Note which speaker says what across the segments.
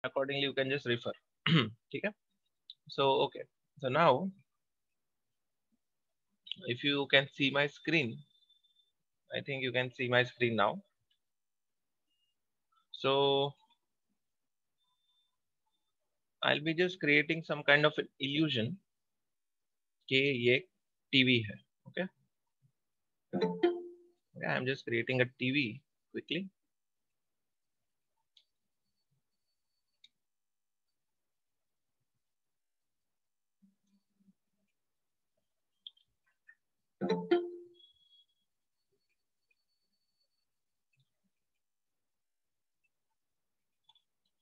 Speaker 1: accordingly you can just refer. ठीक है? So okay, so now if you can see my screen, I think you can see my screen now. So I'll be just creating some kind of an illusion कि ये TV है. Okay, I'm just creating a TV quickly.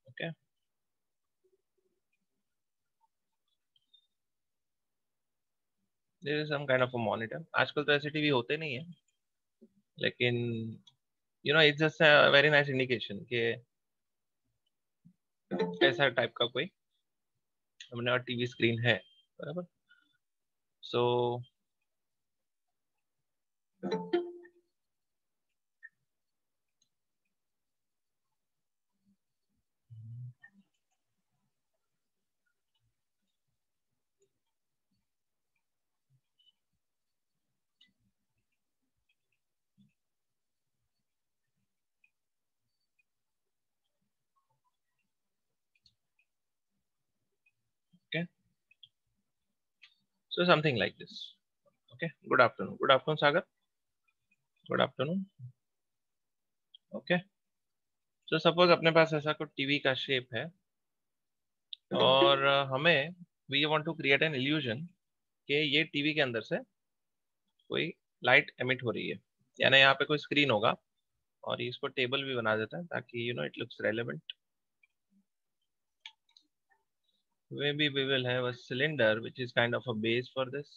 Speaker 1: Okay, this is some kind of a monitor. आजकल तो ऐसे TV होते नहीं है, लेकिन it's just a very nice indication कि ऐसा टाइप का कोई अपने टीवी स्क्रीन है, बराबर. So okay, so something like this. Okay, good afternoon Sagar, good afternoon. Okay, so suppose अपने पास ऐसा कोई टीवी का शेप है और हमें we want to create an illusion कि ये टीवी के अंदर से कोई लाइट एमिट हो रही है, यानी यहाँ पे कोई स्क्रीन होगा और इसको टेबल भी बना देता है ताकि it looks relevant. maybe we will have a cylinder which is kind of a base for this.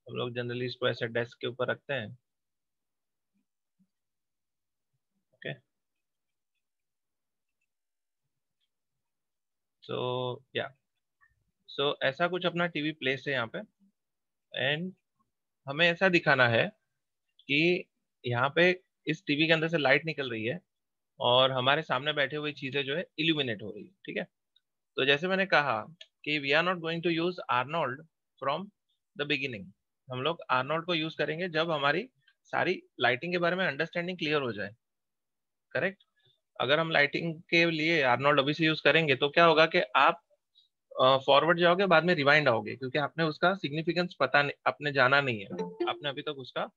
Speaker 1: हम लोग जनरली इसको ऐसे डेस्क के ऊपर रखते हैं. ओके, सो या सो ऐसा कुछ अपना टीवी प्लेस है यहाँ पे, एंड हमें ऐसा दिखाना है कि यहाँ पे इस टीवी के अंदर से लाइट निकल रही है और हमारे सामने बैठे हुए चीजें जो है इल्यूमिनेट हो रही है. ठीक है, तो जैसे मैंने कहा कि we are not going to use Arnold from the beginning. हम लोग आर्नोल्ड को यूज करेंगे जब हमारी सारी लाइटिंग के बारे में अंडरस्टैंडिंग क्लियर हो जाए. करेक्ट. अगर हम लाइटिंग के लिए आर्नोल्ड अभी से यूज करेंगे तो क्या होगा कि आप फॉरवर्ड जाओगे, बाद में रिवाइंड आओगे, क्योंकि आपने उसका सिग्निफिकेंस पता नहीं, आपने जाना नहीं है, आपने अभी तक उसका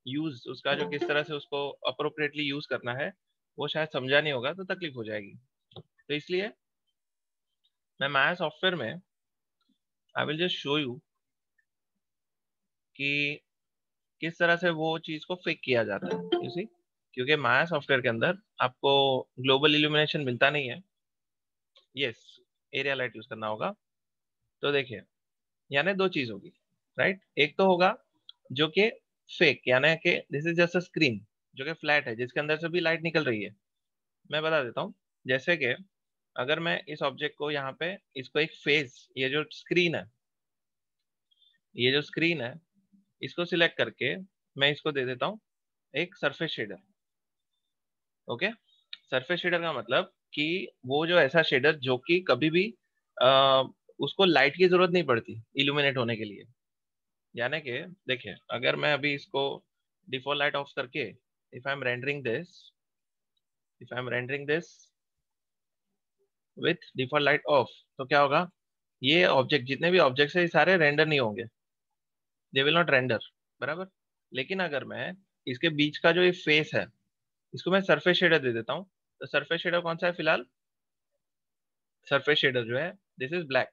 Speaker 1: यूज, उसका जो किस तरह से उसको अप्रोप्रिएटली यूज करना है वो शायद समझा नहीं होगा, तो तकलीफ हो जाएगी. तो इसलिए मैं माया सॉफ्टवेयर में I will just show you कि किस तरह से वो चीज को फेक किया जाता है. यू सी, क्योंकि माया सॉफ्टवेयर के अंदर आपको ग्लोबल इल्यूमिनेशन मिलता नहीं है. यस, एरिया लाइट यूज करना होगा. तो देखिए, यानी दो चीज होगी, राइट. एक तो होगा जो कि फेक, यानी कि this is just a screen जो कि फ्लैट है, जिसके अंदर से भी लाइट निकल रही है. मैं बता देता हूँ. जैसे कि अगर मैं इस ऑब्जेक्ट को यहाँ पे, इसको एक फेस, ये जो स्क्रीन है, ये जो स्क्रीन है, इसको सिलेक्ट करके मैं इसको दे देता हूँ एक surface shader. Okay, surface shader का मतलब कि वो जो ऐसा शेडर जो कि कभी भी उसको लाइट की जरूरत नहीं पड़ती इल्यूमिनेट होने के लिए. यानी कि देखिए, अगर मैं अभी इसको डिफॉल्ट लाइट ऑफ करके if I M rendering this, if I M rendering this with default light of, तो क्या होगा, ये ऑब्जेक्ट, जितने भी ऑब्जेक्ट्स है, ये सारे रेंडर नहीं होंगे, दे विल नॉट रेंडर, बराबर. लेकिन अगर मैं इसके बीच का जो ये फेस है, इसको मैं सरफेस शेडर दे देता हूँ. तो सरफेस शेडर कौन सा है फिलहाल, सरफेस शेडर जो है दिस इज ब्लैक,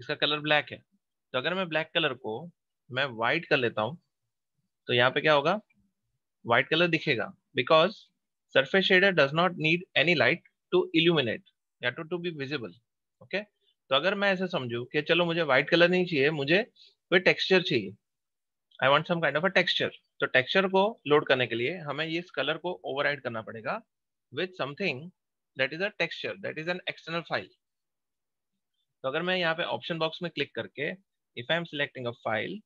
Speaker 1: इसका कलर ब्लैक है. तो अगर मैं ब्लैक कलर को मैं व्हाइट कर लेता हूँ, तो यहाँ पे क्या होगा, व्हाइट कलर दिखेगा, because surface shader does not need any light to illuminate या टू बी विजिबल. ओके, तो अगर मैं ऐसे समझू कि चलो मुझे व्हाइट कलर नहीं चाहिए, मुझे कोई टेक्सचर चाहिए, I want some kind of a texture. तो टेक्सचर को लोड करने के लिए हमें इस कलर को ओवरराइड करना पड़ेगा with something that is a texture, that is an external file. तो अगर मैं यहाँ पे ऑप्शन बॉक्स में क्लिक करके if I am selecting a file,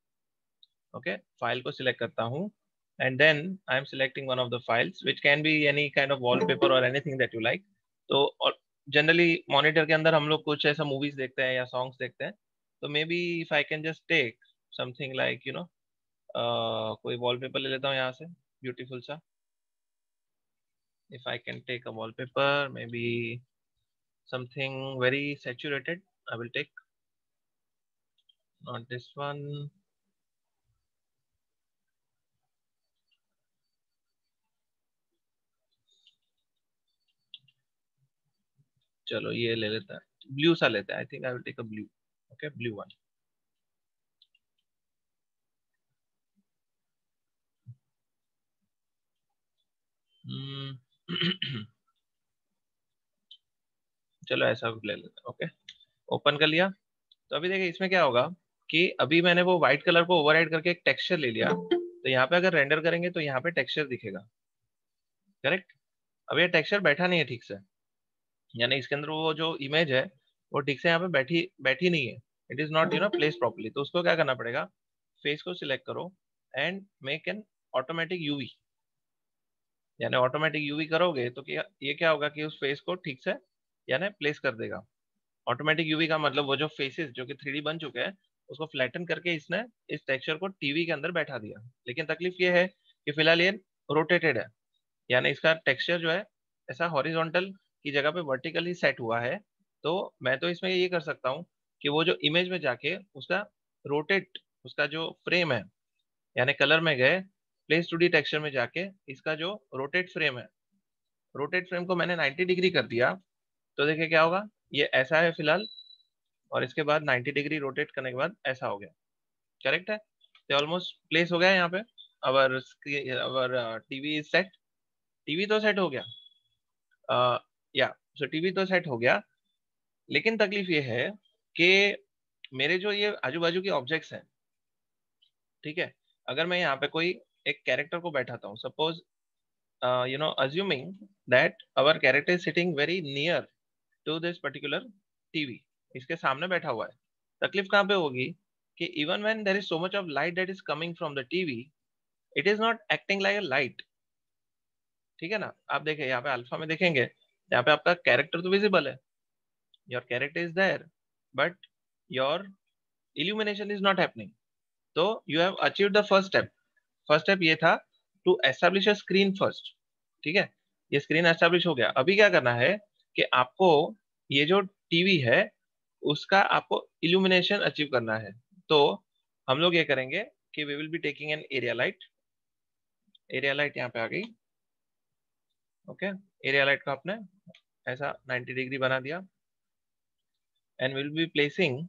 Speaker 1: okay, file को सिलेक्ट करता हूँ, and then I am selecting one of the files which can be any kind of wallpaper or anything that you like. तो generally monitor के अंदर हम लोग कुछ ऐसा मूवीज देखते हैं या सॉन्ग्स देखते हैं, तो maybe if I can just take something like कोई वॉलपेपर ले लेता हूँ यहाँ से, ब्यूटीफुल सा. If I can take a wallpaper, maybe something very saturated I will take, not this one. चलो ये ले लेता है, ब्लू सा लेते हैं. I think I will take a blue. Okay, blue one. चलो ऐसा ले लेते हैं. ओके, ओपन कर लिया. तो अभी देखिए इसमें क्या होगा कि अभी मैंने वो व्हाइट कलर को ओवरराइड करके एक टेक्सचर ले लिया, तो यहाँ पे अगर रेंडर करेंगे तो यहाँ पे टेक्सचर दिखेगा. करेक्ट. अब ये टेक्सचर बैठा नहीं है ठीक से, यानी इसके अंदर वो जो इमेज है वो ठीक से यहाँ पे बैठी बैठी नहीं है. It is not place properly. तो उसको क्या करना पड़ेगा, फेस को सिलेक्ट करो and make an automatic UV. यानी ऑटोमेटिक यूवी करोगे तो क्या ये क्या होगा कि उस फेस को ठीक से यानी प्लेस कर देगा. ऑटोमेटिक यूवी का मतलब वो जो फेसेस जो कि 3D बन चुके हैं उसको फ्लैटन करके इसने इस टेक्सचर को टीवी के अंदर बैठा दिया. लेकिन तकलीफ ये है कि फिलहाल ये रोटेटेड है, यानी इसका टेक्सचर जो है ऐसा हॉरिजॉन्टल की जगह पे वर्टिकली सेट हुआ है. तो मैं तो इसमें ये कर सकता हूँ कि वो जो इमेज में जाके उसका रोटेट, उसका जो फ्रेम है, यानी कलर में गए प्लेस 2D टेक्सचर में जाके इसका जो रोटेट फ्रेम है, रोटेट फ्रेम को मैंने 90 डिग्री कर दिया. तो देखिए क्या होगा, ये ऐसा है फिलहाल, और इसके बाद 90 डिग्री रोटेट करने के बाद ऐसा हो गया. करेक्ट है. तो ऑलमोस्ट प्लेस हो गया यहाँ पे. अवर अवर टीवी इज सेट. टीवी तो सेट हो गया. या सो टीवी तो सेट हो गया. लेकिन तकलीफ ये है कि मेरे जो ये आजू बाजू के ऑब्जेक्ट्स हैं, ठीक है, अगर मैं यहाँ पे कोई एक कैरेक्टर को बैठाता हूँ, suppose assuming that our character is sitting very near to this particular TV, इसके सामने बैठा हुआ है. तकलीफ कहाँ पे होगी कि even when there is so much of light that is coming from the TV, it is not acting like a light. ठीक है ना. आप देखें यहाँ पे अल्फा में देखेंगे, यहाँ पे आपका कैरेक्टर तो विजिबल है, your character is there, but your illumination is not happening. तो you have achieved the first step. First step ये था to establish a screen first. ठीक है, ये स्क्रीन एस्टेब्लिश हो गया. अभी क्या करना है कि आपको ये जो टीवी है उसका आपको इल्यूमिनेशन अचीव करना है. तो हम लोग ये करेंगे कि we will be taking an area light. Area light यहाँ पे आ गई. ओके, एरिया लाइट को आपने ऐसा 90 डिग्री बना दिया and will be placing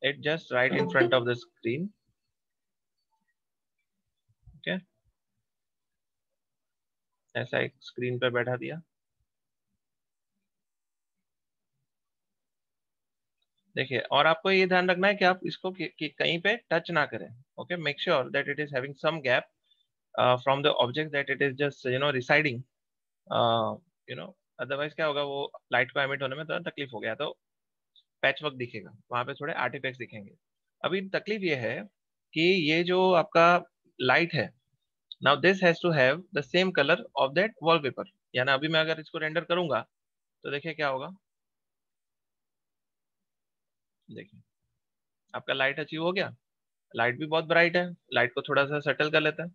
Speaker 1: it just right in front of the screen. Okay, ऐसा एक स्क्रीन पे बैठा दिया. देखिए, और आपको ये ध्यान रखना है कि आप इसको कि कहीं पे टच ना करें. Okay, make sure that it is having some gap from the object, that it is just residing. Otherwise क्या होगा, वो लाइट को एमिट होने में थोड़ा तकलीफ हो गया तो पैच वर्क दिखेगा, वहां पे थोड़े आर्टिफैक्ट्स दिखेंगे. अभी तकलीफ ये है कि ये जो आपका लाइट है, now this has to have the same colour of that wallpaper. यानी अभी मैं अगर इसको रेंडर करूंगा तो देखिए क्या होगा. देखिए आपका लाइट अचीव हो गया. लाइट भी बहुत ब्राइट है. लाइट को थोड़ा सा सेटल कर लेते हैं.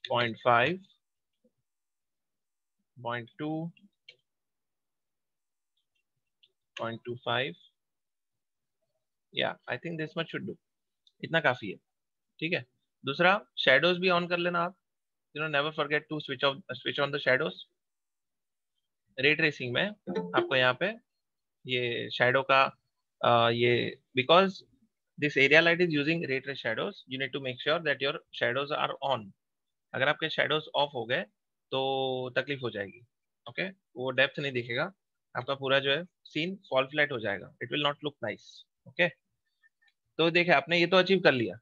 Speaker 1: 0.5, 0.2, 0.25. या आई think this much should do. इतना काफी है. ठीक है. दूसरा, शेडोज भी ऑन कर लेना आप. Never forget to switch on the shadows. Ray tracing में आपको यहाँ पे ये शेडो का ये because this area light is using ray trace shadows, you need to make sure that your shadows are on. अगर आपके शेडोज ऑफ हो गए तो तकलीफ हो जाएगी. ओके, वो डेप्थ नहीं दिखेगा, आपका पूरा जो है सीन फॉल फ्लैट हो जाएगा. It will not look nice. Okay, तो देखिए आपने ये तो अचीव कर लिया.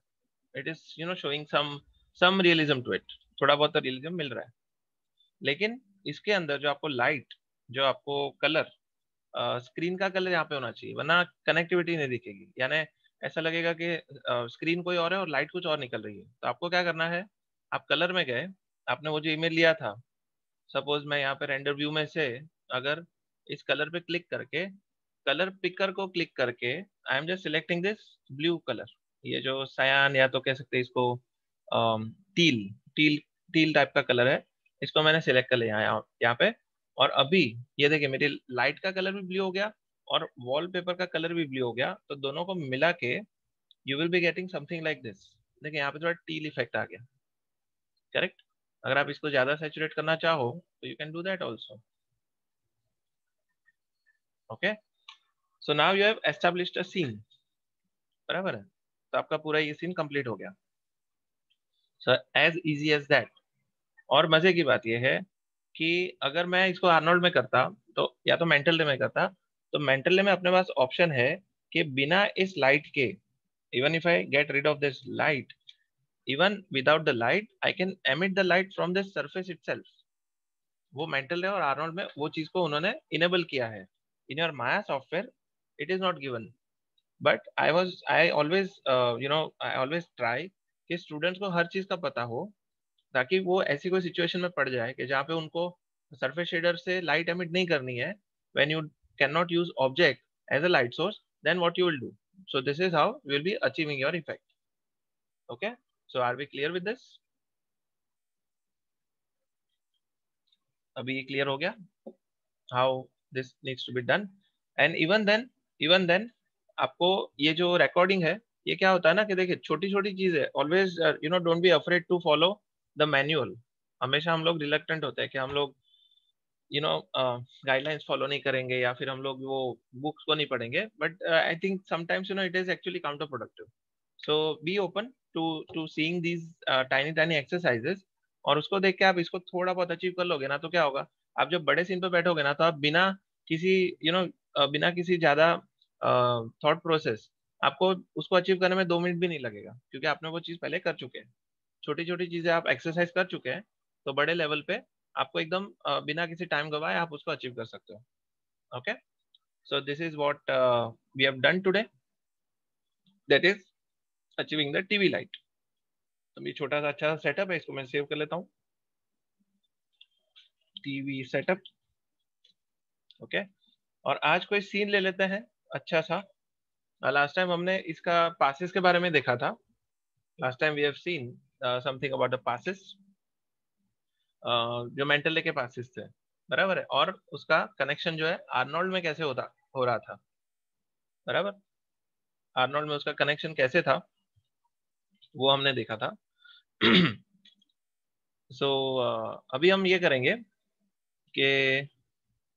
Speaker 1: It is showing some realism to it. थोड़ा बहुत तो रियलिज्म मिल रहा है. लेकिन इसके अंदर जो आपको लाइट, जो आपको कलर, स्क्रीन का कलर यहाँ पे होना चाहिए, वरना कनेक्टिविटी नहीं दिखेगी. यानी ऐसा लगेगा कि स्क्रीन कोई और है और लाइट कुछ और निकल रही है. तो आपको क्या करना है, आप कलर में गए, आपने वो जो इमेज लिया था, सपोज मैं यहाँ पे रेंडर व्यू में से अगर इस कलर पे क्लिक करके कलर पिकर को क्लिक करके आई am just selecting this blue colour, ये जो सयान या तो कह सकते हैं इसको टील टील टील टाइप का कलर है, इसको मैंने सिलेक्ट कर लिया यहाँ पे। और अभी ये देखिए मेरी लाइट का कलर भी ब्लू हो गया और वॉलपेपर का कलर भी ब्लू हो गया, तो दोनों को मिला के you will be getting something like this. देखिए यहाँ पे थोड़ा टील इफेक्ट आ गया, करेक्ट। अगर आप इसको ज्यादा सैचुरेट करना चाहो तो you can do that also. Okay, so now you have established a scene, बराबर है, तो आपका पूरा ये सीन कंप्लीट हो गया। So as easy as that. और मजे की बात यह है कि अगर मैं इसको आर्नोल्ड में करता तो या तो मेंटल डे में करता, तो मेंटल डे में अपने पास ऑप्शन है कि बिना इस लाइट के, even if I get rid of this light, even without the light I can emit the light from this surface itself. वो मेंटल डे और आर्नोल्ड में वो चीज को उन्होंने इनेबल किया है। In your Maya software it is not given, but I always I always try कि स्टूडेंट्स को हर चीज का पता हो, ताकि वो ऐसी कोई सिचुएशन में पड़ जाए कि जहाँ पे उनको सरफेस शेडर से लाइट एमिट नहीं करनी है, when you can not use object as a light source, then what you will do. So this is how you will be achieving your effect. Okay, so are we clear with this? अभी ये clear हो गया how this needs to be done. And even then आपको ये जो recording है, ये क्या होता है ना कि देखिए छोटी छोटी चीज है, always don't be afraid to follow the manual. हमेशा हम लोग रिलक्टेंट होते हैं कि हम लोग गाइडलाइंस फॉलो नहीं करेंगे या फिर हम लोग वो बुक्स को नहीं पढ़ेंगे, but I think sometimes it is actually counter productive. So be open to seeing these tiny tiny exercises, और उसको देख के आप इसको थोड़ा बहुत अचीव कर लोगे ना, तो क्या होगा, आप जब बड़े सीन पे बैठोगे ना, तो आप बिना किसी बिना किसी ज्यादा थॉट प्रोसेस, आपको उसको अचीव करने में 2 मिनट भी नहीं लगेगा, क्योंकि आपने वो चीज पहले कर चुके हैं। छोटी छोटी चीजें आप एक्सरसाइज कर चुके हैं, तो बड़े लेवल पे आपको एकदम बिना किसी टाइम गवाए आप उसको अचीव कर सकते हो। Okay, so this is what we have done today, that is achieving the TV light. तो ये छोटा सा अच्छा सेटअप है, इसको मैं सेव कर लेता हूँ, टीवी सेटअप। ओके, और आज कोई सीन ले लेते हैं अच्छा सा। लास्ट टाइम हमने इसका पासेस के बारे में देखा था, last time we have seen something about the passes, जो मेंटल के पासेस थे, बराबर है, और उसका कनेक्शन जो है आर्नोल्ड में कैसे होता हो रहा था, बराबर। आर्नोल्ड में उसका कनेक्शन कैसे था वो हमने देखा था। सो अभी हम ये करेंगे कि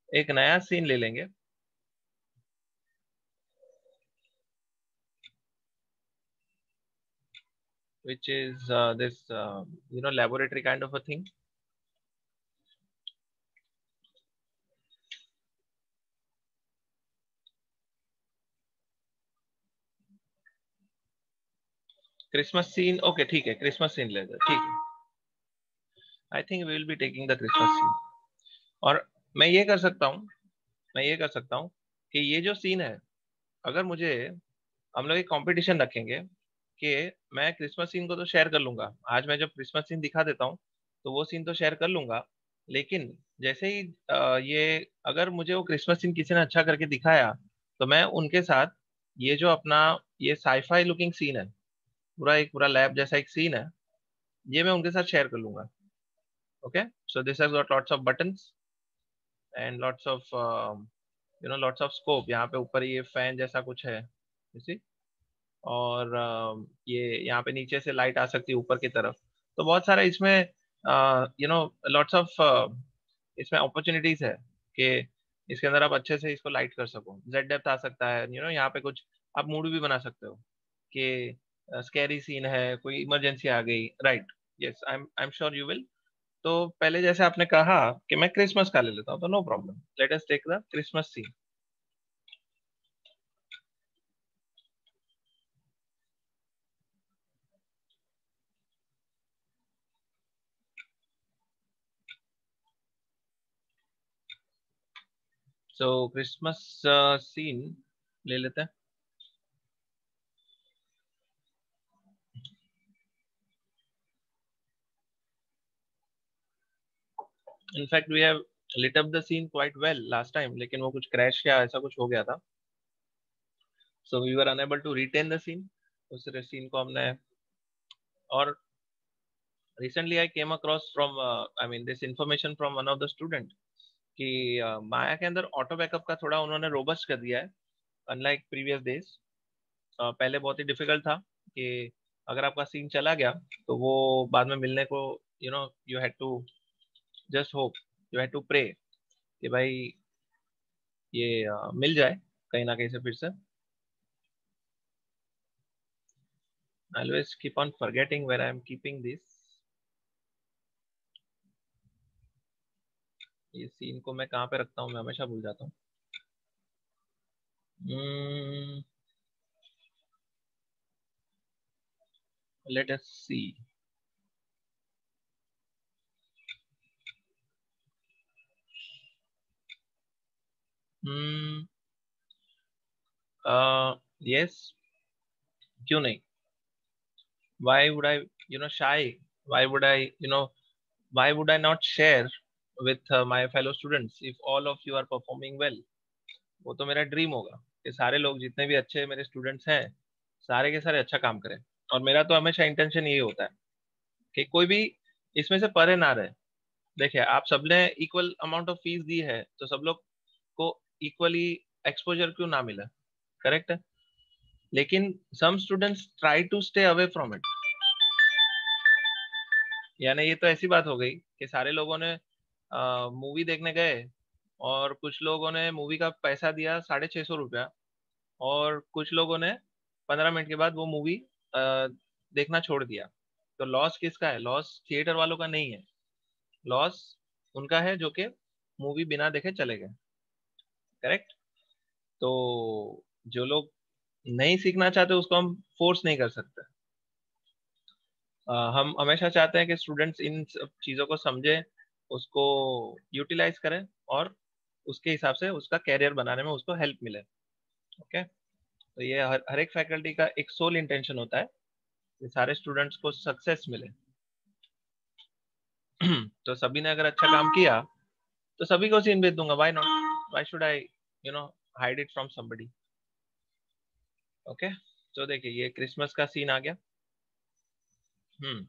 Speaker 1: एक नया सीन ले लेंगे, which is this laboratory kind of a thing. Christmas scene, okay ठीक है, क्रिसमस सीन लेते हैं, ठीक है। I think we will be taking the Christmas scene. और मैं ये कर सकता हूँ, मैं ये कर सकता हूँ कि ये जो सीन है, अगर मुझे, हम लोग एक कंपटीशन रखेंगे कि मैं क्रिसमस सीन को तो शेयर कर लूंगा, आज मैं जब क्रिसमस सीन दिखा देता हूँ तो वो सीन तो शेयर कर लूंगा, लेकिन जैसे ही ये अगर मुझे वो क्रिसमस सीन किसी ने अच्छा करके दिखाया, तो मैं उनके साथ ये जो अपना ये साईफाई लुकिंग सीन है, पूरा एक पूरा लैब जैसा एक सीन है, ये मैं उनके साथ शेयर कर लूंगा। Okay, so this has got lots of buttons and lots of lots of scope. यहाँ पे ऊपर ये फैन जैसा कुछ है, you see? और ये यहाँ पे नीचे से लाइट आ सकती है ऊपर की तरफ, तो बहुत सारा इसमें लॉट्स ऑफ इसमें अपॉर्चुनिटीज है कि इसके अंदर आप अच्छे से इसको लाइट कर सको, जेड डेप्थ आ सकता है, यहाँ पे कुछ आप मूड भी बना सकते हो कि स्कैरी सीन है, कोई इमरजेंसी आ गई, right. Yes, I am sure you will. तो पहले जैसे आपने कहा कि मैं क्रिसमस का ले लेता हूँ, तो no problem, let us take the Christmas scene. So Christmas scene ले लेते हैं। In fact, we have lit up the scene quite well last time, लेकिन वो कुछ क्रैश या ऐसा कुछ हो गया था, so we were unable to retain the scene. उस सीन को हमने, और recently I came across from I mean this information from one of the student कि माया के अंदर ऑटो बैकअप का थोड़ा उन्होंने रोबस्ट कर दिया है, अनलाइक प्रीवियस डेज। पहले बहुत ही डिफिकल्ट था कि अगर आपका सीन चला गया तो वो बाद में मिलने को, you had to just hope, you had to pray कि भाई ये मिल जाए कहीं ना कहीं से फिर से। I always keep on forgetting where I am keeping this। ये सीन को मैं कहाँ पे रखता हूँ, मैं हमेशा भूल जाता हूँ। Let us see। yes, क्यों नहीं? Why would I, shy? Why would I, why would I not share with my fellow students if all of you are performing well? वो तो मेरा ड्रीम होगा कि सारे लोग जितने भी अच्छे मेरे स्टूडेंट्स हैं, सारे के सारे अच्छा काम करें। और मेरा तो हमेशा इंटेंशन यही होता है कि कोई भी इसमें से परे ना रहे। देखिए, आप सबने इक्वल अमाउंट ऑफ फीस दी है, तो सब लोग को इक्वली एक्सपोजर क्यों ना मिले? करेक्ट है। लेकिन some students try to stay away from it. यानी ये तो ऐसी बात हो गई कि सारे लोगों ने मूवी देखने गए, और कुछ लोगों ने मूवी का पैसा दिया 650 रुपया, और कुछ लोगों ने 15 मिनट के बाद वो मूवी देखना छोड़ दिया। तो लॉस किसका है? लॉस थिएटर वालों का नहीं है, लॉस उनका है जो कि मूवी बिना देखे चले गए। करेक्ट। तो जो लोग नहीं सीखना चाहते उसको हम फोर्स नहीं कर सकते। हम हमेशा चाहते हैं कि स्टूडेंट्स इन सब चीज़ों को समझें, उसको यूटिलाइज करें, और उसके हिसाब से उसका कैरियर बनाने में उसको हेल्प मिले। ओके। तो ये हर एक फैकल्टी का एक सोल इंटेंशन होता है कि सारे स्टूडेंट्स को सक्सेस मिले। तो सभी ने अगर अच्छा काम किया तो सभी को सीन भेज दूंगा। Why not? Why should I hide it from somebody? Okay. तो देखिए, ये क्रिसमस का सीन आ गया। Hmm.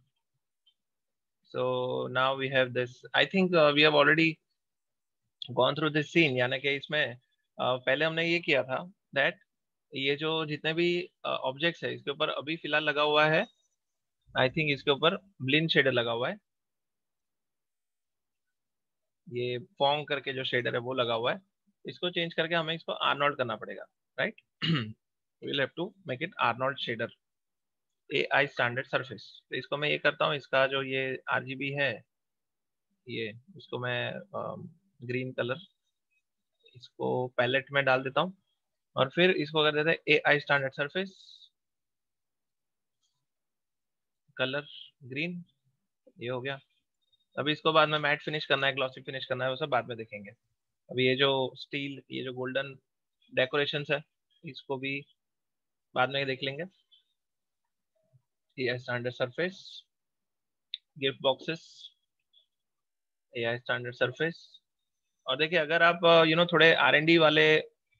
Speaker 1: So now we have this, I think we have already gone through this scene. यानी कि इसमें पहले हमने ये किया था दैट ये जो जितने भी ऑब्जेक्ट्स है इसके ऊपर अभी फिलहाल लगा हुआ है, आई थिंक इसके ऊपर ब्लिंड शेडर लगा हुआ है। ये फॉर्म करके जो शेडर है वो लगा हुआ है। इसको चेंज करके हमें इसको आर्नोल्ड करना पड़ेगा, right? we'll have to make it arnold shader AI standard surface. तो इसको मैं ये करता हूँ, इसका जो ये RGB है, ये इसको मैं ग्रीन कलर इसको पैलेट में डाल देता हूँ, और फिर इसको कर देते हैं AI standard surface colour green. ये हो गया। अभी इसको बाद में मैट फिनिश करना है, ग्लॉसी फिनिश करना है, वो सब बाद में देखेंगे। अभी ये जो स्टील, ये जो गोल्डन डेकोरेशन है, इसको भी बाद में देख लेंगे। AI standard surface, gift boxes, AI standard surface. और देखिए, अगर आप थोड़े R&D वाले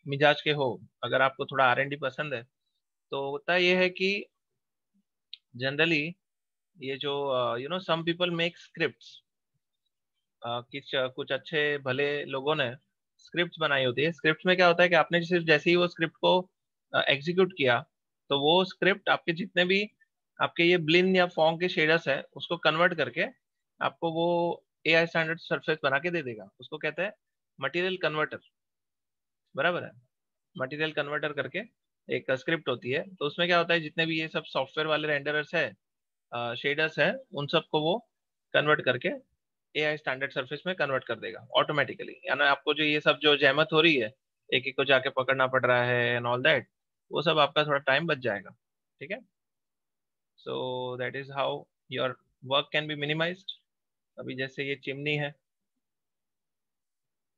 Speaker 1: मिजाज के हो, अगर आपको थोड़ा R&D पसंद है, तो होता ये है कि जनरली ये जो सम पीपल मेक स्क्रिप्ट्स, कुछ अच्छे भले लोगों ने स्क्रिप्ट्स बनाई होती है। स्क्रिप्ट में क्या होता है कि आपने सिर्फ जैसे ही वो स्क्रिप्ट को एग्जीक्यूट किया, तो वो स्क्रिप्ट आपके जितने भी आपके ये ब्लिन या फॉर्म के शेडर्स है उसको कन्वर्ट करके आपको वो AI स्टैंडर्ड सरफेस बना के दे देगा। उसको कहते हैं मटेरियल कन्वर्टर। बराबर है। मटेरियल कन्वर्टर करके एक स्क्रिप्ट होती है। तो उसमें क्या होता है, जितने भी ये सब सॉफ्टवेयर वाले रेंडरर्स है, शेडर्स है, उन सबको वो कन्वर्ट करके AI स्टैंडर्ड सरफेस में कन्वर्ट कर देगा ऑटोमेटिकली। यानी आपको जो ये सब जो जहमत हो रही है, एक एक को जाके पकड़ना पड़ रहा है एंड ऑल दैट, वो सब आपका थोड़ा टाइम बच जाएगा। ठीक है। So that is how your work can be minimised. अभी जैसे ये चिमनी है,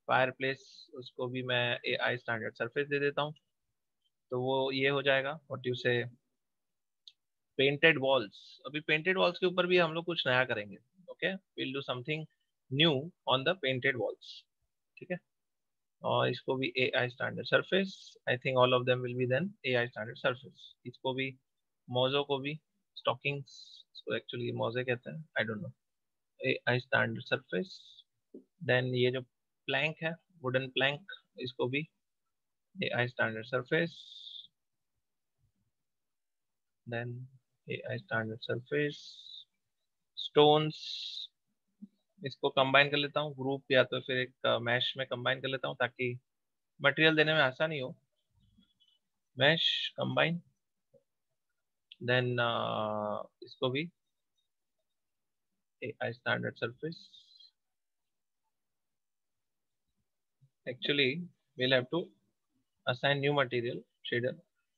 Speaker 1: फायर प्लेस, उसको भी मैं AI स्टैंडर्ड सरफेस दे देता हूँ, तो वो ये हो जाएगा। What you say painted walls. अभी पेंटेड वॉल्स के ऊपर भी हम लोग कुछ नया करेंगे। Okay, will do something new on the painted walls. ठीक है। और इसको भी A I standard surface, I think all of them will be then A I standard surface. इसको भी, मोजो को भी, स्टॉकिंग्स, इसको एक्चुअली मोजे कहते हैं, I don't know, A I standard surface. Then ये जो प्लैंक है, वुडन प्लैंक, इसको भी A I standard surface. Then A I standard surface. Stones, इसको कंबाइन कर लेता हूँ ग्रुप या तो फिर एक मैश में कंबाइन कर लेता हूँ ताकि मटेरियल देने में आसानी हो। मैश कंबाइन, देन इसको भी आई standard surface. Actually we'll have to assign new material shader।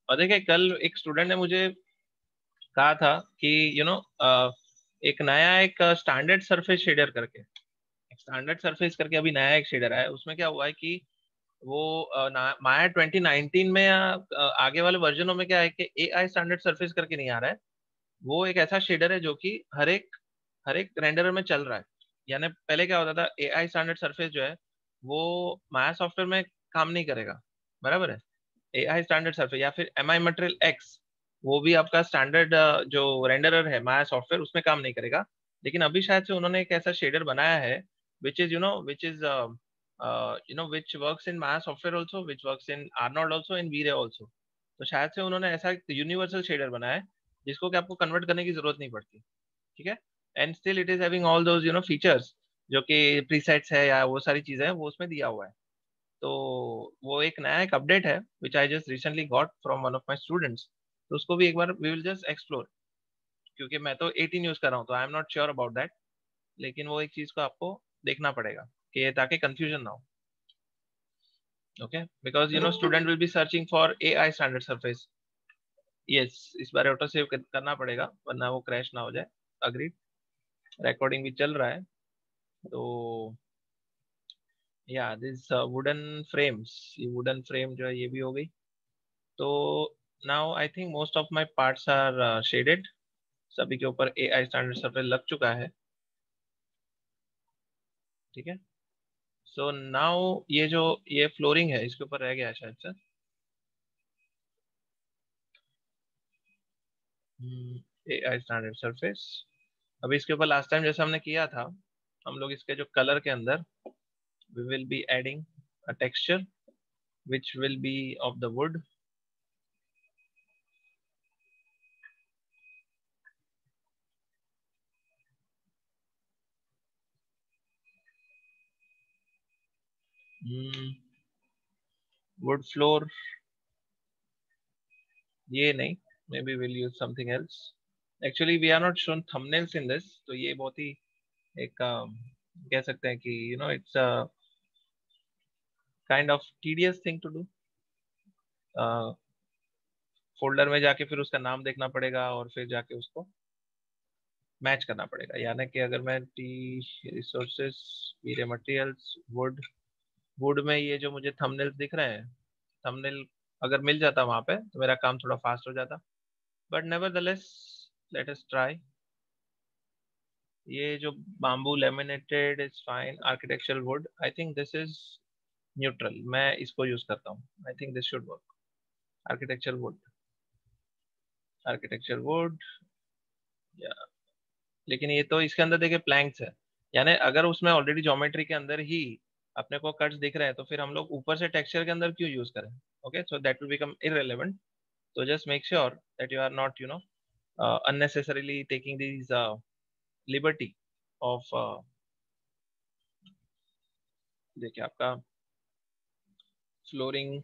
Speaker 1: और देखिए कल एक स्टूडेंट ने मुझे कहा था कि एक नया एक स्टैंडर्ड सरफेस शेडर करके, स्टैंडर्ड सरफेस करके अभी नया एक शेडर है। उसमें क्या हुआ है कि वो माया 2019 में या आगे वाले वर्जनों में क्या है कि ए आई स्टैंडर्ड सरफेस करके नहीं आ रहा है। वो एक ऐसा शेडर है जो कि हर एक रेंडर में चल रहा है। यानी पहले क्या होता था, ए आई स्टैंडर्ड सरफेस जो है वो माया सॉफ्टवेयर में काम नहीं करेगा, बराबर है। ए आई स्टैंडर्ड सरफेस या फिर एम आई मटेरियल एक्स, वो भी आपका स्टैंडर्ड जो रेंडरर है माया सॉफ्टवेयर, उसमें काम नहीं करेगा। लेकिन अभी शायद से उन्होंने एक ऐसा शेडर बनाया है which is which works in Maya software also, which works in Arnold also, in VRay also. तो शायद से उन्होंने ऐसा यूनिवर्सल शेडर बनाया है जिसको कि आपको कन्वर्ट करने की जरूरत नहीं पड़ती। ठीक है। And still it is having all those features जो कि प्रीसेट्स है या वो सारी चीजें हैं, वो उसमें दिया हुआ है। तो वो एक नया एक अपडेट है which I just recently got from one of my students. तो उसको भी एक बार वी विल जस्ट एक्सप्लोर, क्योंकि मैं तो 18 यूज कर रहा हूँ तो I am not sure about that. लेकिन वो एक चीज को आपको देखना पड़ेगा कि ताकि कंफ्यूजन ना हो। Okay, because student will be searching for a I standard surface. Yes, इस बार ऑटो सेव करना पड़ेगा वरना वो क्रैश ना हो जाए। अग्रीड। रिकॉर्डिंग भी चल रहा है तो या दिस वुडन फ्रेम्स, ये वुडन फ्रेम जो है ये भी हो गई। तो now I think most of my parts are shaded, सभी के ऊपर ए आई स्टैंडर्ड सरफेस लग चुका है। ठीक है। सो नाउ ये जो ये फ्लोरिंग है इसके ऊपर रह गया है शायद से। ए आई स्टैंडर्ड सरफेस। अभी इसके ऊपर लास्ट टाइम जैसे हमने किया था, हम लोग इसके जो कलर के अंदर we will be adding a texture which will be of the wood। wood floor, ये नहीं, maybe we'll use something else। Actually we are not shown thumbnails in this, तो ये बहुत ही एक कह सकते हैं कि it's a kind of tedious thing to do। Folder में जाके फिर उसका नाम देखना पड़ेगा और फिर जाके उसको मैच करना पड़ेगा। यानी कि अगर मैं T resources, VRay materials, wood, wood में ये जो मुझे थंबनेल्स दिख रहे हैं, थंबनेल अगर मिल जाता वहां पे तो मेरा काम थोड़ा फास्ट हो जाता। But nevertheless late us try. ये जो bamboo laminated is fine, architectural would, I think this is neutral, मैं इसको यूज करता हूँ। आई think this should work. Architecture would, architecture would या, लेकिन ये तो इसके अंदर देखिए प्लैंक्स है। यानी अगर उसमें ऑलरेडी ज्योमेट्री के अंदर ही अपने को कट्स दिख रहे हैं तो फिर हम लोग ऊपर से टेक्सचर के अंदर क्यों यूज करें। Okay, so that will become irrelevant. So just make sure that you are not, unnecessarily taking these liberty of देखिए आपका फ्लोरिंग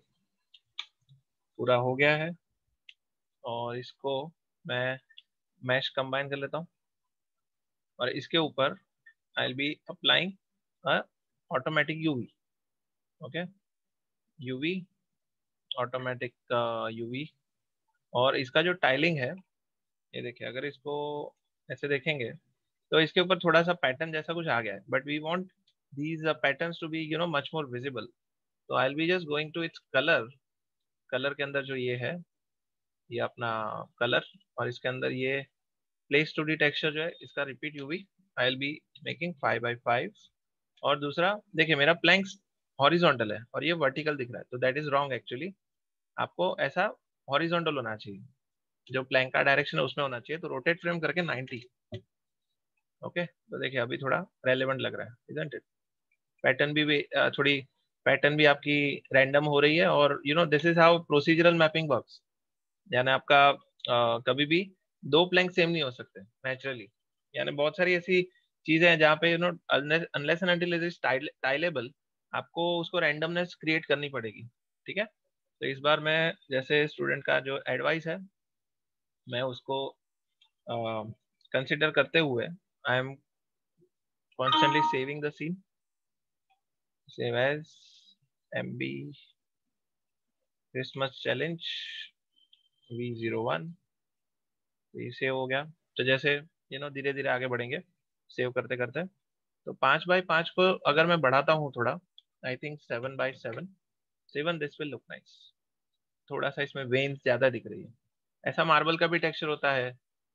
Speaker 1: पूरा हो गया है और इसको मैं मैश कंबाइन कर लेता हूँ और इसके ऊपर आई will be applying automatic UV. Okay, UV, automatic UV. और इसका जो टाइलिंग है, ये देखिए अगर इसको ऐसे देखेंगे तो इसके ऊपर थोड़ा सा पैटर्न जैसा कुछ आ गया है, but we want these patterns to be much more visible। तो I'll be just going to its color। Colour के अंदर जो ये है, ये अपना कलर, और इसके अंदर ये प्लेस टू डी टेक्सचर जो है इसका repeat UV I will be making 5 by 5। और दूसरा देखिए मेरा प्लैंक्स हॉरिजॉन्टल है और ये वर्टिकल दिख रहा है, तो दैट इज रॉन्ग एक्चुअली। आपको ऐसा हॉरिजॉन्टल होना चाहिए, जो प्लैंक का डायरेक्शन है उसमें होना चाहिए। तो रोटेट फ्रेम करके 90। ओके, तो देखिए अभी थोड़ा रेलेवेंट लग रहा है, इजंट इट? पैटर्न भी थोड़ी पैटर्न भी आपकी रैंडम हो रही है, और you know this is how procedural mapping works. यानी आपका कभी भी दो प्लैंक सेम नहीं हो सकते नेचुरली। यानी बहुत सारी ऐसी चीजें हैं जहाँ पे you know unless and until it is tileable, आपको उसको रैंडमनेस क्रिएट करनी पड़ेगी। ठीक है, तो इस बार मैं जैसे स्टूडेंट का जो एडवाइस है मैं उसको कंसिडर करते हुए I am constantly saving the scene, save as MB Christmas challenge V01। ये सेव हो गया। तो जैसे यू नो धीरे धीरे आगे बढ़ेंगे सेव करते करते। तो 5x5 को अगर मैं बढ़ाता हूँ थोड़ा, I think 7x7, 7 this will look nice. थोड़ा सा इसमें वेन्स ज्यादा दिख रही है। ऐसा मार्बल का भी टेक्सचर होता है,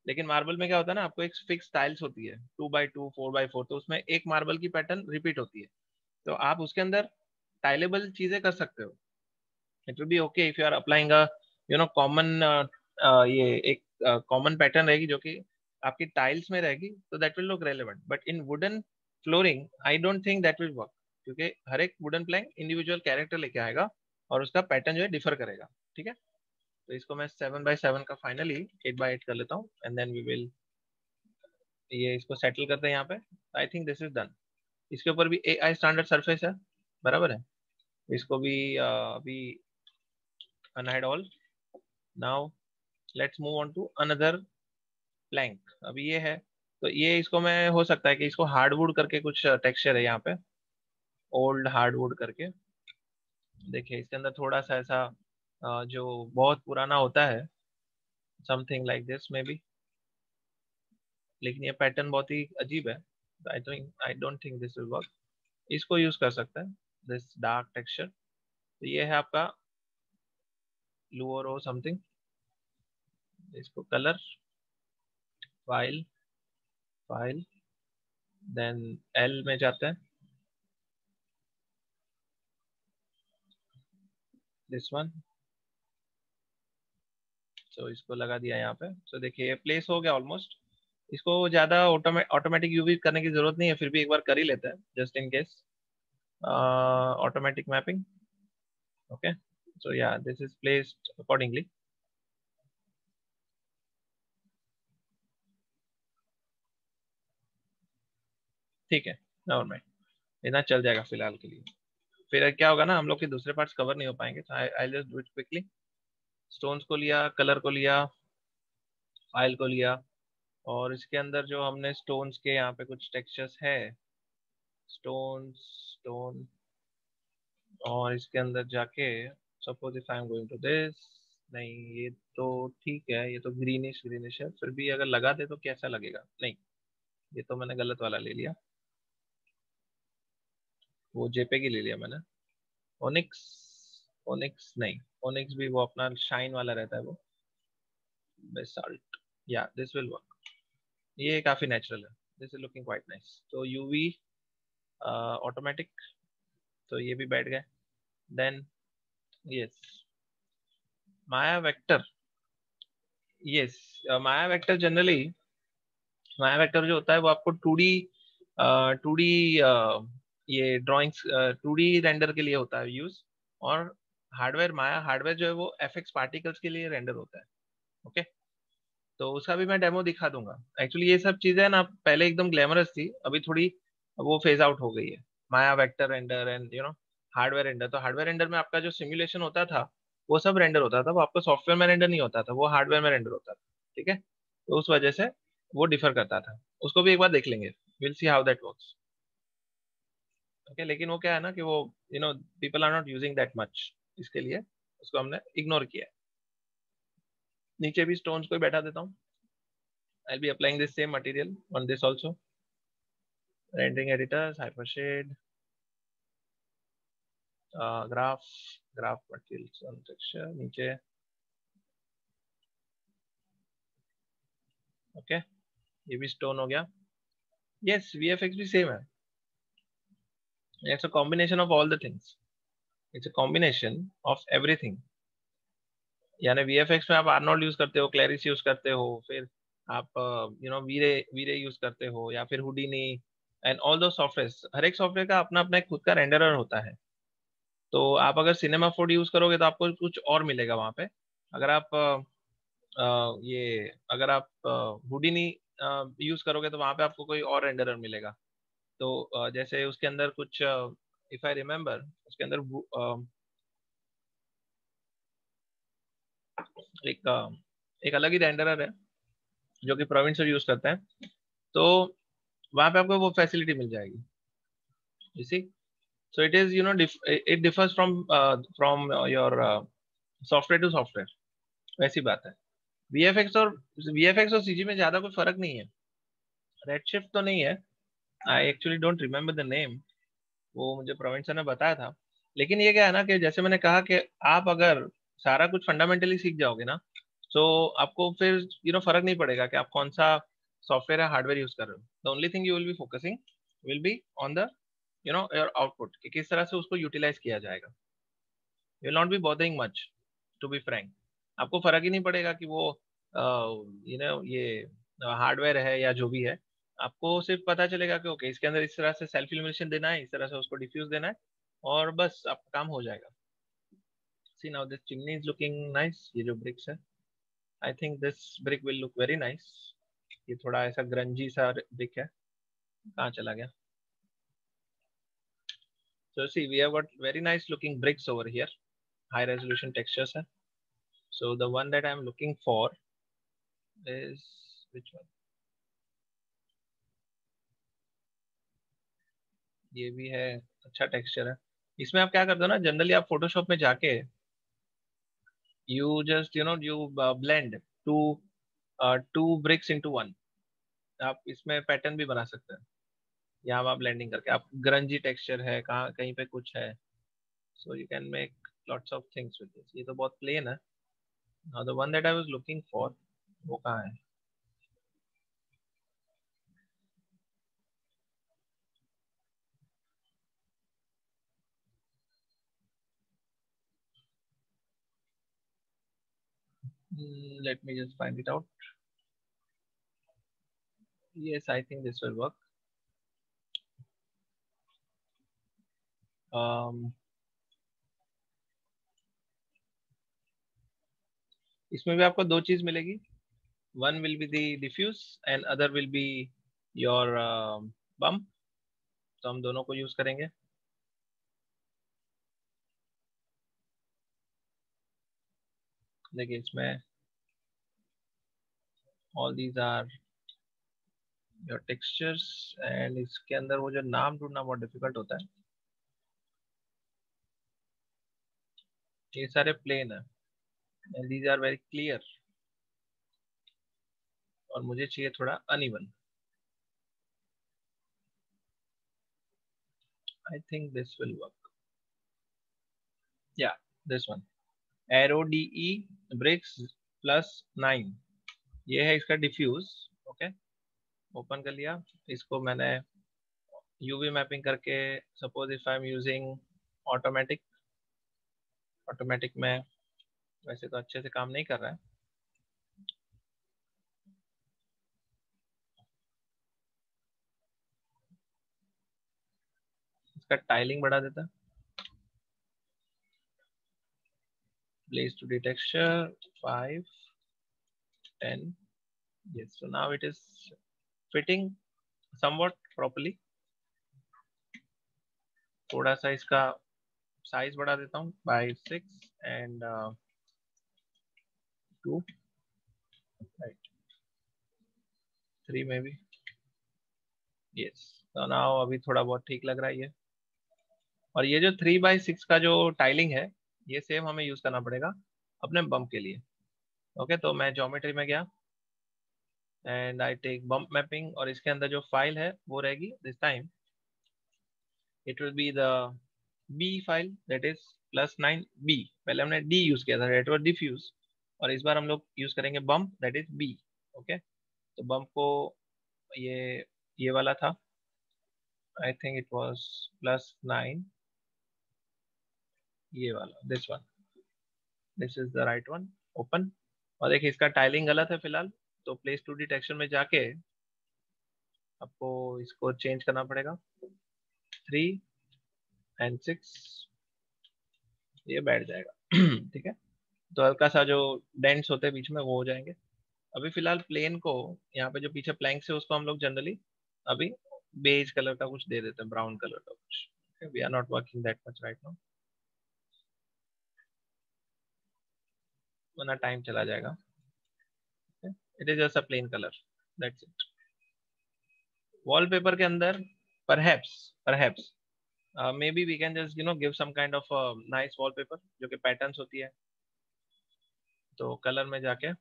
Speaker 1: लेकिन मार्बल में क्या होता है ना, आपको एक फिक्स टाइल्स होती है 2x2 4x4, तो उसमें एक मार्बल की पैटर्न रिपीट होती है। तो आप उसके अंदर टाइलेबल चीजें कर सकते हो। It will be okay if you are applying a you know common, ये एक कॉमन पैटर्न रहेगी जो कि आपकी टाइल्स में रहेगी, तो that will look relevant. But in wooden flooring I don't think that will work, क्योंकि हर एक वुडन प्लैंक इंडिविजुअल कैरेक्टर लेके आएगा और उसका पैटर्न जो है डिफर करेगा। ठीक है, तो इसको मैं 7x7 का फाइनली 8x8 कर लेता हूँ, एंड देन वी विल ये इसको सेटल करते हैं यहाँ पे। आई थिंक दिस इज डन। इसके ऊपर भी AI स्टैंडर्ड सरफेस है, बराबर है। इसको भी अभी unhide all. Now let's move on to another plank. अभी ये है, तो ये इसको मैं हो सकता है कि इसको हार्डवुड करके कुछ टेक्सचर है यहाँ पे, ओल्ड हार्डवुड करके। देखिए इसके अंदर थोड़ा सा ऐसा जो बहुत पुराना होता है, something like this may be, लेकिन ये पैटर्न बहुत ही अजीब है। I don't think this will work. इसको यूज कर सकते हैं, दिस डार्क टेक्सचर। तो ये है आपका लुओरो समथिंग। इसको colour, file, file, then L में जाते हैं, दिस वन। तो इसको लगा दिया यहाँ पे। तो देखिए ये प्लेस हो गया ऑलमोस्ट। इसको ज्यादा ऑटोमेटिक यूवी करने की जरूरत नहीं है, फिर भी एक बार कर ही लेते हैं just in case. Automatic mapping, okay. So या दिस इज प्लेस्ड अकॉर्डिंगली। ठीक है, नेवर माइंड, इतना चल जाएगा फिलहाल के लिए। फिर क्या होगा ना, हम लोग के दूसरे पार्ट्स कवर नहीं हो पाएंगे, तो I just do it quickly. Stones को लिया, कलर को लिया, फाइल को लिया, और इसके अंदर जो हमने स्टोन्स के यहाँ पे कुछ टेक्सचर्स है, स्टोन स्टोन, और इसके अंदर जाके suppose if I am going to this, नहीं ये तो ठीक है, ये तो ग्रीनिश ग्रीनिश है, फिर भी अगर लगा दे तो कैसा लगेगा? नहीं, ये तो मैंने गलत वाला ले लिया, वो जेपेगी ले लिया मैंने। ओनिक्स, ओनिक्स नहीं, ओनिक्स भी वो अपना शाइन वाला रहता है वो। बेसाल्ट, या दिस विल वर्क। ये काफी नेचुरल है, this is looking quite nice. तो यूवी ऑटोमेटिक, तो ये भी बैठ गए। देन यस, माया वेक्टर। यस, माया वेक्टर जनरली, माया वेक्टर जो होता है वो आपको 2D, 2D ये ड्राइंग्स, 2D रेंडर के लिए होता है यूज। और हार्डवेयर, माया हार्डवेयर जो है वो FX पार्टिकल्स के लिए रेंडर होता है। ओके, तो उसका भी मैं डेमो दिखा दूंगा। एक्चुअली ये सब चीजें ना पहले एकदम ग्लैमरस थी, अभी थोड़ी वो फेज आउट हो गई है। Maya vector render and you know hardware render. तो हार्डवेयर रेंडर में आपका जो सिमुलेशन होता था वो सब रेंडर होता था, वो आपको सॉफ्टवेयर में रेंडर नहीं होता था, वो हार्डवेयर में रेंडर होता था। ठीक है, तो उस वजह से वो डिफर करता था। उसको भी एक बार देख लेंगे, will see how that works. Okay, लेकिन वो क्या है ना कि वो you know people are not using that much, इसके लिए उसको हमने इग्नोर किया है। नीचे भी स्टोन्स को ही बैठा देता हूँ। I'll be applying this same material on this also. Rendering editors, hypershade, graph, graph materials on texture नीचे। ओके, ये भी स्टोन हो गया। यस, VFX भी सेम है। It's a combination of all the things, it's a combination of everything. यानी VFX में आप आर्नोल्ड यूज करते हो, क्लैरिस यूज करते हो, फिर आप वीरे वीरे यूज करते हो, या फिर हुडिनी एंड ऑल दो सॉफ्टवेयर। हर एक सॉफ्टवेयर का अपना अपना एक खुद का रेंडरर होता है। तो आप अगर सिनेमा 4D यूज करोगे तो आपको कुछ और मिलेगा वहां पे। अगर आप ये अगर आप हुडिनी यूज करोगे तो वहां पे आपको कोई और रेंडरर मिलेगा। तो जैसे उसके अंदर कुछ, इफ आई रिमेम्बर, उसके अंदर एक एक अलग ही रेंडरर है जो कि प्रोविंस यूज करते हैं। तो वहां पे आपको वो फैसिलिटी मिल जाएगी, you see. So it is it differs from your software to software, वैसी बात है। वीएफएक्स और सीजी में ज्यादा कोई फर्क नहीं है। रेडशिफ्ट तो नहीं है, I actually don't remember the name, वो मुझे प्रवीण सर ने बताया था। लेकिन ये क्या है ना कि जैसे मैंने कहा कि आप अगर सारा कुछ फंडामेंटली सीख जाओगे ना, तो आपको फिर फर्क नहीं पड़ेगा कि आप कौन सा सॉफ्टवेयर या हार्डवेयर यूज कर रहे हो। The only thing you will be focusing will be on the your output, कि किस तरह से उसको यूटिलाइज किया जाएगा। You will not be bothering much, to be frank. आपको फर्क ही नहीं पड़ेगा कि वो ये हार्डवेयर है या जो भी है। आपको सिर्फ पता चलेगा कि ओके, इसके अंदर इस तरह से सेल्फ इल्यूमिनेशन देना है, इस तरह से उसको डिफ्यूज देना है, और बस आपका काम हो जाएगा। See now this chimney is looking nice. ये जो ब्रिक्स है, I think this brick will look very nice. ये थोड़ा ऐसा ग्रंजी सा ब्रिक है। कहाँ चला गया? So see, we have got very nice looking bricks over here. High resolution textures है. So the one that I'm looking for is which one? ये भी है, अच्छा टेक्सचर है। इसमें आप क्या करते हो ना, जनरली आप फोटोशॉप में जाके you just you blend two two bricks into one. आप इसमें पैटर्न भी बना सकते हैं। यहाँ आप ब्लेंडिंग करके आप ग्रंजी टेक्सचर है, कहाँ कहीं पे कुछ है। So you can make lots of things with this. ये तो बहुत प्लेन है। Now the one that I was looking for, वो कहाँ है? Let me just find it out. Yes, I think this will work. Um, इसमें भी आपको दो चीज मिलेगी। One will be the diffuse and other will be your bump. तो हम दोनों को यूज करेंगे। देखिए इसमें all these are your textures, and इसके अंदर वो जो नाम ढूंढना बहुत डिफिकल्ट होता है। ये सारे प्लेन है and these are very clear, और मुझे चाहिए थोड़ा uneven. I think this will work. या this one, arrow D E bricks +9, ये है इसका डिफ्यूज। ओके, ओपन कर लिया इसको मैंने। यूवी मैपिंग करके, suppose if I am using automatic, automatic में वैसे तो अच्छे से काम नहीं कर रहा है। इसका टाइलिंग बढ़ा देता है। Place two texture 5, 10। yes, so now it is fitting somewhat properly। थोड़ा सा इसका साइज बढ़ा देता हूँ बाय 6 एंड 2, राइट, 3 में भी। यस, तो नाउ अभी थोड़ा बहुत ठीक लग रहा है ये। और ये जो 3/6 का जो टाइलिंग है, ये सेम हमें यूज करना पड़ेगा अपने बम्प के लिए। ओके, तो मैं ज्योमेट्री में गया and I take bump mapping, और इसके अंदर जो फाइल है वो रहेगी this time it will be the B file, that is +9 B. पहले हमने डी यूज किया था, दैट वाज डिफ्यूज, और इस बार हम लोग यूज करेंगे bump, that is B. Okay, तो बम्प को ये वाला था, आई थिंक इट वाज +9, ये वाला, this is the right one. Open. और देखिए इसका टाइलिंग गलत है फिलहाल, तो प्लेस 2D टेक्सचर में जाके आपको इसको चेंज करना पड़ेगा। 3 और 6 ये बैठ जाएगा। ठीक है, तो हल्का सा जो डेंट्स होते हैं बीच में वो हो जाएंगे। अभी फिलहाल प्लेन को, यहाँ पे जो पीछे प्लैंक्स है उसको हम लोग जनरली अभी बेज कलर का कुछ दे देते हैं, ब्राउन कलर का कुछ। We are not working that much right now, वरना टाइम चला जाएगा। It is just a plain colour, that's it. Wallpaper के अंदर perhaps perhaps may be we can just give some kind of nice wallpaper जो कि patterns होती है। तो कलर में जाके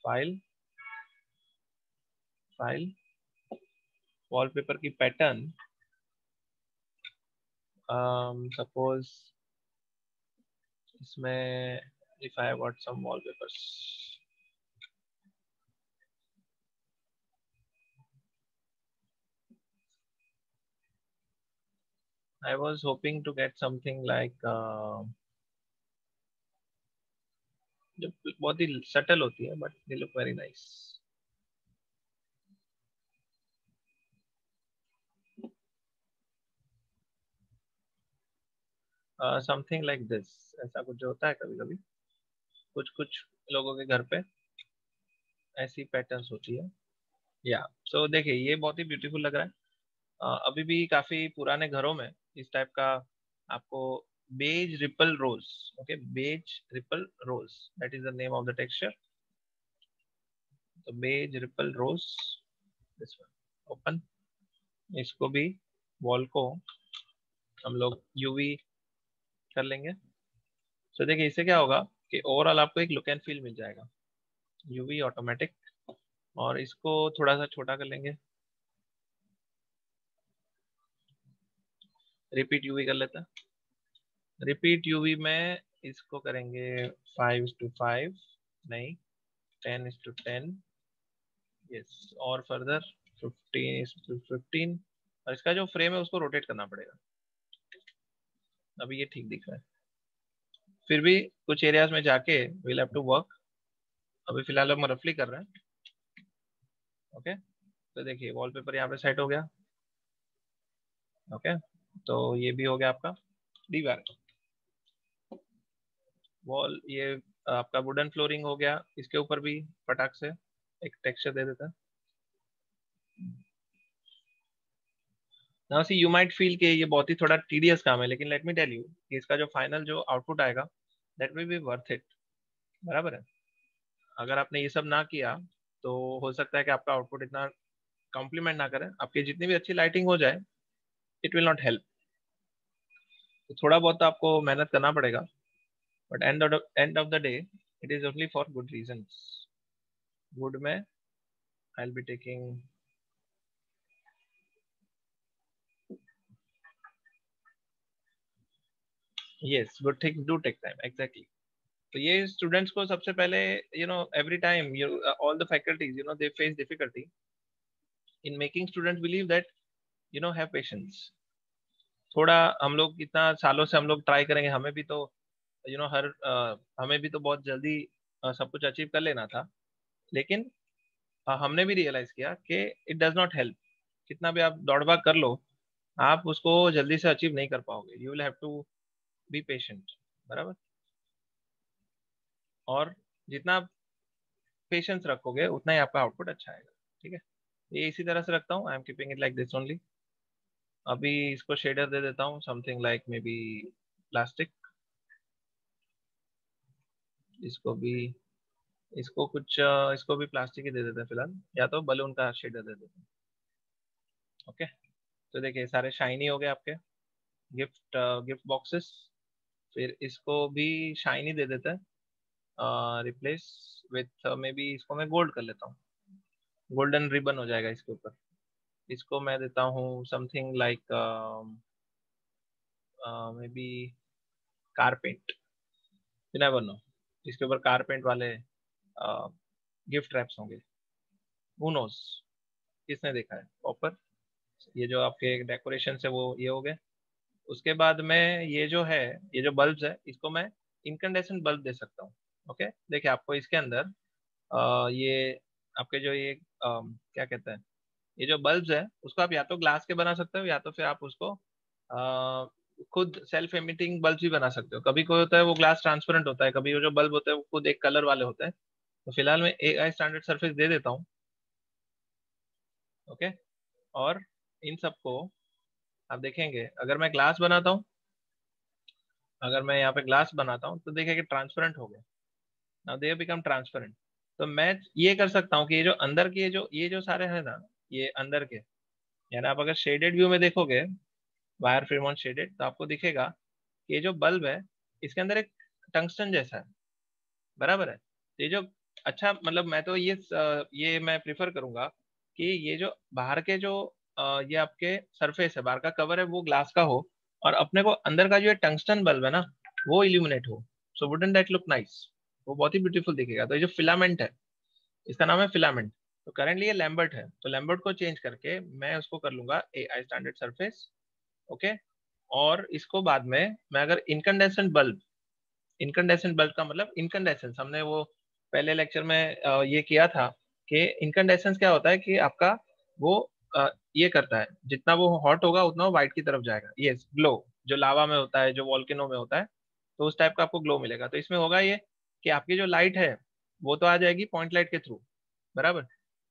Speaker 1: फाइल, फाइल, वॉलपेपर की पैटर्न, सपोज इसमें if I got some wallpapers, I was hoping to get something like जो बहुत ही सटल होती है, but they look very nice. Something like this, ऐसा कुछ जो होता है कभी कभी कुछ कुछ लोगों के घर पे ऐसी पैटर्न्स होती है। या सो देखिए ये बहुत ही ब्यूटीफुल लग रहा है। अभी भी काफी पुराने घरों में इस टाइप का आपको beige ripple rows, okay, beige ripple rows, that is the name of the texture. तो beige ripple rows, this one. Open. इसको भी, वॉल को हम लोग यूवी कर लेंगे। तो देखिए इससे क्या होगा कि ओवरऑल आपको एक लुक एंड फील मिल जाएगा, यूवी ऑटोमेटिक। और इसको थोड़ा सा छोटा कर लेंगे, रिपीट यूवी कर लेते हैं। रिपीट यूवी में इसको करेंगे 5:5, नहीं 10:10, यस, और फर्दर 15:15। और इसका जो फ्रेम है उसको रोटेट करना पड़ेगा। अभी ये ठीक दिख रहा है, फिर भी कुछ एरियाज में जाके विल हैव टू वर्क। अभी फिलहाल हम रफली कर रहे हैं। ओके, तो देखिए वॉलपेपर यहाँ पे सेट हो गया। ओके, तो ये भी हो गया आपका दीवार, वॉल। ये आपका वुडन फ्लोरिंग हो गया, इसके ऊपर भी फटाक से एक टेक्सचर दे देता है। Now see, you might feel कि ये बहुत ही थोड़ा टीडियस काम है, लेकिन लेट मी टेल यू कि इसका जो फाइनल जो आउटपुट आएगा that will be worth it. बराबर है। अगर आपने ये सब ना किया तो हो सकता है कि आपका आउटपुट इतना कॉम्प्लीमेंट ना करे, आपकी जितनी भी अच्छी लाइटिंग हो जाए इट विल नॉट हेल्प। तो थोड़ा बहुत तो आपको मेहनत करना पड़ेगा, but end of the day it is only for good reasons. Wood में I will be taking, yes, good thing do take time, exactly. तो ये स्टूडेंट्स को सबसे पहले, every time you all the faculties they face difficulty in making students believe that have patience. थोड़ा हम लोग इतना सालों से हम लोग ट्राई करेंगे, हमें भी तो हमें भी तो बहुत जल्दी सब कुछ अचीव कर लेना था। लेकिन हमने भी रियलाइज किया कि इट डज नॉट हेल्प। कितना भी आप दौड़ भाग कर लो, आप उसको जल्दी से अचीव नहीं कर पाओगे। You will have to be patient. बराबर। और जितना पेशेंस रखोगे उतना ही आपका आउटपुट अच्छा आएगा। ठीक है, ये इसी तरह से रखता हूँ, I am keeping it like this only. अभी इसको शेडर दे देता हूँ, something like may be plastic. इसको भी, इसको भी प्लास्टिक ही दे देते हैं फिलहाल, या तो बलून का शेडर दे देते हैं। ओके, तो देखिए सारे शाइनी हो गए आपके गिफ्ट बॉक्सेस। फिर इसको भी शाइनी दे देते हैं, रिप्लेस विथ मे बी इसको मैं गोल्ड कर लेता हूँ, गोल्डन रिबन हो जाएगा इसके ऊपर। इसको मैं देता हूँ something like may be कारपेंट, you never no, इसके ऊपर कारपेंट वाले गिफ्ट रैप्स होंगे। हु नोस, किसने देखा है। कॉपर, ये जो आपके डेकोरेशन से वो ये हो गए। उसके बाद में ये जो है, ये जो बल्ब है, इसको मैं इनकंडेसेंट बल्ब दे सकता हूँ। ओके, देखिए आपको इसके अंदर ये आपके जो ये क्या कहते हैं, ये जो बल्ब्स है उसको आप या तो ग्लास के बना सकते हो, या तो फिर आप उसको खुद सेल्फ एमिटिंग बल्ब भी बना सकते हो। कभी कोई होता है वो ग्लास ट्रांसपेरेंट होता है, कभी वो जो बल्ब होता है वो खुद एक कलर वाले होते हैं। तो फिलहाल मैं AI स्टैंडर्ड सरफेस दे देता हूँ। ओके, और इन सबको आप देखेंगे, अगर मैं ग्लास बनाता हूँ, अगर मैं यहाँ पे ग्लास बनाता हूँ तो देखिए कि ट्रांसपेरेंट हो गया। Now they become transparent. तो मैं ये कर सकता हूँ कि ये जो अंदर के ये जो सारे हैं ना, ये अंदर के, यानी आप अगर शेडेड व्यू में देखोगे, वायर फ्रेम ऑन शेडेड, तो आपको दिखेगा कि ये जो बल्ब है इसके अंदर एक टंगस्टन जैसा है, बराबर है। तो ये जो अच्छा, मतलब मैं तो ये मैं प्रिफर करूंगा कि ये जो बाहर के जो ये आपके सरफेस है, बाहर का कवर है, वो ग्लास का हो, और अपने को अंदर का जो ये टंगस्टन बल्ब है ना, वो इल्यूमिनेट हो। सो वुडंट दैट लुक नाइस? वो बहुत ही ब्यूटीफुल दिखेगा। तो ये जो फिलामेंट है, इसका नाम है फिलामेंट। तो करेंटली ये लैम्बर्ट है, तो लैम्बर्ट को चेंज करके मैं उसको कर लूंगा AI स्टैंडर्ड सरफेस। ओके, और इसको बाद में मैं अगर इनकंडेसेंट बल्ब, इनकंडेसेंट बल्ब का मतलब इनकंडेसेंस, हमने वो पहले लेक्चर में ये किया था कि इनकंडेसेंस क्या होता है कि आपका वो ये करता है, जितना वो हॉट होगा उतना वो व्हाइट की तरफ जाएगा। ये ग्लो जो लावा में होता है, जो वॉल्केनो में होता है, तो उस टाइप का आपको ग्लो मिलेगा। तो इसमें होगा ये कि आपकी जो लाइट है वो तो आ जाएगी पॉइंट लाइट के थ्रू, बराबर।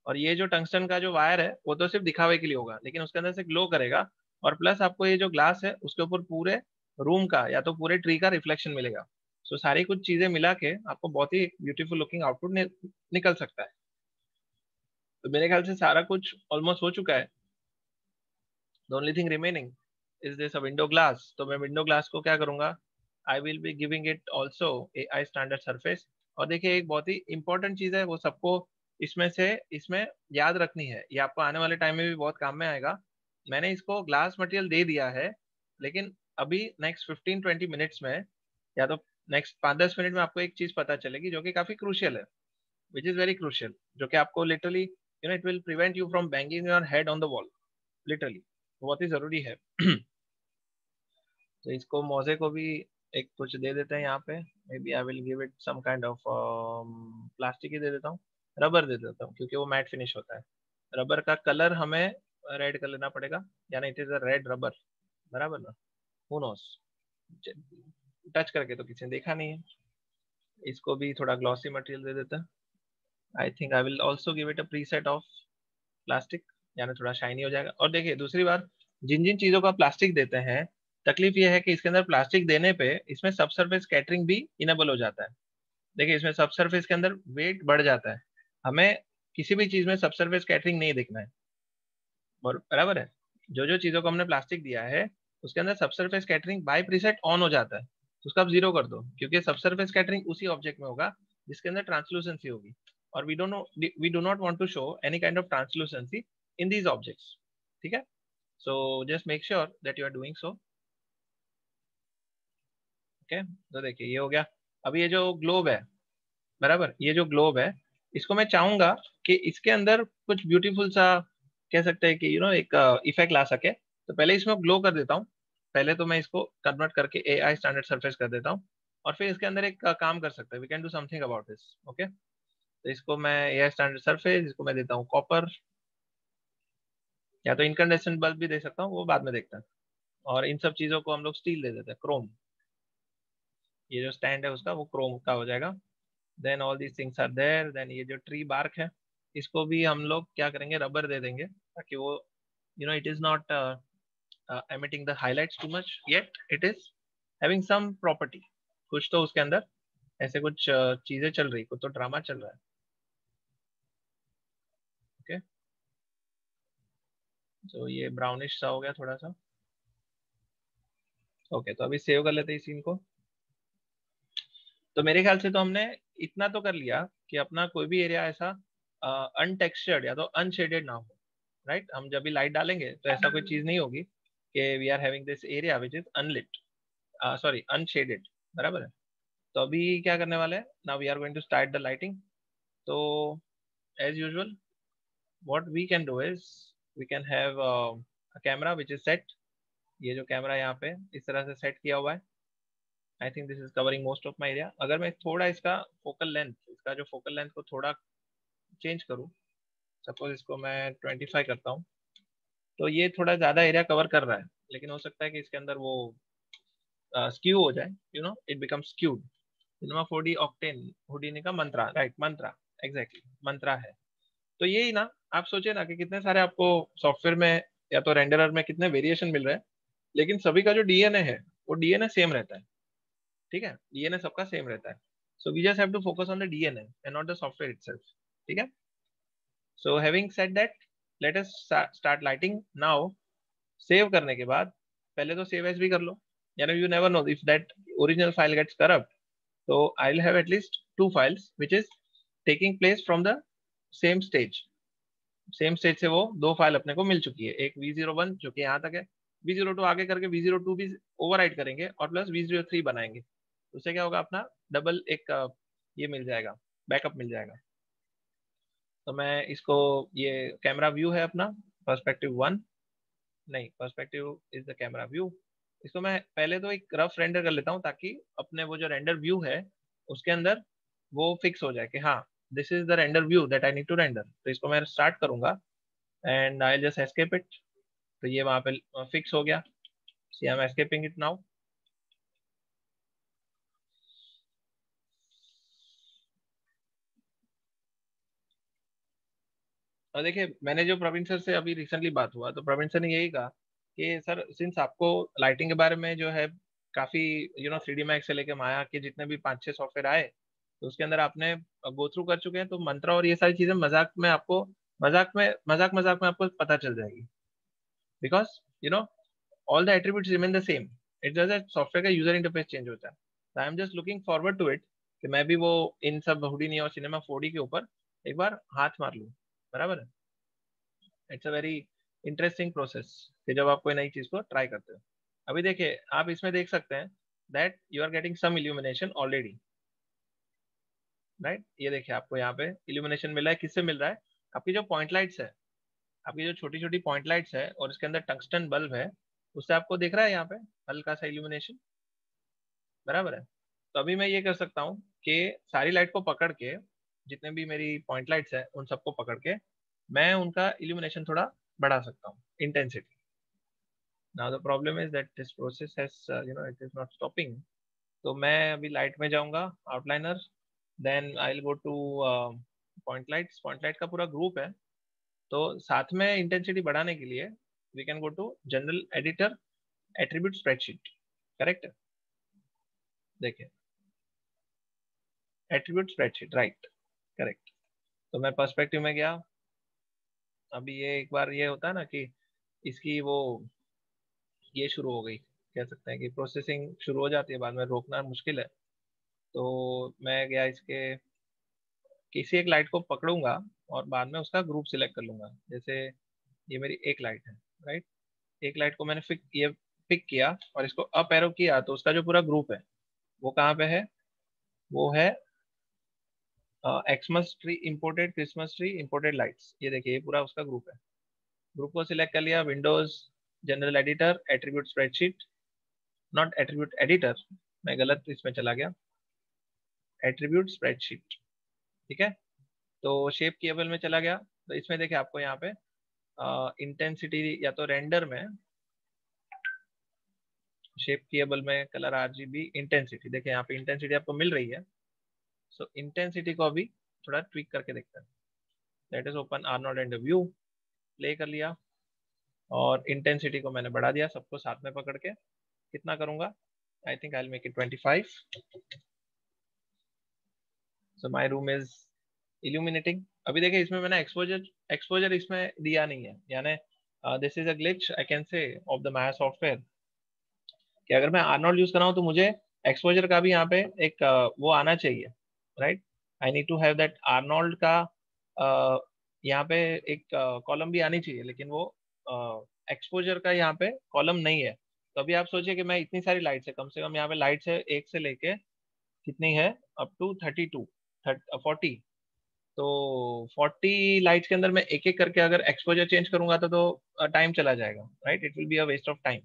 Speaker 1: और ये जो टंगस्टन का जो वायर है वो तो सिर्फ दिखावे के लिए होगा, लेकिन उसके अंदर से ग्लो करेगा। और प्लस आपको ये जो ग्लास है उसके ऊपर पूरे रूम का या तो पूरे ट्री का रिफ्लेक्शन मिलेगा। सो सारी कुछ चीजें मिला के आपको बहुत ही ब्यूटीफुल लुकिंग आउटपुट निकल सकता है। तो मेरे ख्याल से सारा कुछ ऑलमोस्ट हो चुका है। The only thing remaining is this a window glass. तो मैं विंडो ग्लास को क्या करूंगा, I will be giving it also AI standard surface. और देखिए एक बहुत ही इंपॉर्टेंट चीज है, वो सबको इसमें याद रखनी है, ये आपको आने वाले टाइम में भी बहुत काम में आएगा। मैंने इसको ग्लास मटेरियल दे दिया है, लेकिन अभी नेक्स्ट 15-20 मिनट्स में, या तो नेक्स्ट 5-10 मिनट में आपको एक चीज पता चलेगी जो कि काफी क्रूशियल है, विच इज वेरी क्रूशियल, जो कि आपको literally it will prevent you from banging your head on the wall, literally बहुत ही जरूरी है। तो इसको मोजे को भी एक कुछ दे देते हैं यहाँ पे। Maybe I will give it some kind of plastic ही दे देता हूँ, रबर दे देता हूँ, क्योंकि वो मैट फिनिश होता है। रबर का कलर हमें रेड कर लेना पड़ेगा, यानी it is a red rubber, बराबर ना? हु नोस, टच करके तो किसी ने देखा नहीं है। इसको भी थोड़ा ग्लॉसी मटेरियल दे देते हैं। I think I will also give it a preset of plastic, यानी थोड़ा शाइनी हो जाएगा। और देखिए दूसरी बार, जिन जिन चीजों का प्लास्टिक देते हैं, तकलीफ ये है कि इसके अंदर प्लास्टिक देने पे इसमें सब सरफेस कैटरिंग भी इनेबल हो जाता है। देखिए इसमें सब सरफेस के अंदर वेट बढ़ जाता है। हमें किसी भी चीज में सब सरफेस कैटरिंग नहीं देखना है, बराबर है। जो जो चीजों को हमने प्लास्टिक दिया है उसके अंदर सब surface scattering by preset on हो जाता है, तो उसका आप जीरो कर दो, क्योंकि सब सरफेस कैटरिंग उसी ऑब्जेक्ट में होगा जिसके अंदर ट्रांसलूसेंसी होगी। और we do not want to show any kind of translucency in these objects. ठीक है, so just make sure that you are doing so. Okay, तो देखिए ये हो गया। अब ये जो ग्लोब है, बराबर, ये जो ग्लोब है, इसको मैं चाहूंगा कि इसके अंदर कुछ ब्यूटीफुल सा, कह सकते हैं कि एक इफेक्ट ला सके। तो पहले इसमें ग्लो कर देता हूँ। पहले तो मैं इसको कन्वर्ट करके AI स्टैंडर्ड सरफेस कर देता हूँ, और फिर इसके अंदर एक काम कर सकते हैं, we can do something about this. Okay, तो इसको मैं AI स्टैंडर्ड सरफेस, इसको मैं देता हूँ कॉपर, या तो इनकंडेसेंट बल्ब भी दे सकता हूँ, वो बाद में देखते हैं। और इन सब चीजों को हम लोग स्टील दे देते हैं, क्रोम। ये जो स्टैंड है उसका वो क्रोम का हो जाएगा। Then all these things are there. Then ये जो ट्री बार्क है, इसको भी हम लोग क्या करेंगे, रबर दे देंगे, ताकि वो it is not emitting the highlights too much, yet it is having some property। कुछ तो उसके अंदर ऐसे कुछ चीजें चल रही, कुछ तो ड्रामा चल रहा है। ओके, तो ये ब्राउनिश सा हो गया थोड़ा सा। ओके, तो अभी सेव कर लेते हैं इस सीन को। तो मेरे ख्याल से तो हमने इतना तो कर लिया कि अपना कोई भी एरिया ऐसा अनटेक्सचर्ड या तो अनशेडेड ना हो। राइट, हम जब भी लाइट डालेंगे तो ऐसा कोई चीज नहीं होगी कि we are having this area which is unlit, sorry unshaded, बराबर है। तो अभी क्या करने वाले हैं, now we are going to start the lighting. तो as usual, what we can do is we can have camera which is set, ये जो कैमरा यहाँ पे इस तरह से सेट किया हुआ है। I think this is covering most of my area. अगर मैं थोड़ा इसका फोकल लेंथ, इसका जो फोकल लेंथ को थोड़ा चेंज करूँ, सपोज इसको मैं 25 करता हूँ, तो ये थोड़ा ज़्यादा एरिया कवर कर रहा है, लेकिन हो सकता है कि इसके अंदर वो स्क्यू हो जाए, you know, it become skewed. Cinema 4D octane, Houdini का मंत्रा, राइट, मंत्रा, एग्जैक्टली मंत्रा है। तो यही ना, आप सोचे ना कि कितने सारे आपको सॉफ्टवेयर में या तो रेंडरर में कितने वेरिएशन मिल रहे हैं, लेकिन सभी का जो डीएनए है वो डीएनए सेम रहता है। ठीक है, डीएनए सबका सेम रहता है। So we just have to focus on the DNA and not the software itself. ठीक है, so having said that, let us start lighting now. Save करने के बाद पहले तो सेव एज भी कर लो, यानी you never know if that original file gets corrupt. तो I will have at least 2 files which is taking place from the same stage. Same stage से वो 2 फाइल अपने को मिल चुकी है, एक V01 जो कि यहाँ तक है, V02 आगे करके V02 भी ओवरराइट करेंगे और प्लस V03 बनाएंगे। उससे क्या होगा, अपना डबल एक ये मिल जाएगा, बैकअप मिल जाएगा। तो मैं इसको, ये कैमरा व्यू है अपना, पर्सपेक्टिव 1, नहीं perspective is the camera view. इसको मैं पहले तो एक रफ रेंडर कर लेता हूँ, ताकि अपने वो जो रेंडर व्यू है उसके अंदर वो फिक्स हो जाए कि हाँ this is the render view that I need to render. तो इसको मैं स्टार्ट करूंगा and I just escape it. तो ये वहां पे फिक्स हो गया। See I am escaping it now. और देखिए, मैंने जो प्रवीण सर से अभी रिसेंटली बात हुआ, तो प्रवीण सर ने यही कहा कि सर सिंस आपको लाइटिंग के बारे में जो है काफी, यू नो, 3D मैक्स से लेके माया के जितने भी 5-6 सॉफ्टवेयर आए, तो उसके अंदर आपने गो थ्रू कर चुके हैं, तो मंत्रा और ये सारी चीजें मजाक में आपको, मजाक में आपको पता चल जाएगी। Because you know all the attributes remain the same, it just software का यूजर इंटरफेस चेंज होता है। I am just looking forward to it कि मैं भी वो इन सब हुडीनी और सिनेमा 4D के ऊपर एक बार हाथ मार लूँ। बराबर है, it's a very interesting process कि जब आप कोई नई चीज को ट्राई करते हो। अभी देखिए, आप इसमें देख सकते हैं that you are getting some illumination already, right. ये देखिए, आपको यहाँ पे इल्यूमिनेशन मिला है, किससे मिल रहा है, आपकी जो पॉइंट लाइट्स है, आपकी जो छोटी छोटी पॉइंट लाइट्स है और इसके अंदर टंगस्टन बल्ब है, उससे आपको दिख रहा है यहाँ पे हल्का सा इल्यूमिनेशन। बराबर है। तो अभी मैं ये कर सकता हूँ कि सारी लाइट को पकड़ के, जितने भी मेरी पॉइंट लाइट्स है उन सबको पकड़ के मैं उनका इल्यूमिनेशन थोड़ा बढ़ा सकता हूँ, intensity. Now the problem is that this process has, you know, it is not stopping. तो मैं अभी लाइट में जाऊंगा, outliner, then I will go to point lights. Point light का पूरा ग्रुप है, तो साथ में इंटेंसिटी बढ़ाने के लिए we can go to general editor, attribute spreadsheet. Correct, देखिए, एट्रीब्यूट स्प्रेडशीट, राइट, करेक्ट। तो मैं पर्सपेक्टिव में गया। अभी ये एक बार ये होता है ना कि इसकी वो ये शुरू हो गई, कह सकते हैं कि प्रोसेसिंग शुरू हो जाती है, बाद में रोकना मुश्किल है। तो मैं गया इसके, किसी एक लाइट को पकड़ूंगा और बाद में उसका ग्रुप सिलेक्ट कर लूंगा। जैसे ये मेरी एक लाइट है, राइट। एक लाइट को मैंने ये पिक किया और इसको अप एरो किया, तो उसका जो पूरा ग्रुप है वो कहाँ पे है, वो है Xmas tree imported, Christmas tree imported lights. ये देखिए, ये पूरा उसका ग्रुप है। ग्रुप को सिलेक्ट कर लिया, Windows, general editor, attribute spreadsheet, not attribute editor, मैं गलत इसमें चला गया, एट्रीब्यूट स्प्रेडशीट। ठीक है, तो शेप केबल में चला गया। तो इसमें देखिए, आपको यहाँ पे इंटेंसिटी या तो रेंडर में, शेप केबल में कलर आरजीबी इंटेंसिटी, देखिए यहाँ पे इंटेंसिटी आपको मिल रही है। सो इंटेंसिटी को अभी थोड़ा ट्विक करके देखते हैं। Let us open Arnold and view, play कर लिया और इंटेंसिटी को मैंने बढ़ा दिया, सबको साथ में पकड़ के। कितना करूंगा, आई think I will make it 25। So my room is illuminating. अभी देखिए, इसमें मैंने एक्सपोजर एक्सपोजर इसमें दिया नहीं है, यानी this is a glitch I can say of the Maya software, कि अगर मैं आर्नोल्ड यूज कर रहा हूँ तो मुझे एक्सपोजर का भी यहाँ पे एक वो आना चाहिए, right. I need to have that Arnold का यहाँ पे एक कॉलम भी आनी चाहिए, लेकिन वो एक्सपोजर का यहाँ पे कॉलम नहीं है। तो अभी आप सोचिए कि मैं इतनी सारी लाइट्स है, कम से कम यहाँ पे लाइट्स है एक से लेके कितनी है, अप टू 32, 40, तो 40 लाइट्स के अंदर मैं एक एक करके अगर एक्सपोजर चेंज करूंगा तो टाइम चला जाएगा, right? It will be a waste of time.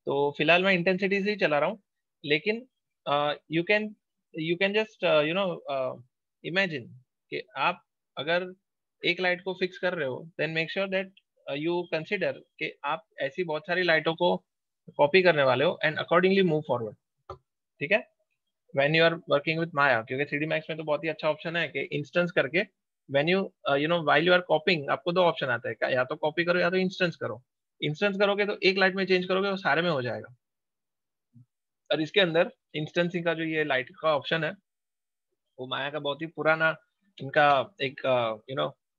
Speaker 1: तो फिलहाल मैं इंटेंसिटी से ही चला रहा हूँ, लेकिन यू कैन जस्ट इमेजिन कि आप अगर एक लाइट को फिक्स कर रहे हो, then make sure that you consider कि आप ऐसी बहुत सारी लाइटों को कॉपी करने वाले हो एंड अकॉर्डिंगली मूव फॉरवर्ड। ठीक है? When you are working with Maya, क्योंकि 3D मैक्स में तो बहुत ही अच्छा ऑप्शन है कि इंस्टेंस करके, when you while you are copying, आपको दो ऑप्शन आता है, या तो कॉपी करो या तो इंस्टेंस करो। इंस्टेंस करोगे तो एक लाइट में चेंज करोगे, वो सारे में हो जाएगा। और इसके अंदर इंस्टेंसिंग का जो ये लाइट का ऑप्शन है, वो माया का बहुत ही पुराना इनका एक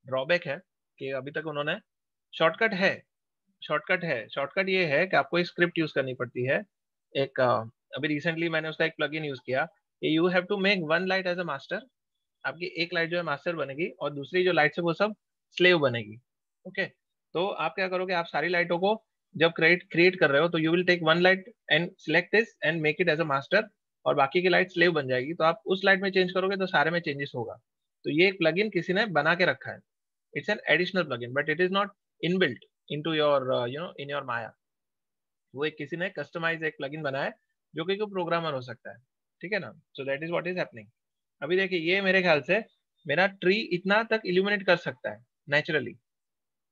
Speaker 1: ड्रॉबैक है कि अभी तक उन्होंने शॉर्टकट है शॉर्टकट ये है कि आपको एक स्क्रिप्ट यूज करनी पड़ती है। एक अभी रिसेंटली मैंने उसका एक प्लगइन यूज किया कि you have to make one light as a master. आपकी एक लाइट जो है मास्टर बनेगी और दूसरी जो लाइट है वो सब स्लेव बनेगी। ओके, तो आप क्या करोगे, आप सारी लाइटों को जब क्रिएट क्रिएट कर रहे हो तो you will take one light and select this and make it as a master, और बाकी की लाइट स्लेव बन जाएगी। तो आप उस लाइट में चेंज करोगे तो सारे में चेंजेस होगा। तो ये एक प्लगइन किसी ने बना के रखा है। It's an additional plugin but it is not inbuilt into your in your Maya. वो एक किसी ने कस्टमाइज एक प्लगइन बनाया है जो कि कोई प्रोग्रामर हो सकता है। ठीक है ना? So that is what is happening. अभी देखिए, ये मेरे ख्याल से मेरा ट्री इतना तक इल्यूमिनेट कर सकता है नेचुरली।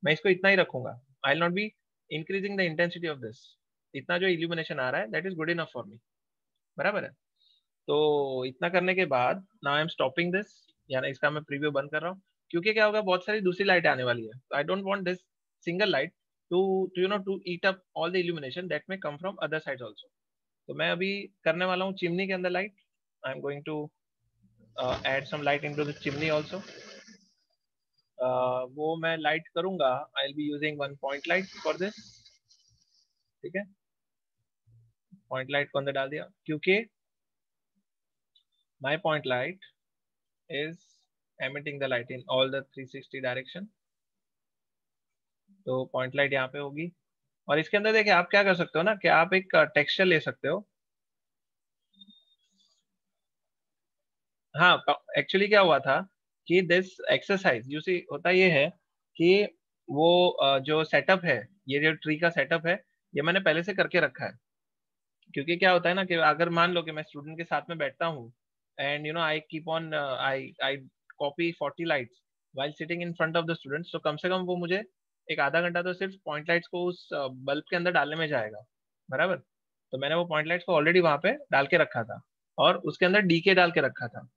Speaker 1: मैं इसको इतना ही रखूंगा। आई will not B increasing the intensity of this. इतना जो इल्यूमिनेशन आ रहा है that is good enough for me. बराबर है? तो इतना करने के बाद now I am stopping this, यानी इसका मैं प्रीव्यू बंद कर रहा हूँ। क्योंकि क्या होगा, बहुत सारी दूसरी लाइट आने वाली है। I don't want this single light to eat up all the illumination that may come from other side also. तो मैं अभी करने वाला हूँ चिमनी के अंदर light. I am going to add some light into the chimney also. वो मैं लाइट करूंगा, I will be using one point light for this. ठीक है? पॉइंट लाइट को अंदर डाल दिया क्योंकि my point light is emitting the light in all the 360 direction. तो पॉइंट लाइट यहाँ पे होगी। और इसके अंदर देखिए, आप क्या कर सकते हो ना, कि आप एक टेक्सचर ले सकते हो। हाँ, एक्चुअली क्या हुआ था कि दिस एक्सरसाइज यू सी होता ये है कि वो जो सेटअप है, ये जो ट्री का सेटअप है, ये मैंने पहले से करके रखा है। क्योंकि क्या होता है ना कि अगर मान लो कि मैं स्टूडेंट के साथ में बैठता हूँ and I keep on I I copy 40 lights while sitting in front of the students, तो कम से कम वो मुझे एक आधा घंटा तो सिर्फ पॉइंट लाइट्स को उस बल्ब के अंदर डालने में जाएगा। बराबर? तो मैंने वो पॉइंट लाइट्स को ऑलरेडी वहां पे डाल के रखा था, और उसके अंदर डीके डाल के रखा था।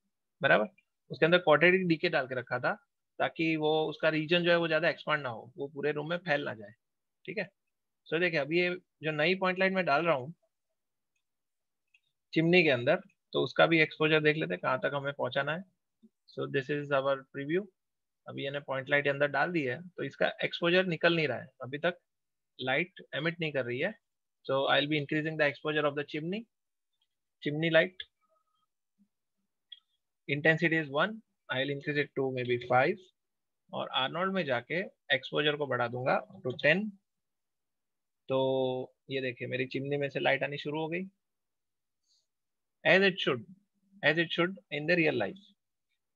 Speaker 1: बराबर? उसके अंदर क्वाड्रेटिक डीके डाल के रखा था, ताकि वो उसका रीजन जो है वो ज्यादा एक्सपांड ना हो, वो पूरे रूम में फैल ना जाए। ठीक है? सो देखिए, अभी ये जो नई पॉइंट लाइट मैं डाल रहा हूँ चिमनी के अंदर, तो उसका भी एक्सपोजर देख लेते हैं कहाँ तक हमें पहुंचाना है। So this is our preview. अभी मैंने पॉइंट लाइट अंदर डाल दी है, तो इसका एक्सपोजर निकल नहीं रहा है अभी तक, लाइट एमिट नहीं कर रही है। So I will be increasing the exposure of the chimney light. Intensity is 1, I will increase it to maybe 5, और आर्नोल्ड में जाके एक्सपोजर को बढ़ा दूंगा टू 10। तो ये देखिए, मेरी चिमनी में से लाइट आनी शुरू हो गई, as it should, as it should in the real life.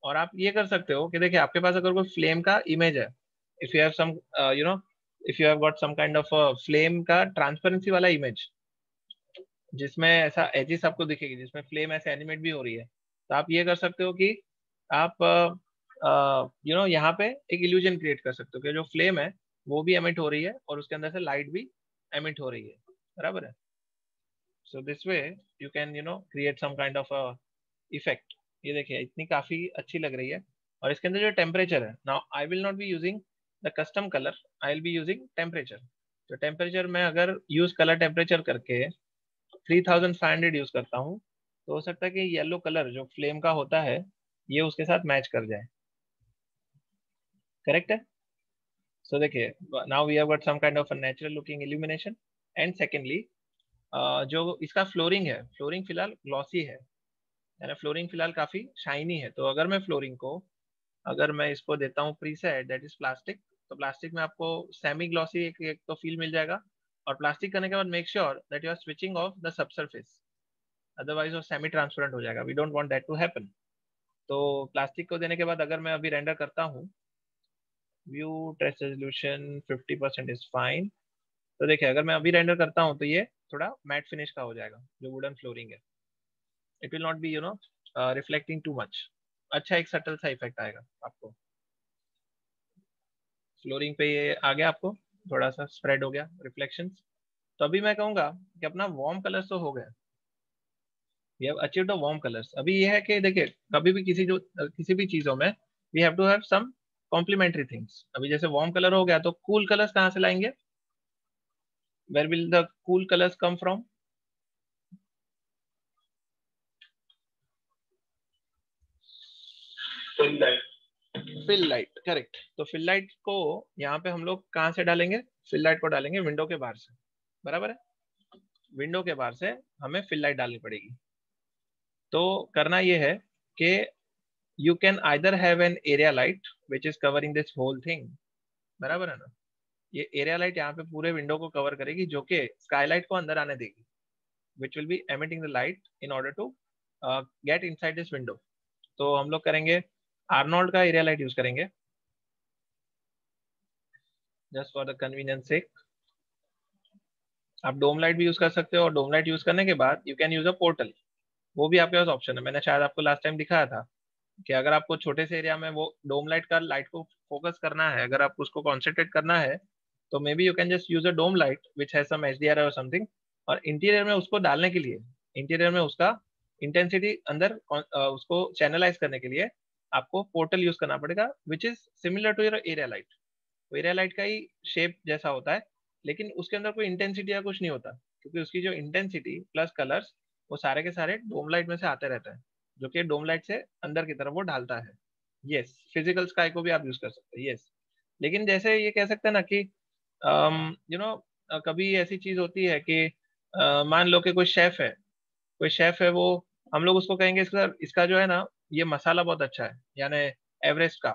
Speaker 1: और आप ये कर सकते हो कि देखिए, आपके पास अगर कोई फ्लेम का इमेज है, if you have some you know if you have got some kind of flame का ट्रांसपेरेंसी वाला इमेज, जिसमें ऐसा एजिस आपको दिखेगी, जिसमें फ्लेम ऐसे एनिमेट भी हो रही है, तो आप ये कर सकते हो कि आप यहाँ पे एक इल्यूजन क्रिएट कर सकते हो कि जो फ्लेम है वो भी एमिट हो रही है और उसके अंदर से लाइट भी एमिट हो रही है। बराबर है? So this way you can create some kind of effect. ये देखिए, इतनी काफी अच्छी लग रही है। और इसके अंदर जो टेम्परेचर है, now I will not be using the custom colour, I will be using temperature. तो टेम्परेचर में अगर यूज कलर टेम्परेचर करके 3500 यूज करता हूँ, तो हो सकता है कि येलो कलर जो फ्लेम का होता है ये उसके साथ मैच कर जाए। करेक्ट है? सो देखिए, now we have got some kind of a natural looking illumination. And secondly, जो इसका फ्लोरिंग है, फ्लोरिंग फिलहाल ग्लॉसी है, यानी फ्लोरिंग फिलहाल काफी शाइनी है। तो अगर मैं फ्लोरिंग को, अगर मैं इसको देता हूँ प्रीसेट दैट इज प्लास्टिक, तो प्लास्टिक में आपको सेमी ग्लॉसी एक तो फील मिल जाएगा। और प्लास्टिक करने के बाद make sure that you are switching off the subsurface, otherwise वो सेमी ट्रांसपेरेंट हो जाएगा। We don't want that to happen. तो प्लास्टिक को देने के बाद अगर मैं अभी रेंडर करता हूँ, view trace resolution 50% is fine. तो देखिए अगर मैं अभी रेंडर करता हूँ तो ये थोड़ा मैट फिनिश का हो जाएगा जो वुडन फ्लोरिंग है। It will not B reflecting too much. अच्छा एक सटल सा इफेक्ट आएगा आपको फ्लोरिंग पे, ये आ गया आपको थोड़ा सा स्प्रेड हो गया रिफ्लेक्शन। तो अभी मैं कहूंगा कि अपना वार्म कलर्स तो हो गया, we have achieved the warm colours. अभी ये है कि देखिए कभी भी किसी भी चीजों में we have to have some complementary things. अभी जैसे वार्म कलर हो गया तो कूल कलर्स कहाँ से लाएंगे? Where will the cool colours come from? Fill light, correct. तो फिल लाइट को यहाँ पे हम लोग कहाँ से डालेंगे? फिल लाइट को डालेंगे विंडो के बाहर से, बराबर है। विंडो के बाहर से हमें फिल लाइट डालनी पड़ेगी। तो करना ये है कि you can either have an area light which is covering this whole thing, बराबर है ना। ये एरिया लाइट यहाँ पे पूरे विंडो को कवर करेगी जो कि स्काईलाइट को अंदर आने देगी, which will be emitting the light in order to get inside this window. तो हम लोग करेंगे आर्नोल्ड का एरिया लाइट यूज करेंगे just for the convenience sake. आप डोम लाइट भी यूज कर सकते हो और डोम लाइट यूज करने के बाद you can use a portal, वो भी आपके पास ऑप्शन है। मैंने शायद आपको लास्ट टाइम दिखाया था कि अगर आपको छोटे से एरिया में वो डोम लाइट का लाइट को फोकस करना है, अगर आपको उसको कॉन्सेंट्रेट करना है, तो maybe you can just use a dome light which has some HDR or something. और इंटीरियर में उसको डालने के लिए, इंटीरियर में उसका इंटेंसिटी अंदर उसको चैनलाइज करने के लिए आपको पोर्टल यूज करना पड़ेगा which is similar to your area light. Area light का ही शेप जैसा होता है, लेकिन उसके अंदर कोई इंटेंसिटी या कुछ नहीं होता, क्योंकि उसकी जो इंटेंसिटी प्लस कलर्स वो सारे के सारे डोम लाइट में से आते रहते हैं, जो कि डोम लाइट से अंदर की तरफ वो ढालता है। यस, फिजिकल स्काई को भी आप यूज कर सकते हैं, यस। लेकिन जैसे ये कह सकते हैं ना कि यू नो कभी ऐसी चीज होती है कि मान लो कि कोई शेफ है, कोई शेफ है, वो हम लोग उसको कहेंगे इसका इसका जो है ना ये मसाला बहुत अच्छा है, यानी एवरेस्ट का।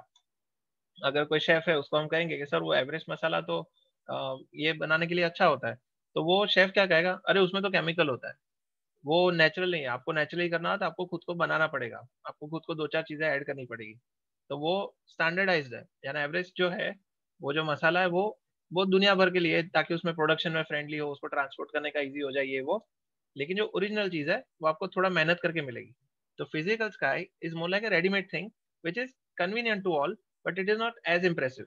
Speaker 1: अगर कोई शेफ है उसको हम कहेंगे कि सर वो एवरेस्ट मसाला तो ये बनाने के लिए अच्छा होता है, तो वो शेफ क्या कहेगा, अरे उसमें तो केमिकल होता है, वो नेचुरल नहीं है। आपको नेचुरली करना हो तो आपको खुद को बनाना पड़ेगा, आपको खुद को दो चार चीजें ऐड करनी पड़ेगी। तो वो स्टैंडर्डाइज्ड है, यानी एवरेस्ट जो है वो जो मसाला है वो दुनिया भर के लिए, ताकि उसमें प्रोडक्शन में फ्रेंडली हो, उसको ट्रांसपोर्ट करने का इजी हो जाए ये वो। लेकिन जो ओरिजिनल चीज है वो आपको थोड़ा मेहनत करके मिलेगी। तो physical sky is more like a readymade thing which is convenient to all, but it is not as impressive.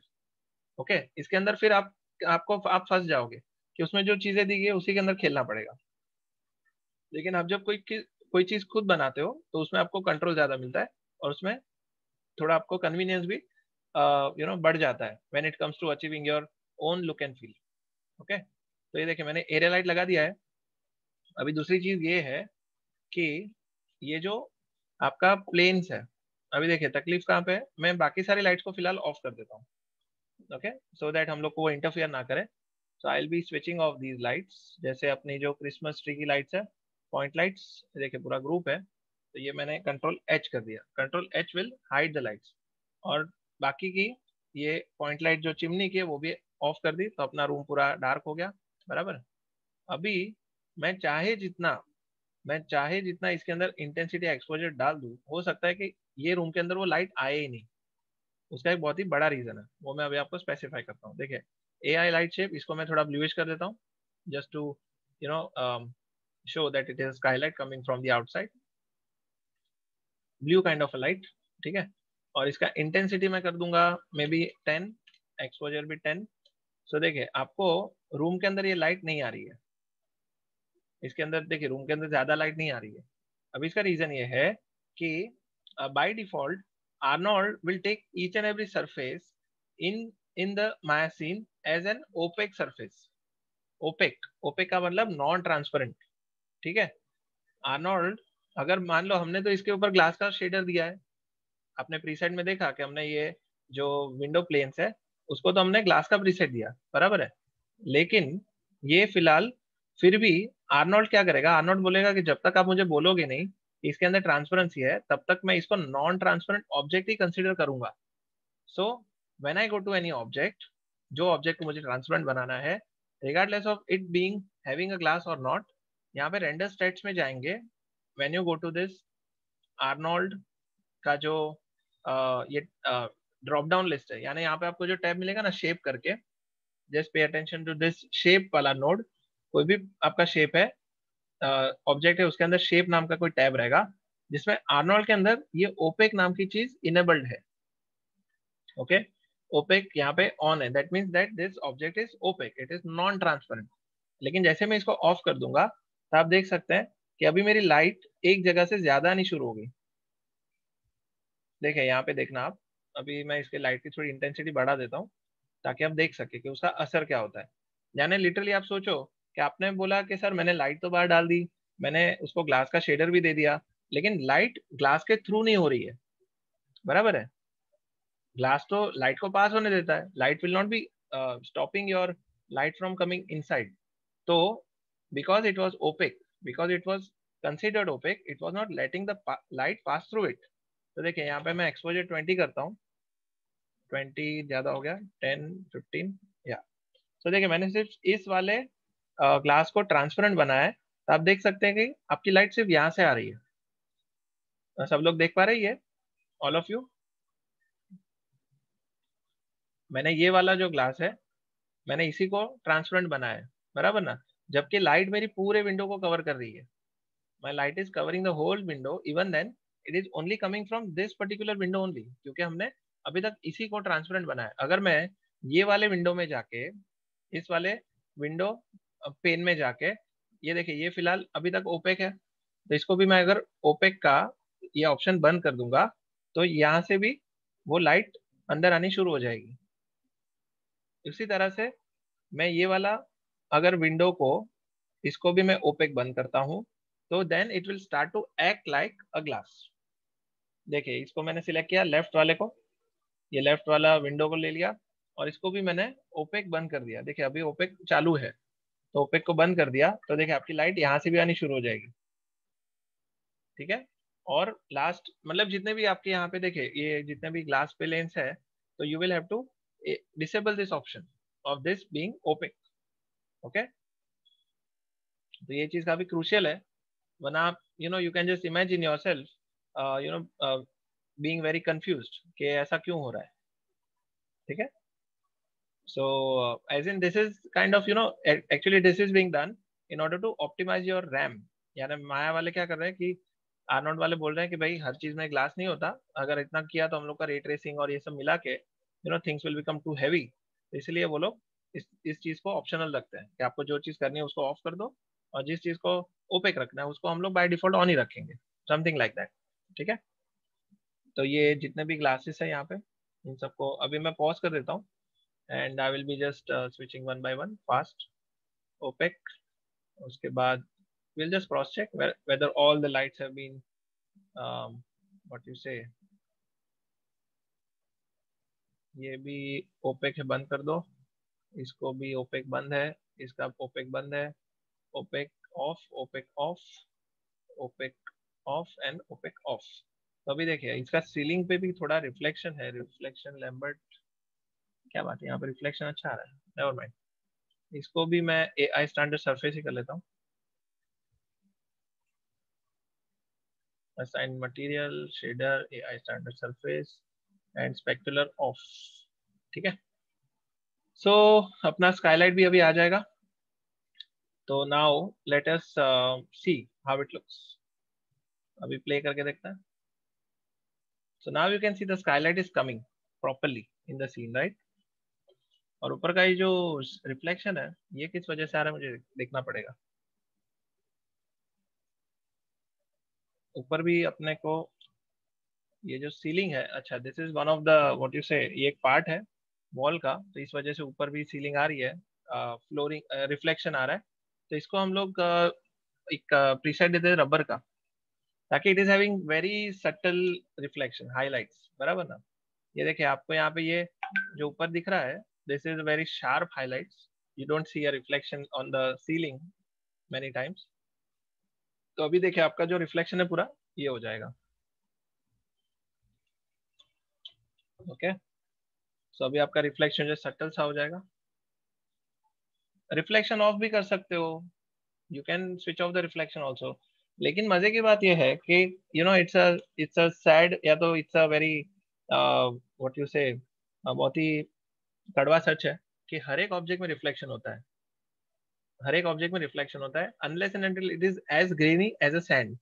Speaker 1: Okay, इसके अंदर फिर आप फंस जाओगे कि उसमें जो चीजें दी गई है उसी के अंदर खेलना पड़ेगा। लेकिन आप जब कोई चीज खुद बनाते हो तो उसमें आपको कंट्रोल ज्यादा मिलता है, और उसमें थोड़ा आपको कन्वीनियंस भी बढ़ जाता है when it comes to achieving your own look and feel. Okay, तो ये देखिए मैंने एरिया लाइट लगा दिया है। अभी दूसरी चीज ये है कि ये जो आपका प्लेन्स है, अभी देखिए तकलीफ कहाँ पे है, मैं बाकी सारी लाइट्स को फिलहाल ऑफ कर देता हूँ। ओके, सो दैट हम लोग को वो इंटरफियर ना करे। So I will be switching off these lights, जैसे अपनी जो क्रिसमस ट्री की लाइट्स है, पॉइंट लाइट्स, देखिए पूरा ग्रुप है, तो ये मैंने कंट्रोल एच कर दिया। Control H will hide the lights. और बाकी की ये पॉइंट लाइट जो चिमनी की है वो भी ऑफ कर दी, तो अपना रूम पूरा डार्क हो गया, बराबर। अभी मैं चाहे जितना मैं चाहे जितना इसके अंदर इंटेंसिटी एक्सपोजर डाल दूं, हो सकता है कि ये रूम के अंदर वो लाइट आए ही नहीं। उसका एक बहुत ही बड़ा रीजन है, वो मैं अभी आपको स्पेसिफाई करता हूँ। देखिए ए आई लाइट शेप, इसको मैं थोड़ा ब्लूइश कर देता हूँ, just to you know show that it is skylight coming from the outside, blue kind of a light. ठीक है, और इसका इंटेंसिटी मैं कर दूंगा मे बी 10, एक्सपोजर भी 10। सो देखिए आपको रूम के अंदर ये लाइट नहीं आ रही है, इसके अंदर देखिए रूम के अंदर ज्यादा लाइट नहीं आ रही है। अब इसका रीजन ये है कि by default Arnold will take each and every surface in in the Maya scene as an opaque surface. Opaque, opaque का मतलब नॉन ट्रांसपेरेंट। ठीक है, आर्नोल्ड अगर मान लो हमने तो इसके ऊपर ग्लास का शेडर दिया है, आपने प्रीसेट में देखा कि हमने ये जो विंडो प्लेन्स है उसको तो हमने ग्लास का प्रीसेट दिया, बराबर है। लेकिन ये फिलहाल फिर भी आर्नोल्ड क्या करेगा, आर्नोल्ड बोलेगा कि जब तक आप मुझे बोलोगे नहीं कि इसके अंदर ट्रांसपेरेंसी है, तब तक मैं इसको नॉन ट्रांसपेरेंट ऑब्जेक्ट ही कंसिडर करूंगा। So when I go to any object, जो ऑब्जेक्ट को मुझे ट्रांसपेरेंट बनाना है, regardless of it being having a glass or not, यहाँ पे रेंडर स्टेट्स में जाएंगे। When you go to this Arnold का जो ये ड्रॉप डाउन लिस्ट है, यानी यहाँ पे आपको जो टैब मिलेगा ना शेप करके, just pay attention to this shape वाला नोड। कोई भी आपका शेप है, ऑब्जेक्ट है, उसके अंदर शेप नाम का कोई टैब रहेगा, जिसमें आर्नोल्ड के अंदर ये ओपेक नाम की चीज इनेबल्ड है। ओके, ओपेक यहाँ पे ऑन है, that means that this object is opaque, it is non transparent. लेकिन जैसे मैं इसको ऑफ कर दूंगा तो आप देख सकते हैं कि अभी मेरी लाइट एक जगह से ज्यादा आनी शुरू हो गई। देखिए यहाँ पे देखना आप, अभी मैं इसके लाइट की थोड़ी इंटेंसिटी बढ़ा देता हूँ ताकि आप देख सके कि उसका असर क्या होता है। यानी लिटरली आप सोचो कि आपने बोला कि सर मैंने लाइट तो बाहर डाल दी, मैंने उसको ग्लास का शेडर भी दे दिया, लेकिन लाइट ग्लास के थ्रू नहीं हो रही है, बराबर है। ग्लास तो लाइट को पास होने देता है, light will not be stopping your light from coming inside. तो because it was opaque, because it was considered opaque, it was not letting the light pass through it. तो देखिए यहाँ पे मैं एक्सपोजर 20 करता हूँ, 20 ज्यादा हो गया, 10 15 या। तो देखिए मैंने सिर्फ इस वाले ग्लास को ट्रांसपेरेंट बनाया है, तो आप देख सकते हैं कि आपकी लाइट सिर्फ यहाँ से आ रही है। सब लोग देख पा रहे हैं, ऑल ऑफ यू? मैंने ये वाला जो ग्लास है, मैंने इसी को ट्रांसपेरेंट बनाया है, बराबर ना। जबकि लाइट मेरी पूरे विंडो को कवर कर रही है, my light is covering the whole window, even then it is only coming from this particular window only, क्योंकि हमने अभी तक इसी को ट्रांसपेरेंट बनाया। अगर मैं ये वाले विंडो में जाके, इस वाले विंडो पेन में जाके, ये देखिए ये फिलहाल अभी तक ओपेक है, तो इसको भी मैं अगर ओपेक का ये ऑप्शन बंद कर दूंगा तो यहाँ से भी वो लाइट अंदर आनी शुरू हो जाएगी। इसी तरह से मैं ये वाला अगर विंडो को, इसको भी मैं ओपेक बंद करता हूँ, तो then it will start to act like a glass. देखिए इसको मैंने सिलेक्ट किया लेफ्ट वाले को, ये लेफ्ट वाला विंडो को ले लिया, और इसको भी मैंने ओपेक बंद कर दिया। देखिए अभी ओपेक चालू है, तो ओपेक को बंद कर दिया तो देखिए आपकी लाइट यहाँ से भी आनी शुरू हो जाएगी। ठीक है, और लास्ट मतलब जितने भी आपके यहाँ पे देखिए ये जितने भी ग्लास पे लेंस है, तो you will have to disable this option of this being opaque. Okay, तो ये चीज काफी क्रूशियल है, वरना आप you can just imagine yourself being very confused कि ऐसा क्यों हो रहा है। ठीक है, so as in this is kind of actually this is being done in order to optimize your RAM। यानी माया वाले क्या कर रहे हैं कि आर्नोल्ड वाले बोल रहे हैं कि भाई हर चीज में ग्लास नहीं होता, अगर इतना किया तो हम लोग का रे ट्रेसिंग और ये सब मिला के things will become too heavy. तो इसलिए वो लोग इस चीज को ऑप्शनल रखते हैं कि आपको जो चीज करनी है उसको ऑफ कर दो, और जिस चीज को ओपेक रखना है उसको हम लोग बाय डिफॉल्ट ऑन ही रखेंगे, समथिंग लाइक दैट। ठीक है, तो ये जितने भी ग्लासेस है यहाँ पे, इन सबको अभी मैं पॉज कर देता हूँ, and I will be just switching one by one fast opaque। उसके बाद we'll just cross check whether all the lights have been what you say। ये भी opaque है, बंद कर दो, इसको भी opaque बंद है, इसका opaque बंद है, opaque off, opaque off, opaque off and opaque off। तो अभी देखिए इसका सीलिंग पे भी थोड़ा रिफ्लेक्शन है, रिफ्लेक्शन लैम्बर्ट, क्या बात है यहाँ पे रिफ्लेक्शन अच्छा आ रहा है, नेवर माइंड। इसको भी मैं AI स्टैंडर्ड सरफेस ही कर लेता हूँ, assign material shader AI standard surface and specular off। ठीक है, सो अपना स्काईलाइट भी अभी आ जाएगा, तो now let us see how it looks. अभी प्ले करके देखते हैं। So now you can see the skylight is coming properly in the scene, right. और ऊपर का ये जो रिफ्लेक्शन है ये किस वजह से आ रहा है मुझे देखना पड़ेगा। ऊपर भी अपने को ये जो सीलिंग है, अच्छा this is one of the what you से, ये एक पार्ट है वॉल का, तो इस वजह से ऊपर भी सीलिंग आ रही है, फ्लोरिंग रिफ्लेक्शन आ रहा है। तो इसको हम लोग एक प्रीसेट देते हैं रबर का, ताकि it is having very subtle reflection highlights, बराबर ना। ये देखिए आपको यहाँ पे ये जो ऊपर दिख रहा है, this is very sharp highlights, you don't see a reflection on the ceiling many times. तो अभी देखिए आपका जो रिफ्लेक्शन है पूरा ये हो जाएगा। ओके, सो अभी आपका रिफ्लेक्शन जो सटल सा हो जाएगा। रिफ्लेक्शन ऑफ भी कर सकते हो, you can switch off the reflection also. लेकिन मजे की बात यह है कि इट्स अ सैड, या तो it's a very what you से, बहुत ही कड़वा सच है कि हर एक ऑब्जेक्ट में रिफ्लेक्शन होता है। हर एक ऑब्जेक्ट में रिफ्लेक्शन होता है, unless and until it is as grainy as a sand.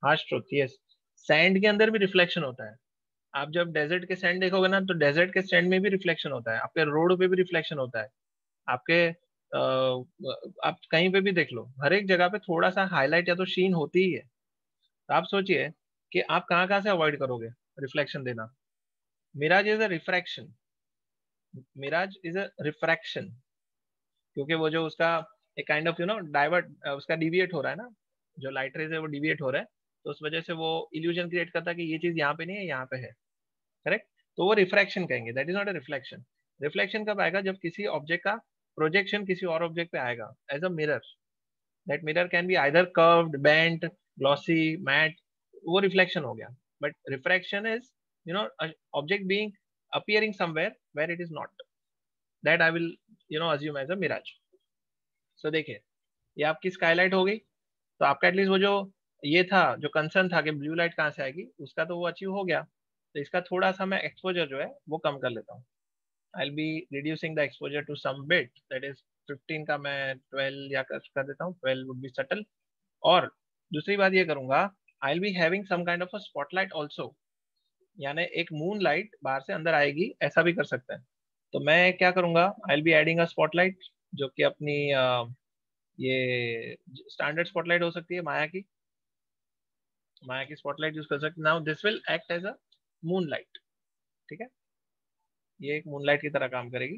Speaker 1: Harsh truth, yes. Sand के अंदर भी रिफ्लेक्शन होता है। आप जब डेजर्ट के सैंड देखोगे ना, तो डेजर्ट के सैंड में भी रिफ्लेक्शन होता है, आपके रोड पे भी रिफ्लेक्शन होता है, आपके आप कहीं पे भी देख लो, हर एक जगह पे थोड़ा सा हाईलाइट या तो शीन होती ही है। तो आप सोचिए कि आप कहाँ कहाँ से अवॉइड करोगे रिफ्लेक्शन देना। Mirage is a refraction. Mirage is a refraction, क्योंकि वो जो उसका एक काइंड ऑफ डाइवर्ट, उसका डिविएट हो रहा है ना, जो लाइट रेज है वो डिविएट हो रहा है, तो उस वजह से वो इल्यूजन क्रिएट करता है कि ये चीज यहाँ पे नहीं है, यहाँ पे है। करेक्ट। तो वो रिफ्रैक्शन कहेंगे, that is not a reflection. Reflection कब आएगा? जब किसी ऑब्जेक्ट का प्रोजेक्शन किसी और ऑब्जेक्ट पे आएगा as a mirror. That mirror can be either curved, bent, glossy, matte, वो रिफ्लेक्शन हो गया। But refraction is object being appearing somewhere where it is not, that I will assume as a mirage. So देखिए, ये आपकी Skylight हो गई। तो आपका एटलीस्ट वो जो ये था, जो कंसर्न था कि ब्लू लाइट कहाँ से आएगी, उसका तो वो अचीव हो गया। तो इसका थोड़ा सा मैं एक्सपोजर जो है वो कम कर लेता हूँ। I will be reducing the exposure to some bit, that is 15 का मैं 12 या कर देता हूँ, 12 वुड बी सटल। और दूसरी बात ये करूंगा, I will be having some kind of a spotlight also, यानी एक मून लाइट बाहर से अंदर आएगी, ऐसा भी कर सकते हैं। तो मैं क्या करूंगा, I will be adding a spotlight, जो कि अपनी ये स्टैंडर्ड स्पॉटलाइट हो सकती है, माया की स्पॉटलाइट यूज कर सकते। Now this will act as a moon light. ठीक है, ये एक मून लाइट की तरह काम करेगी।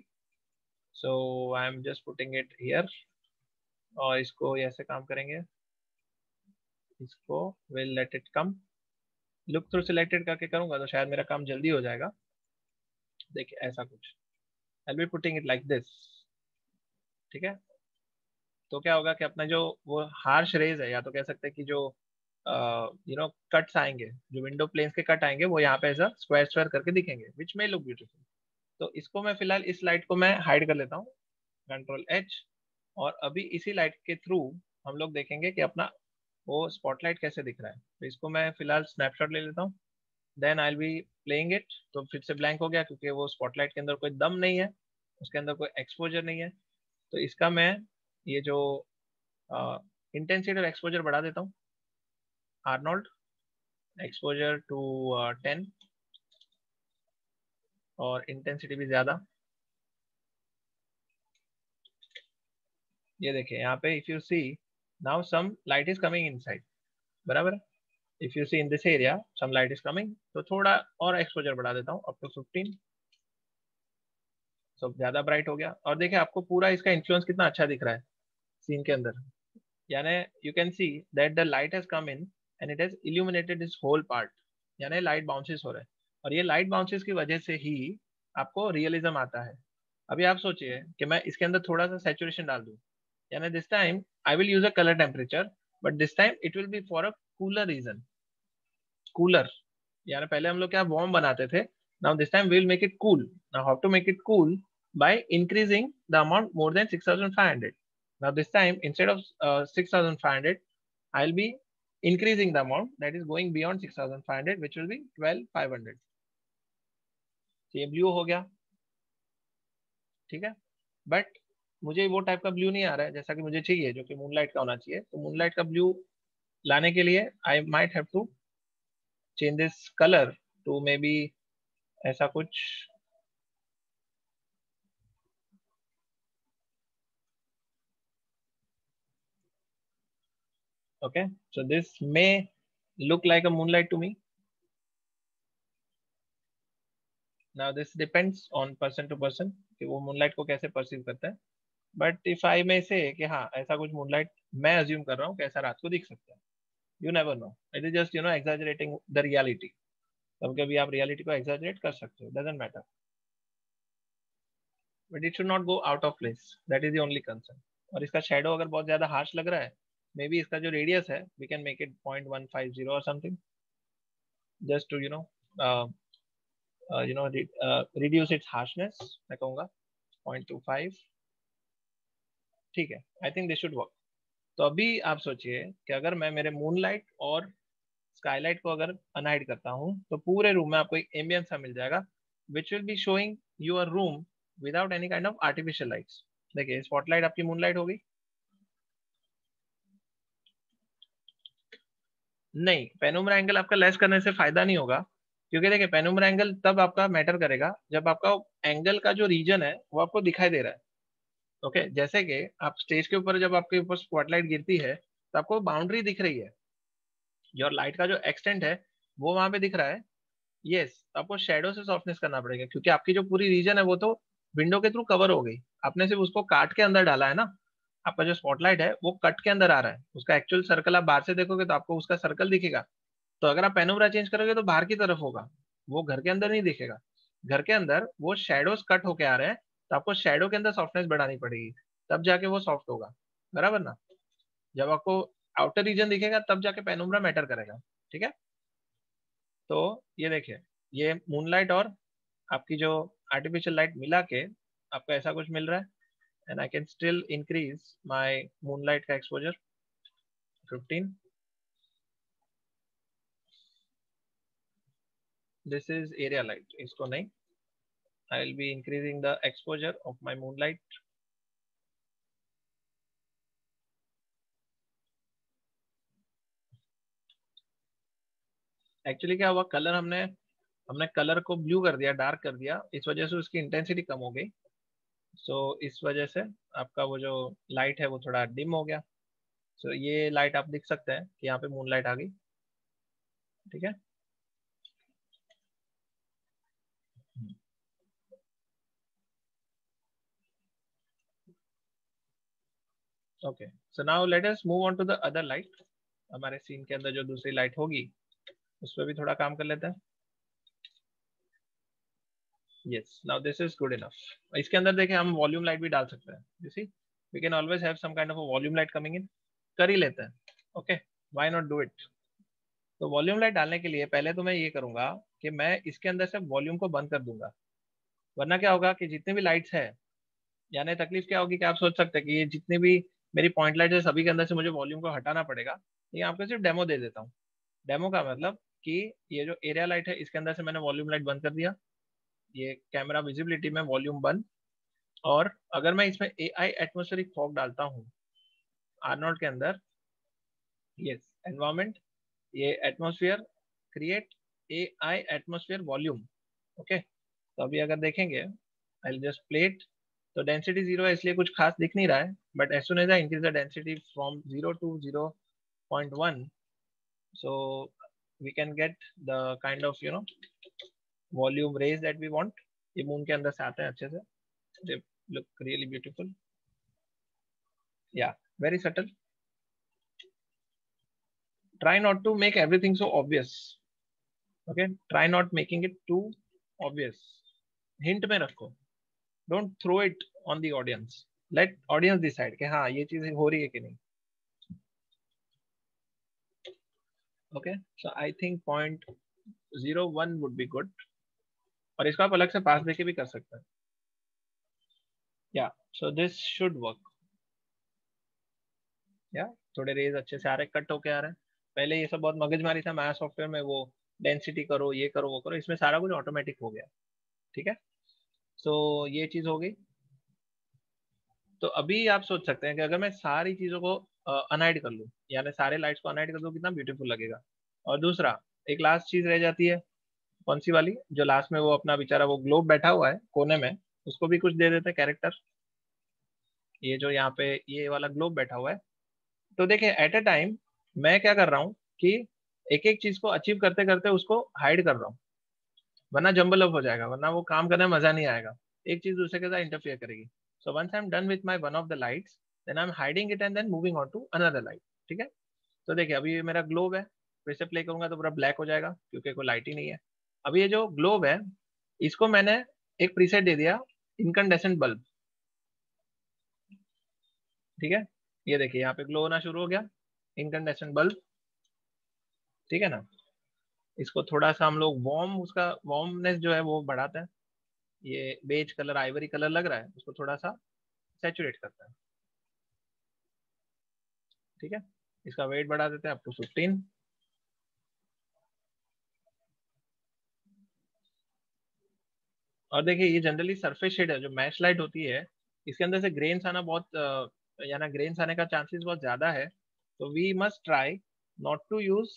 Speaker 1: So I am just putting it here, और इसको ऐसे काम करेंगे, इसको will let it come. Look through selected करके करूंगा तो शायद मेरा काम जल्दी हो जाएगा। देखिए ऐसा कुछ, आई will be putting it like this. ठीक है, तो क्या होगा कि अपना जो वो हार्श रेज है, या तो कह सकते हैं कि जो कट्स आएंगे, जो विंडो प्लेन्स के कट आएंगे, वो यहाँ पे ऐसा स्क्वायर स्क्वायर करके दिखेंगे, विच मे लुक ब्यूटीफुल। तो इसको मैं फिलहाल, इस लाइट को मैं हाइड कर लेता हूँ, कंट्रोल एच। और अभी इसी लाइट के थ्रू हम लोग देखेंगे कि अपना वो स्पॉटलाइट कैसे दिख रहा है। तो इसको मैं फिलहाल स्नैपशॉट ले लेता हूँ, then I will be playing it. तो फिर से ब्लैंक हो गया, क्योंकि वो स्पॉटलाइट के अंदर कोई दम नहीं है, उसके अंदर कोई एक्सपोजर नहीं है। तो इसका मैं ये जो इंटेंसिटी और एक्सपोजर बढ़ा देता हूँ, आर्नोल्ड, एक्सपोजर टू 10, और इंटेंसिटी भी ज्यादा। ये देखिए यहाँ पे, if you see now some light is coming inside, बराबर है। If you see in this area some light is coming, तो थोड़ा और एक्सपोजर बढ़ा देता हूँ, अप टू 15। सब ज्यादा ब्राइट हो गया, और देखिए आपको पूरा इसका इन्फ्लुएंस कितना अच्छा दिख रहा है सीन के अंदर। यानी you can see that the light has come in and it has illuminated this whole part, यानी लाइट बाउंसेस हो रहे हैं। और ये लाइट बाउंसेस की वजह से ही आपको रियलिज्म आता है। अभी आप सोचिए कि मैं इसके अंदर थोड़ा सा सैचुरेशन डाल दूं, यानी this time I will use a colour temperature, but this time it will be for a cooler reason. Cooler, यानी पहले हम लोग क्या वार्म बनाते थे, now this time we will make it cool. Now how to make it cool? by increasing the amount more than 6500. Now this time instead of 6500, I'll be increasing the amount that is going beyond 6500, which will be 12500. ये blue हो गया, ठीक है। But मुझे वो type का blue नहीं आ रहा है जैसा कि मुझे चाहिए, जो कि मूनलाइट का होना चाहिए। तो मूनलाइट का ब्लू लाने के लिए I might have to change this colour to maybe ऐसा कुछ। Okay, so this may look like a moonlight to me. Now this depends on person to person कि वो मूनलाइट को कैसे परसीव करता है। बट इफ आई में से कि हाँ ऐसा कुछ मूनलाइट मैं अज्यूम कर रहा हूँ कि ऐसा रात को दिख सकता है। You never no, it is just exaggerating the reality. कभी कभी आप रियलिटी को एग्जैजरेट कर सकते हो, doesn't matter, but it should not go out of place, that is the only concern. और इसका शेडो अगर बहुत ज्यादा हार्श लग रहा है, मे बी इसका जो रेडियस है we can make it 0.150 or something, just to reduce its harshness। मैं कहूँगा 0.25। ठीक है, I think this should work. तो अभी आप सोचिए कि अगर मैं मेरे मूनलाइट और स्काईलाइट को अगर अनहाइड करता हूँ तो पूरे रूम में आपको एक एम्बियंस सा मिल जाएगा विच will be showing your room without any kind of artificial lights. देखिए स्पॉटलाइट आपकी मूनलाइट हो गई। नहीं, पेनुम्ब्रा एंगल आपका लेस करने से फायदा नहीं होगा, क्योंकि देखिए पेनुम्ब्रा एंगल तब आपका मैटर करेगा जब आपका एंगल का जो रीजन है वो आपको दिखाई दे रहा है। ओके, जैसे कि आप स्टेज के ऊपर जब आपके ऊपर स्पॉटलाइट गिरती है तो आपको बाउंड्री दिख रही है, और लाइट का जो एक्सटेंट है वो वहां पे दिख रहा है। यस, आपको शेडो से सॉफ्टनेस करना पड़ेगा, क्योंकि आपकी जो पूरी रीजन है वो तो विंडो के थ्रू कवर हो गई, आपने सिर्फ उसको काट के अंदर डाला है ना। आपका जो स्पॉटलाइट है वो कट के अंदर आ रहा है, उसका एक्चुअल सर्कल आप बाहर से देखोगे तो आपको उसका सर्कल दिखेगा। तो अगर आप पेनोमरा चेंज करोगे तो बाहर की तरफ होगा, वो घर के अंदर नहीं दिखेगा। घर के अंदर वो शेडोज कट होके आ रहे हैं, तो आपको शेडो के अंदर सॉफ्टनेस बढ़ानी पड़ेगी, तब जाके वो सॉफ्ट होगा। बराबर ना? जब आपको आउटर रीजन दिखेगा तब जाके पेनोमरा मैटर करेगा। ठीक है, तो ये देखिए, ये मूनलाइट और आपकी जो आर्टिफिशियल लाइट मिला के आपको ऐसा कुछ मिल रहा है। And I can still increase my moonlight का exposure 15। This is area light, इसको नहीं, I will be increasing the exposure of my moonlight. Actually क्या हुआ, कलर हमने हमने कलर को ब्लू कर दिया, डार्क कर दिया, इस वजह से उसकी इंटेंसिटी कम हो गई। सो इस वजह से आपका वो जो लाइट है वो थोड़ा डिम हो गया। सो ये लाइट आप देख सकते हैं कि यहाँ पे मून लाइट आ गई। ठीक है, okay. So now let us move on to the other light. हमारे सीन के अंदर जो दूसरी लाइट होगी उस पर भी थोड़ा काम कर लेते हैं। Yes, now this is good enough. इसके अंदर देखिए हम वॉल्यूम लाइट भी डाल सकते हैं। You see, we can always have some kind of volume light coming in. कर ही लेते हैं। Okay, why not do it. तो वॉल्यूम लाइट डालने के लिए पहले तो मैं ये करूंगा कि मैं इसके अंदर से वॉल्यूम को बंद कर दूंगा। वरना क्या होगा कि जितने भी लाइट्स है, यानी तकलीफ क्या होगी कि आप सोच सकते हैं कि ये जितनी भी मेरी पॉइंट लाइट है सभी के अंदर से मुझे वॉल्यूम को हटाना पड़ेगा। ये आपको सिर्फ डेमो दे देता हूँ। डेमो का मतलब कि ये जो एरिया लाइट है इसके अंदर से मैंने वॉल्यूम लाइट बंद कर दिया। ये कैमरा विजिबिलिटी में वॉल्यूम बंद। और अगर मैं इसमें ए आई एटमोस्फेरिक फॉग डालता हूँ आर नॉट के अंदर, यस, एनवायरमेंट, ये atmosphere create A I atmosphere volume. Okay, तो अभी अगर देखेंगे आई जस्ट प्लेट, तो डेंसिटी जीरो है इसलिए कुछ खास दिख नहीं रहा है, but as soon as I increase the density from 0 to 0.1, so we can get the kind of volume rays that we want। ये मून के अंदर से आते हैं अच्छे से, they look really beautiful, yeah, very subtle। try not to make everything so obvious। okay, try not making it too obvious। Hint में रखो, don't throw it on the audience. Let audience decide कि हाँ ये चीज हो रही है कि नहीं। Okay, so I think 0.01 would be good. और इसको आप अलग से पास देके भी कर सकते हैं। या, सो दिस शुड वर्क। या, थोड़े रेज अच्छे से आ रहे, कट होके आ रहे हैं। पहले ये सब बहुत मगजमारी था माया सॉफ्टवेयर में, वो डेंसिटी करो, ये करो, वो करो, इसमें सारा कुछ ऑटोमेटिक हो गया। ठीक है, सो ये चीज हो गई। तो अभी आप सोच सकते हैं कि अगर मैं सारी चीजों को अनहाइड कर लूँ, यानी सारे लाइट्स को अनहाइड कर दूँ, कितना ब्यूटीफुल लगेगा। और दूसरा, एक लास्ट चीज रह जाती है, कौन सी वाली, जो लास्ट में वो अपना बेचारा वो ग्लोब बैठा हुआ है कोने में, उसको भी कुछ दे देते हैं कैरेक्टर। ये जो यहाँ पे ये वाला ग्लोब बैठा हुआ है, तो देखिए एट ए टाइम मैं क्या कर रहा हूँ कि एक एक चीज को अचीव करते करते उसको हाइड कर रहा हूँ, वरना जंबल अप हो जाएगा, वरना वो काम करने में मजा नहीं आएगा, एक चीज दूसरे के साथ इंटरफियर करेगी। So once I am done with my one of the lights, then I am hiding it and then moving on to another light. ठीक है, तो देखिए अभी ये मेरा ग्लोब है, फिर से प्ले करूंगा तो पूरा ब्लैक हो जाएगा क्योंकि कोई लाइट ही नहीं है। अभी ये जो ग्लोब है इसको मैंने एक प्रीसेट दे दिया, इनकंडेसेंट बल्ब। ठीक है, ये देखिए यहाँ पे ग्लो होना शुरू हो गया, इनकंडेसेंट बल्ब। ठीक है ना, इसको थोड़ा सा हम लोग वार्म, उसका वार्मनेस जो है वो बढ़ाते हैं। ये बेज कलर, आइवरी कलर लग रहा है, उसको थोड़ा सा सैचुरेट करता है। ठीक है, इसका वेट बढ़ा देते हैं अप टू 15। और देखिए ये जनरली सरफेस शेड है, जो मैश लाइट होती है इसके अंदर से ग्रेन्स आना बहुत या ना ग्रेन्स आने का चांसेस बहुत ज्यादा है। तो we must try not to use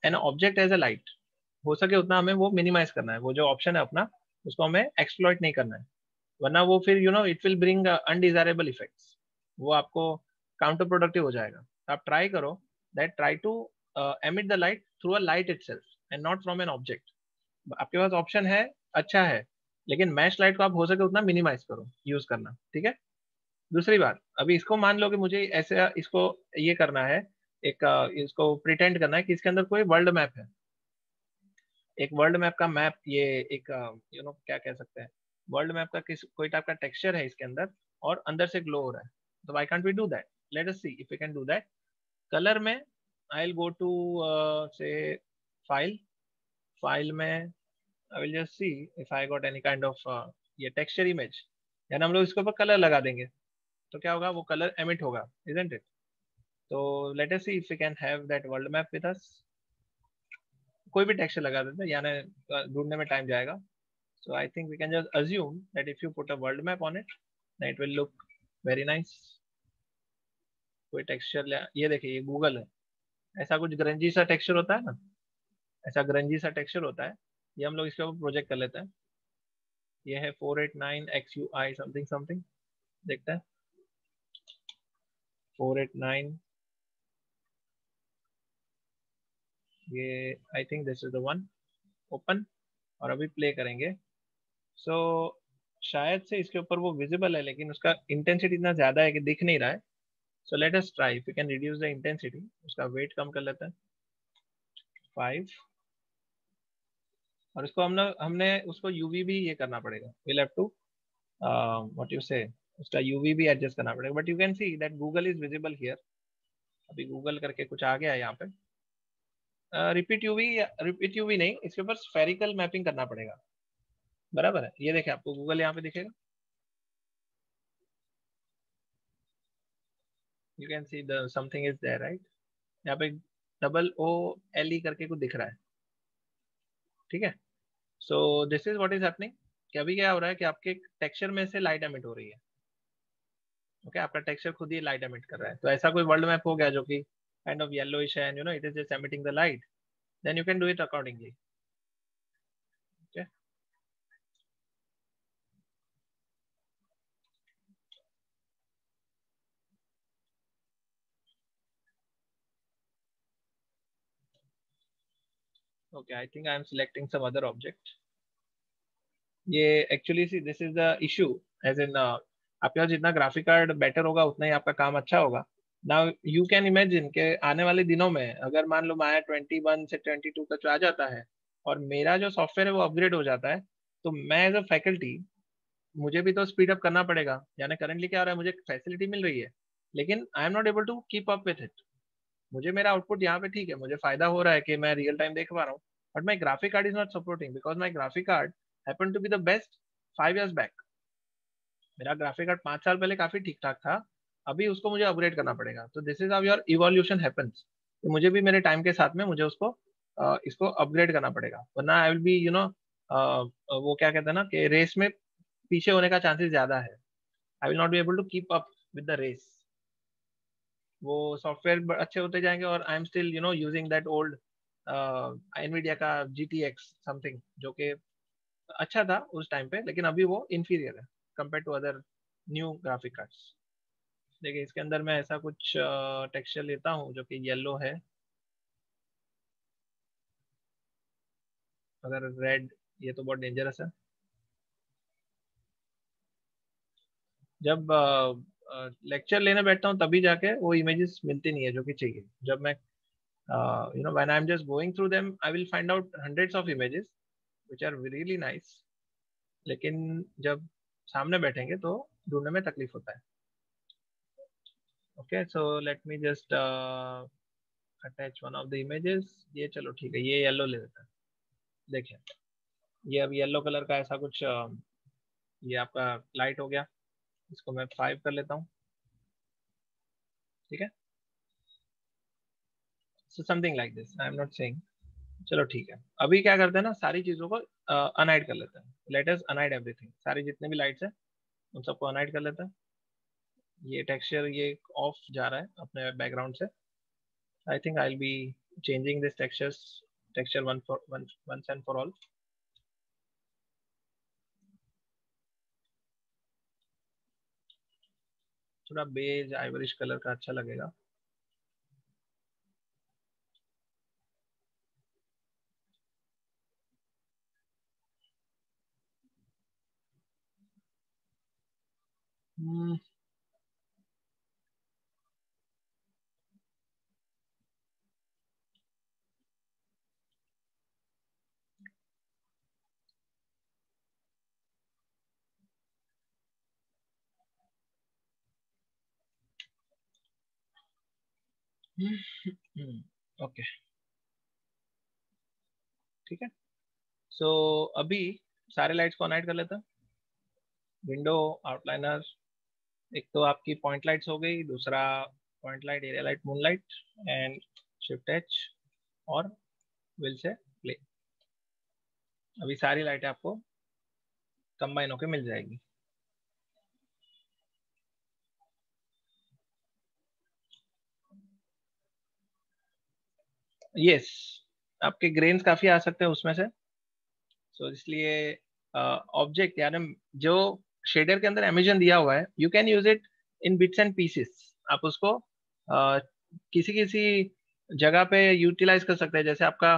Speaker 1: an object as a light. हो सके उतना हमें वो मिनिमाइज करना है, वो जो ऑप्शन है अपना उसको हमें एक्सप्लॉइट नहीं करना है, वरना वो फिर it will bring undesirable effects, वो आपको काउंटर प्रोडक्टिव हो जाएगा। तो आप ट्राई करो that try to emit the light through a light itself and not from an object. आपके पास ऑप्शन है, अच्छा है, लेकिन मैश लाइट को आप हो सके उतना मिनिमाइज करो यूज करना, ठीक है। दूसरी बात, अभी इसको मान लो कि मुझे ऐसे इसको ये करना है, एक इसको प्रिटेंड करना है कि इसके अंदर कोई वर्ल्ड मैप है। एक वर्ल्ड मैप का मैप, ये एक क्या कह सकते हैं, वर्ल्ड मैप का किस कोई टाइप का टेक्सचर है इसके अंदर, और अंदर से ग्लो हो रहा है। तो why can't we do that, let us see if we can do that. Colour में I will go to say file, file में I will just see if I got any kind of ये texture image, यानी हम लोग इसके ऊपर colour लगा देंगे तो क्या होगा, वो कलर एमिट होगा, इजंट इट। तो let us see if we can have that world map with us. कोई भी टेक्सचर लगा देते हैं, यानी ढूंढने में टाइम जाएगा। So I think we can just assume that if you put a world map on it, then it will look very nice. कोई टेक्सचर ये देखिए, ये गूगल है, ऐसा कुछ ग्रंजी सा टेक्सचर होता है ना, ऐसा ग्रंजी सा टेक्सचर होता है। ये हम लोग इसके ऊपर प्रोजेक्ट कर लेते हैं। ये है 489XUI समथिंग समथिंग, देखते हैं 489, ये आई think this is the one. Open, और अभी प्ले करेंगे। सो शायद से इसके ऊपर वो विजिबल है, लेकिन उसका इंटेंसिटी इतना ज्यादा है कि दिख नहीं रहा है। So let us try if we can reduce the intensity, उसका वेट कम कर लेते हैं 5। और इसको हमने उसको यूवी भी ये करना पड़ेगा, will have to what you say, उसका यूवी भी एडजस्ट करना पड़ेगा। But you can see that Google is visible here. अभी गूगल करके कुछ आ गया है यहाँ पे। रिपीट यूवी नहीं, इसके ऊपर स्फेरिकल मैपिंग करना पड़ेगा, बराबर है। ये देखे आपको गूगल यहाँ पे दिखेगा, you can see the something is there right. यहाँ पे OOLE करके कुछ दिख रहा है, ठीक है। So this is what is happening, कि अभी क्या हो रहा है कि आपके टेक्सचर में से लाइट एमिट हो रही है। ओके, आपका टेक्सचर खुद ही लाइट एमिट कर रहा है। तो ऐसा कोई वर्ल्ड मैप हो गया जो कि काइंड ऑफ येलोइश है, it is just emitting the light, then you can do it accordingly. Okay, okay, I think I am selecting some other object. ये actually see this is the issue, as in आपके पास जितना graphic card better होगा उतना ही आपका काम अच्छा होगा। नाउ यू कैन इमेजिन के आने वाले दिनों में अगर मान लो माया 21 से 22 का जो आ जाता है और मेरा जो सॉफ्टवेयर है वो अपग्रेड हो जाता है, तो मैं एज अ फैकल्टी, मुझे भी तो स्पीड अप करना पड़ेगा। यानी करंटली क्या हो रहा है, मुझे फैसिलिटी मिल रही है लेकिन I am not able to keep up with it. मुझे मेरा आउटपुट यहाँ पे ठीक है, मुझे फायदा हो रहा है कि मैं रियल टाइम देख पा रहा हूँ, but my graphic card is not supporting because my graphic card happen to be the best 5 years back. मेरा ग्राफिक कार्ड 5 साल पहले काफी ठीक ठाक था, अभी उसको मुझे अपग्रेड करना पड़ेगा। तो this is how your evolution happens. तो मुझे भी मेरे टाइम के साथ में मुझे उसको इसको अपग्रेड करना पड़ेगा, वरना आई विल बी वो क्या कहते हैं ना कि रेस में पीछे होने का चांसेस ज्यादा है। I will not be able to keep up with the race. वो सॉफ्टवेयर अच्छे होते जाएंगे और I am still using that old Nvidia का GTX समथिंग, जो कि अच्छा था उस टाइम पे, लेकिन अभी वो इंफीरियर है compare to other new graphic cards. देखिए इसके अंदर मैं ऐसा कुछ टेक्सचर लेता हूँ जो कि येलो है, अगर रेड, ये तो बहुत डेंजरस है। जब लेक्चर लेने बैठता हूँ तभी जाके वो इमेजेस मिलती नहीं है जो कि चाहिए। जब मैं when I am just going through them I will find out hundreds of images which are really nice, लेकिन जब सामने बैठेंगे तो ढूंढने में तकलीफ होता है। Okay, so let me just attach one of the images. ये चलो ठीक है, ये येलो ले लेते हैं। देखिए ये अब येलो कलर का ऐसा कुछ ये आपका लाइट हो गया। इसको मैं 5 कर लेता हूँ, ठीक है, so something like this, I am not saying. चलो ठीक है, अभी क्या करते हैं ना, सारी चीजों को अनहाइड कर लेते हैं। लेट अस अनहाइड एवरीथिंग, सारी जितने भी लाइट्स हैं उन सबको अनहाइड कर लेते हैं। ये टेक्सचर ये ऑफ जा रहा है अपने बैकग्राउंड से। I think I will be changing this texture one for once and for all. थोड़ा बेज आइवरिश कलर का अच्छा लगेगा। हम्म, ओके ठीक है। सो अभी सारे लाइट्स को अनहाइड कर लेते हैं। विंडो, आउटलाइनर, एक तो आपकी पॉइंट लाइट्स हो गई, दूसरा point light, area light, moon light, and shift H और विल से प्ले। अभी सारी लाइटें आपको कंबाइन होके मिल जाएगी। यस, आपके ग्रेन्स काफी आ सकते हैं उसमें से। सो इसलिए ऑब्जेक्ट यानी जो शेडर के अंदर एमिजन दिया हुआ है, you can use it in bits and pieces. आप उसको किसी किसी जगह पे यूटिलाइज कर सकते हैं। जैसे आपका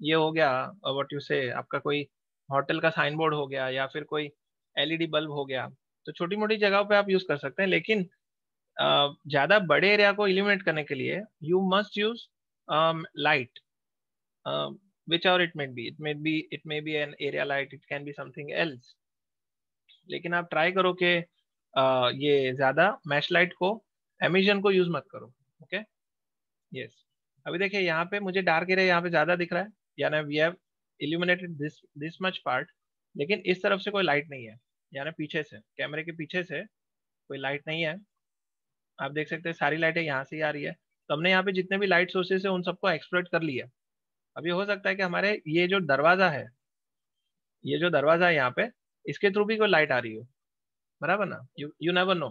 Speaker 1: ये हो गया, व्हाट यू से, आपका कोई होटल का साइन बोर्ड हो गया या फिर कोई एलईडी बल्ब हो गया, तो छोटी मोटी जगह पे आप यूज कर सकते हैं। लेकिन ज्यादा बड़े एरिया को इल्यूमिनेट करने के लिए you must use light, whichever it may be, it may be an area light, it can be something else। लेकिन आप ट्राई करो कि ये ज्यादा मैश लाइट को, एमिशन को यूज मत करो। Okay, yes. अभी देखिए यहाँ पे मुझे डार्क एरिया यहाँ पे ज्यादा दिख रहा है, यानी we have illuminated this much part, लेकिन इस तरफ से कोई लाइट नहीं है, यानी पीछे से, कैमरे के पीछे से कोई लाइट नहीं है। आप देख सकते हैं सारी लाइटें यहाँ से ही आ रही है। तो हमने यहाँ पे जितने भी लाइट सोर्सेस है उन सबको एक्सप्लोइट कर लिया। अभी हो सकता है कि हमारे ये जो दरवाजा है, ये जो दरवाजा है यहाँ पे, इसके थ्रू भी कोई लाइट आ रही हो, बराबर ना, यू यू नेवर नो।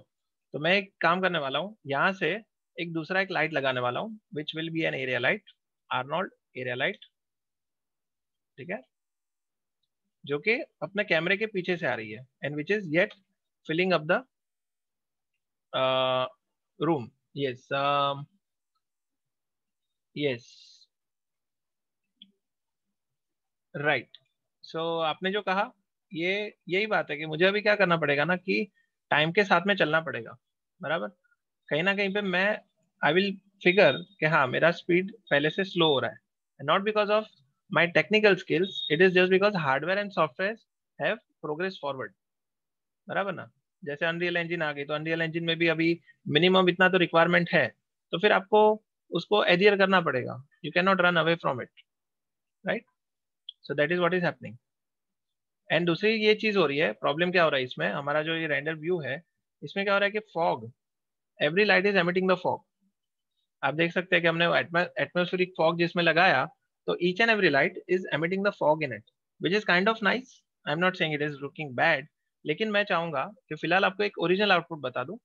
Speaker 1: तो मैं एक काम करने वाला हूँ, यहाँ से एक दूसरा एक लाइट लगाने वाला हूँ, विच will B N area light, Arnold area light, ठीक है, जो कि अपने कैमरे के पीछे से आ रही है, and which is yet filling up the room. Yes, yes, right. So आपने जो कहा, ये यही बात है कि मुझे अभी क्या करना पड़ेगा ना, कि टाइम के साथ में चलना पड़ेगा, बराबर। कहीं ना कहीं पे मैं, आई विल फिगर कि हाँ मेरा स्पीड पहले से स्लो हो रहा है, not because of my technical skills, it is just because hardware and software have progress forward, बराबर ना। जैसे अनरियल इंजन आ गई, तो अनरियल इंजन में भी अभी मिनिमम इतना तो रिक्वायरमेंट है, तो फिर आपको उसको एडियर करना पड़ेगा, you can not run away from it, right. So that is what is happening. And दूसरी ये चीज हो रही है, प्रॉब्लम क्या हो रहा है इसमें, हमारा जो ये रेंडर व्यू है, इसमें क्या हो रहा है कि fog, every light is emitting the fog. आप देख सकते हैं कि हमने एटमोस्फेरिक फॉग जिसमें लगाया, तो each and every light is emitting the fog in it, which is kind of nice. I am not saying it is looking bad, लेकिन मैं चाहूंगा कि फिलहाल आपको एक ओरिजिनल आउटपुट बता दूं।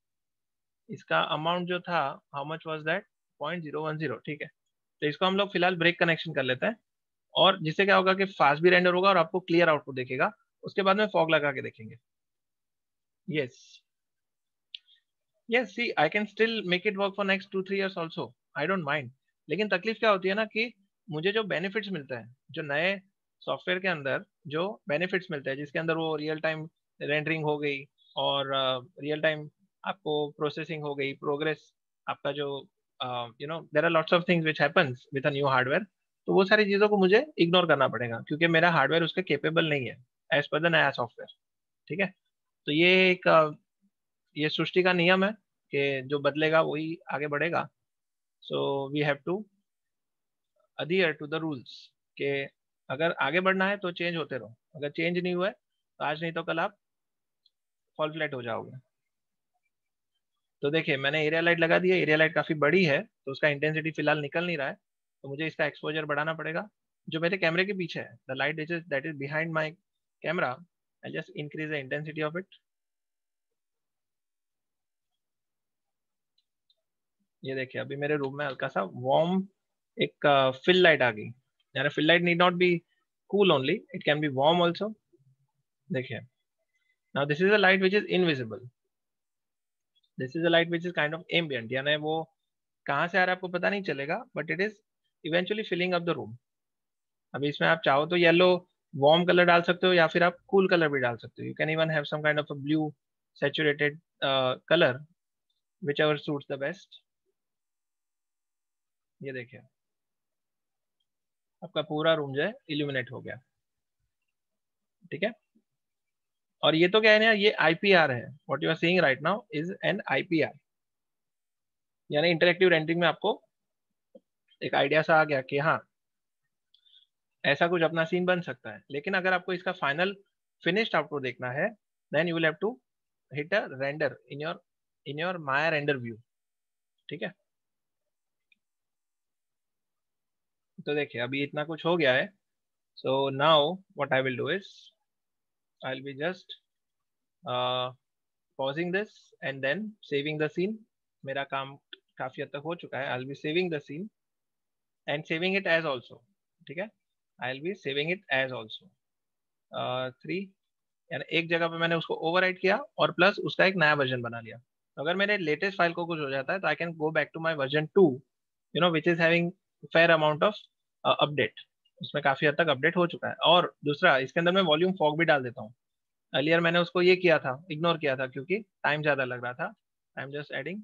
Speaker 1: इसका अमाउंट जो था, हाउ मच वाज दैट, 0.010, ठीक है। तो इसको हम लोग फिलहाल ब्रेक कनेक्शन कर लेते हैं, और जिससे क्या होगा कि फास्ट भी रेंडर होगा और आपको क्लियर आउटपुट देखेगा। उसके बाद में फॉग लगा के देखेंगे। Yes, yes, see I can still make it work for next 2-3 years also, I don't mind. लेकिन तकलीफ क्या होती है ना, कि मुझे जो बेनिफिट्स मिलते हैं, जो नए सॉफ्टवेयर के अंदर जो बेनिफिट्स मिलते हैं, जिसके अंदर वो रियल टाइम रेंडरिंग हो गई, और रियल टाइम आपको प्रोसेसिंग हो गई, प्रोग्रेस आपका जो, there are lots of things which happens with a new hardware. तो वो सारी चीज़ों को मुझे इग्नोर करना पड़ेगा, क्योंकि मेरा हार्डवेयर उसके केपेबल नहीं है एज पर द नया सॉफ्टवेयर, ठीक है। तो ये एक ये सृष्टि का नियम है कि जो बदलेगा वही आगे बढ़ेगा। So we have to adhere to the rules, कि अगर आगे बढ़ना है तो चेंज होते रहो, अगर चेंज नहीं हुआ है तो आज नहीं तो कल आप फॉल फ्लैट हो जाओगे। तो देखिए मैंने एरिया लाइट लगा दिया, एरिया लाइट काफी बड़ी है तो उसका इंटेंसिटी फिलहाल निकल नहीं रहा है, तो मुझे इसका एक्सपोजर बढ़ाना पड़ेगा। जो मेरे कैमरे के पीछे है, the light that is behind my camera, I just increase the intensity of it. ये देखिए अभी मेरे रूम में हल्का सा वार्म एक फिल लाइट आ गई, यानी fill light need not be cool only, it can be warm also. देखिए now this is a light which is invisible, this is a light which is kind of ambient, यानी वो कहाँ से आ रहा है आपको पता नहीं चलेगा, but it is eventually filling up the room. अभी इसमें आप चाहो तो येलो वार्म कलर डाल सकते हो या फिर आप कूल कलर भी डाल सकते हो, you can even have some kind of a blue saturated colour, which ever suits the best. ये देखिए आपका पूरा रूम जो है इल्यूमिनेट हो गया, ठीक है। और ये तो क्या है ना, ये आईपीआर है, what you are seeing right now is an IPR, यानी इंटरेक्टिव रेंडरिंग में आपको एक आइडिया सा आ गया कि हाँ ऐसा कुछ अपना सीन बन सकता है। लेकिन अगर आपको इसका फाइनल फिनिश्ड आउटपुट देखना है, then you will have to hit a render in your Maya render view, ठीक है। तो देखिए अभी इतना कुछ हो गया है, so now what I will do is I will be just pausing this and then saving the scene। मेरा काम काफी हद तक हो चुका है, I will be saving the scene and saving it as also, ठीक है। I will be saving it as also 3, यानी एक जगह पे मैंने उसको ओवरराइट किया और प्लस उसका एक नया वर्जन बना लिया। तो अगर मेरे लेटेस्ट फाइल को कुछ हो जाता है तो I can go back to my version 2, you know which is having fair amount of update, उसमें काफी हद तक अपडेट हो चुका है। और दूसरा इसके अंदर मैं वॉल्यूम फॉग भी डाल देता हूँ, अर्लियर मैंने उसको ये किया था, इग्नोर किया था क्योंकि टाइम ज्यादा लग रहा था। आई am just adding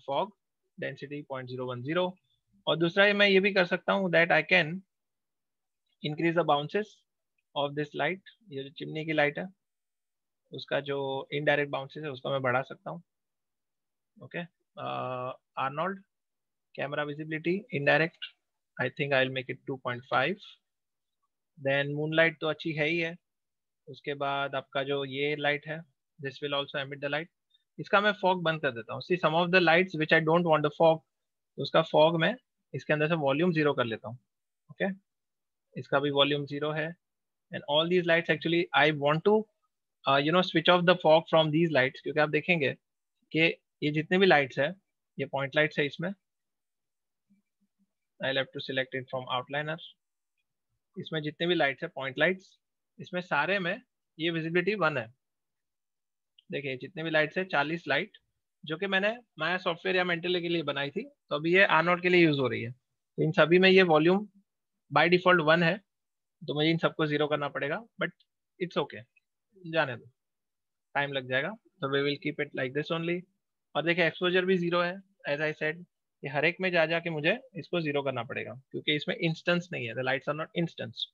Speaker 1: fog density 0.010। और दूसरा ये मैं ये भी कर सकता हूँ that I can increase the bounces of this light, ये जो चिमनी की लाइट है उसका जो इनडायरेक्ट बाउंसेस है उसको मैं बढ़ा सकता हूँ। Okay Arnold camera visibility indirect, I think I will make it 2.5। Then moonlight तो अच्छी है ही है, उसके बाद आपका जो ये लाइट है, this will also emit the light. इसका मैं फॉग बंद कर देता हूँ, see some of the lights which I don't want the fog, तो उसका फॉग मैं इसके अंदर से वॉल्यूम 0 कर लेता हूँ। ओके इसका भी वॉल्यूम 0 है। And all these lights actually I want to you know switch off the fog from these lights, क्योंकि आप देखेंगे कि ये जितने भी लाइट्स है, ये पॉइंट लाइट्स है, इसमें I have to select it from outliner. इसमें जितने भी लाइट्स है पॉइंट लाइट्स, इसमें सारे में ये विजिबिलिटी 1 है। देखिए जितने भी लाइट्स है 40 लाइट जो कि मैंने माया सॉफ्टवेयर या मेंटल के लिए बनाई थी, तो अभी ये आरनोट के लिए यूज हो रही है। तो इन सभी में ये वॉल्यूम बाय डिफॉल्ट 1 है, तो मुझे इन सबको 0 करना पड़ेगा, बट इट्स ओके, जाने दो, टाइम लग जाएगा। तो we will keep it like this only. और देखिए एक्सपोजर भी 0 है, एज आई सेड ये हर एक में जा जाके मुझे इसको 0 करना पड़ेगा क्योंकि इसमें इंस्टेंस नहीं है, the lights are not instance.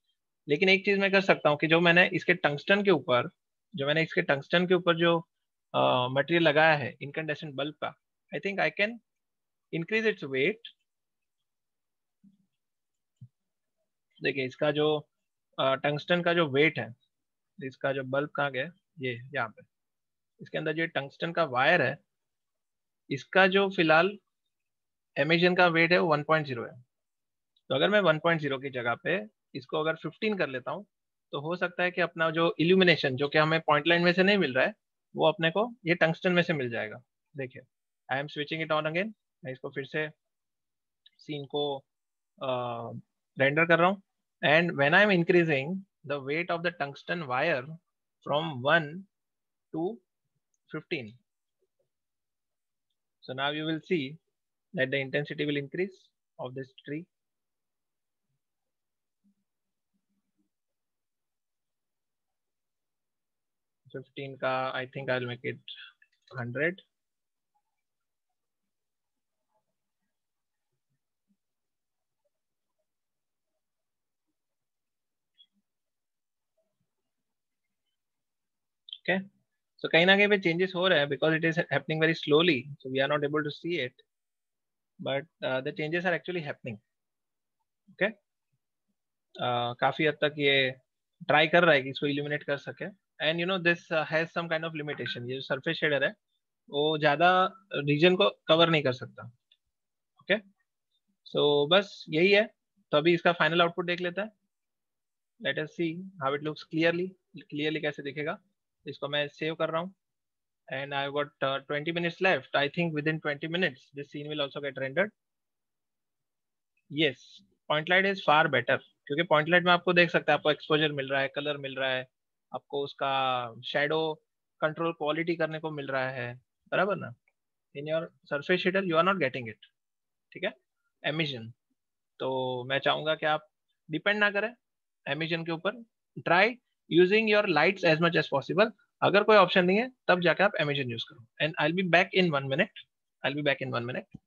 Speaker 1: लेकिन एक चीज मैं कर सकता हूँ कि जो मैंने इसके टंगस्टन के ऊपर जो मटेरियल लगाया है इनकैंडेसेंट बल्ब का, I think I can increase its weight. देखिए इसका जो टंगस्टन का जो वेट है, इसका जो बल्ब कहाँ गया, ये यहाँ पे इसके अंदर जो टंगस्टन का वायर है, इसका जो फिलहाल एमिशन का वेट है वो 1.0 है। तो अगर मैं 1.0 की जगह पे इसको अगर 15 कर लेता हूँ, तो हो सकता है कि अपना जो इल्यूमिनेशन जो कि हमें पॉइंट लाइन में से नहीं मिल रहा है, वो अपने को ये टंगस्टन में से मिल जाएगा। देखिए I am switching it on again, मैं इसको फिर से सीन को रेंडर कर रहा हूँ। And when I M increasing the weight of the tungsten wire from 1 to 15, so now you will see that the intensity will increase of this tree। 15 का I think I will make it 100। Okay so कहीं ना कहीं पे changes हो रहे हैं because it is happening very slowly, so we are not able to see it, but the changes are actually happening. Okay काफी हद तक ये ट्राई कर रहा है कि इसको इल्यूमिनेट कर सके। And you know this has some kind of limitation, ये जो सरफेस शेडर है वो ज़्यादा रीजन को कवर नहीं कर सकता। ओके, सो बस यही है। तो अभी इसका फाइनल आउटपुट देख लेता है। Let us see how it looks clearly. Clearly कैसे दिखेगा, इसको मैं सेव कर रहा हूँ। And I got 20 minutes left. I think within 20 minutes this scene will also get rendered. Yes, point light is far better, क्योंकि point light में आपको देख सकते हैं, आपको एक्सपोजर मिल रहा है, कलर मिल रहा है, आपको उसका शेडो कंट्रोल क्वालिटी करने को मिल रहा है, बराबर ना। In your surface shader you are not getting it. ठीक है, एमिशन। तो मैं चाहूंगा कि आप डिपेंड ना करें एमिशन के ऊपर। Try using your lights as much as possible. अगर कोई ऑप्शन नहीं है तब जाके आप एमिशन यूज करो। And I will be back in 1 minute। I will be back in 1 minute।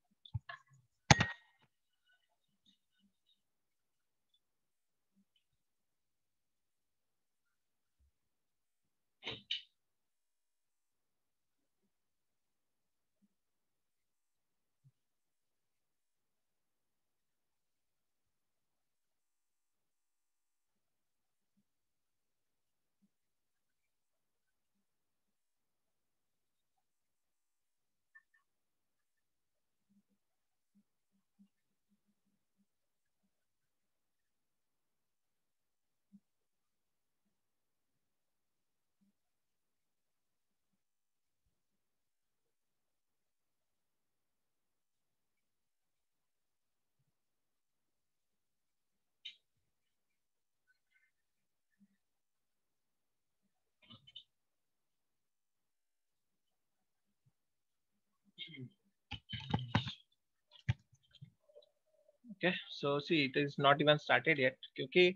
Speaker 1: Okay, so see it is not even started yet, क्योंकि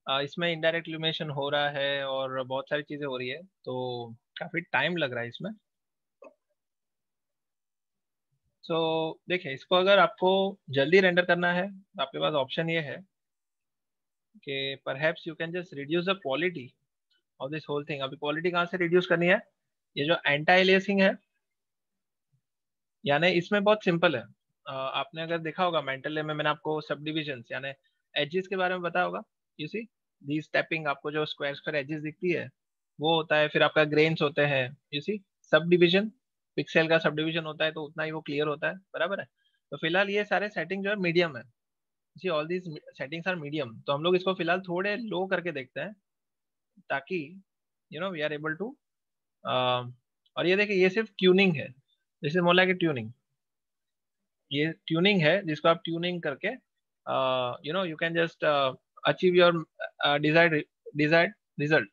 Speaker 1: इसमें इनडायरेक्ट इल्यूमिनेशन हो रहा है और बहुत सारी चीजें हो रही है, तो काफी टाइम लग रहा है इसमें। सो देखिए, इसको अगर आपको जल्दी रेंडर करना है तो आपके पास ऑप्शन ये है कि perhaps you can just reduce the quality of this whole thing. अभी क्वालिटी कहाँ से रिड्यूस करनी है, ये जो एंटी एलियासिंग है, यानी इसमें बहुत सिंपल है। आपने अगर देखा होगा मेंटल में मैंने आपको सब डिविजन यानी एजेस के बारे में बताया होगा। यू सी दी स्टेपिंग, आपको जो स्क्वायर स्क्वायर एजेस दिखती है वो होता है, फिर आपका ग्रेन्स होते हैं। You C sub division, pixel का सब डिविजन होता है तो उतना ही वो क्लियर होता है, बराबर है। तो फिलहाल ये सारे सेटिंग जो है मीडियम है। जी all these settings are medium, तो हम लोग इसको फिलहाल थोड़े लो करके देखते हैं, ताकि वी आर एबल टू। और ये देखिए, ये सिर्फ ट्यूनिंग है, this is more like A tuning. ये ट्यूनिंग है जिसको आप ट्यूनिंग करके you can just achieve your desired desired result.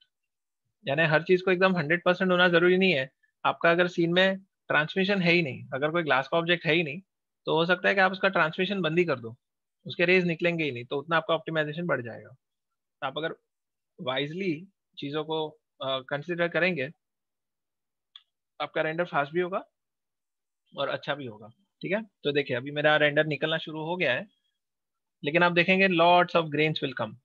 Speaker 1: यानी हर चीज को एकदम 100% होना जरूरी नहीं है। आपका अगर सीन में ट्रांसमिशन है ही नहीं, अगर कोई ग्लास का ऑब्जेक्ट है ही नहीं, तो हो सकता है कि आप उसका ट्रांसमिशन बंद ही कर दो, उसके रेज निकलेंगे ही नहीं, तो उतना आपका ऑप्टिमाइजेशन बढ़ जाएगा। तो आप अगर वाइजली चीजों को कंसिडर करेंगे, आपका रेंडर फास्ट भी होगा और अच्छा भी होगा। ठीक है, तो देखिए अभी मेरा रेंडर निकलना शुरू हो गया है, लेकिन आप देखेंगे lots of grains will come,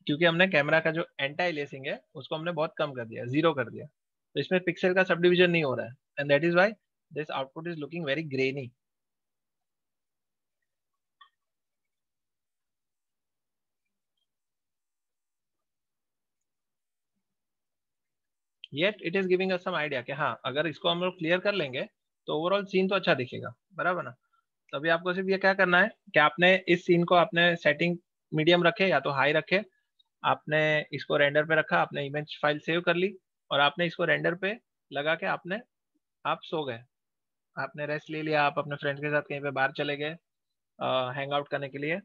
Speaker 1: क्योंकि हमने कैमरा का जो एंटी एलियासिंग है उसको हमने बहुत कम कर दिया, जीरो कर दिया। तो इसमें पिक्सल का सब डिविजन नहीं हो रहा है, and that is why this output is looking very grainy. Yet it is giving us some idea कि हाँ, अगर इसको हम लोग क्लियर कर लेंगे तो ओवरऑल सीन तो अच्छा दिखेगा, बराबर ना। तो अभी आपको सिर्फ ये क्या करना है कि आपने इस सीन को आपने सेटिंग मीडियम रखे या तो हाई रखे, आपने इसको रेंडर पे रखा, आपने इमेज फाइल सेव कर ली, और आपने इसको रेंडर पे लगा के आपने आप सो गए, आपने रेस्ट ले लिया, आप अपने फ्रेंड के साथ कहीं पे बाहर चले गए हैंग आउट करने के लिए,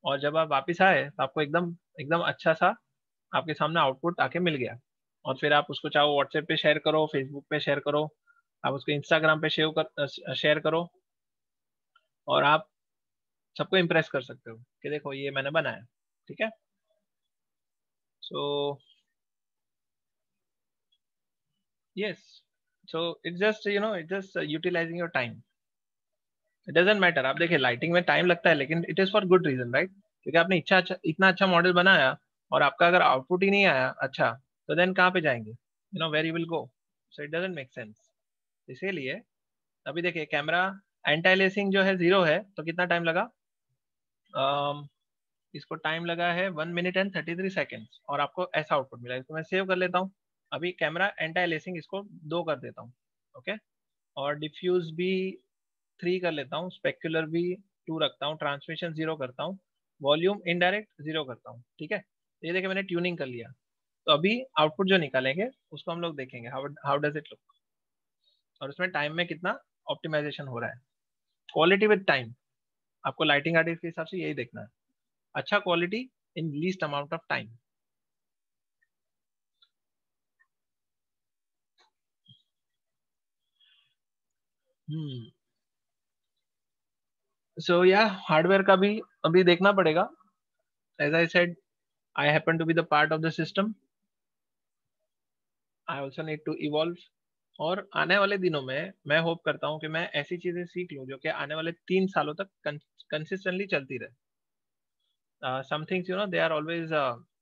Speaker 1: और जब आप वापस आए तो आपको एकदम एकदम अच्छा सा आपके सामने आउटपुट आके मिल गया। और फिर आप उसको चाहो व्हाट्सएप पे शेयर करो, फेसबुक पे शेयर करो, आप उसको इंस्टाग्राम पे शेयर करो, और आप सबको इम्प्रेस कर सकते हो कि देखो ये मैंने बनाया। ठीक है, so yes, so it just it just utilizing your time. It doesn't matter, आप देखिए लाइटिंग में टाइम लगता है, लेकिन it is for good reason, right. क्योंकि आपने इतना अच्छा मॉडल बनाया और आपका अगर आउटपुट ही नहीं आया अच्छा, तो देन कहाँ पे जाएंगे, where you will go. So it doesn't make sense. इसीलिए अभी देखिए कैमरा एंटी अलियासिंग जो है जीरो है, तो कितना टाइम लगा, अम, इसको टाइम लगा है 1 minute and 33 seconds, और आपको ऐसा आउटपुट मिला। इसको मैं सेव कर लेता हूँ। अभी कैमरा एंटी अलियासिंग इसको 2 कर देता हूँ, ओके, और डिफ्यूज भी 3 कर लेता हूँ, स्पेक्युलर भी 2 रखता हूँ, ट्रांसमिशन 0 करता हूँ, वॉल्यूम इनडायरेक्ट 0 करता हूँ, ठीक है। ये देखिए मैंने ट्यूनिंग कर लिया। तो अभी आउटपुट जो निकालेंगे उसको हम लोग देखेंगे हाउ डज इट लुक, और उसमें टाइम में कितना ऑप्टिमाइजेशन हो रहा है। क्वालिटी विद टाइम, आपको लाइटिंग आर्टिस्ट के हिसाब से यही देखना है, अच्छा quality in least amount of time. So yeah hardware का भी अभी देखना पड़ेगा। As I said, I happen to be the part of the system, I also need to evolve. और आने वाले दिनों में मैं होप करता हूँ कि मैं ऐसी चीजें सीख लूँ जो कि आने वाले 3 सालों तक कंसिस्टेंटली चलती रहे। Some things you know they are always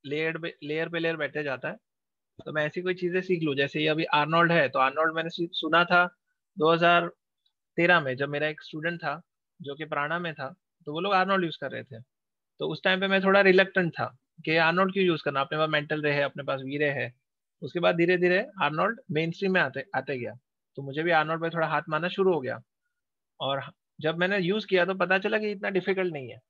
Speaker 1: layer पे लेयर बैठे जाता है। तो मैं ऐसी कोई चीजें सीख लूँ, जैसे ये अभी आर्नोल्ड है, तो आर्नोल्ड मैंने सुना था 2013 में, जब मेरा एक स्टूडेंट था जो कि प्राणा में था, तो वो लोग आर्नोल्ड यूज कर रहे थे। तो उस टाइम पे मैं थोड़ा रिलक्टेंट था कि आर्नोल्ड क्यों यूज करना, अपने पास मेंटल रे है, अपने पास वीरे है। उसके बाद धीरे धीरे आर्नोल्ड मेन स्ट्रीम में आते आते गया, तो मुझे भी आर्नोल्ड पे थोड़ा हाथ मारना शुरू हो गया। और जब मैंने यूज किया तो पता चला कि इतना डिफिकल्ट नहीं है।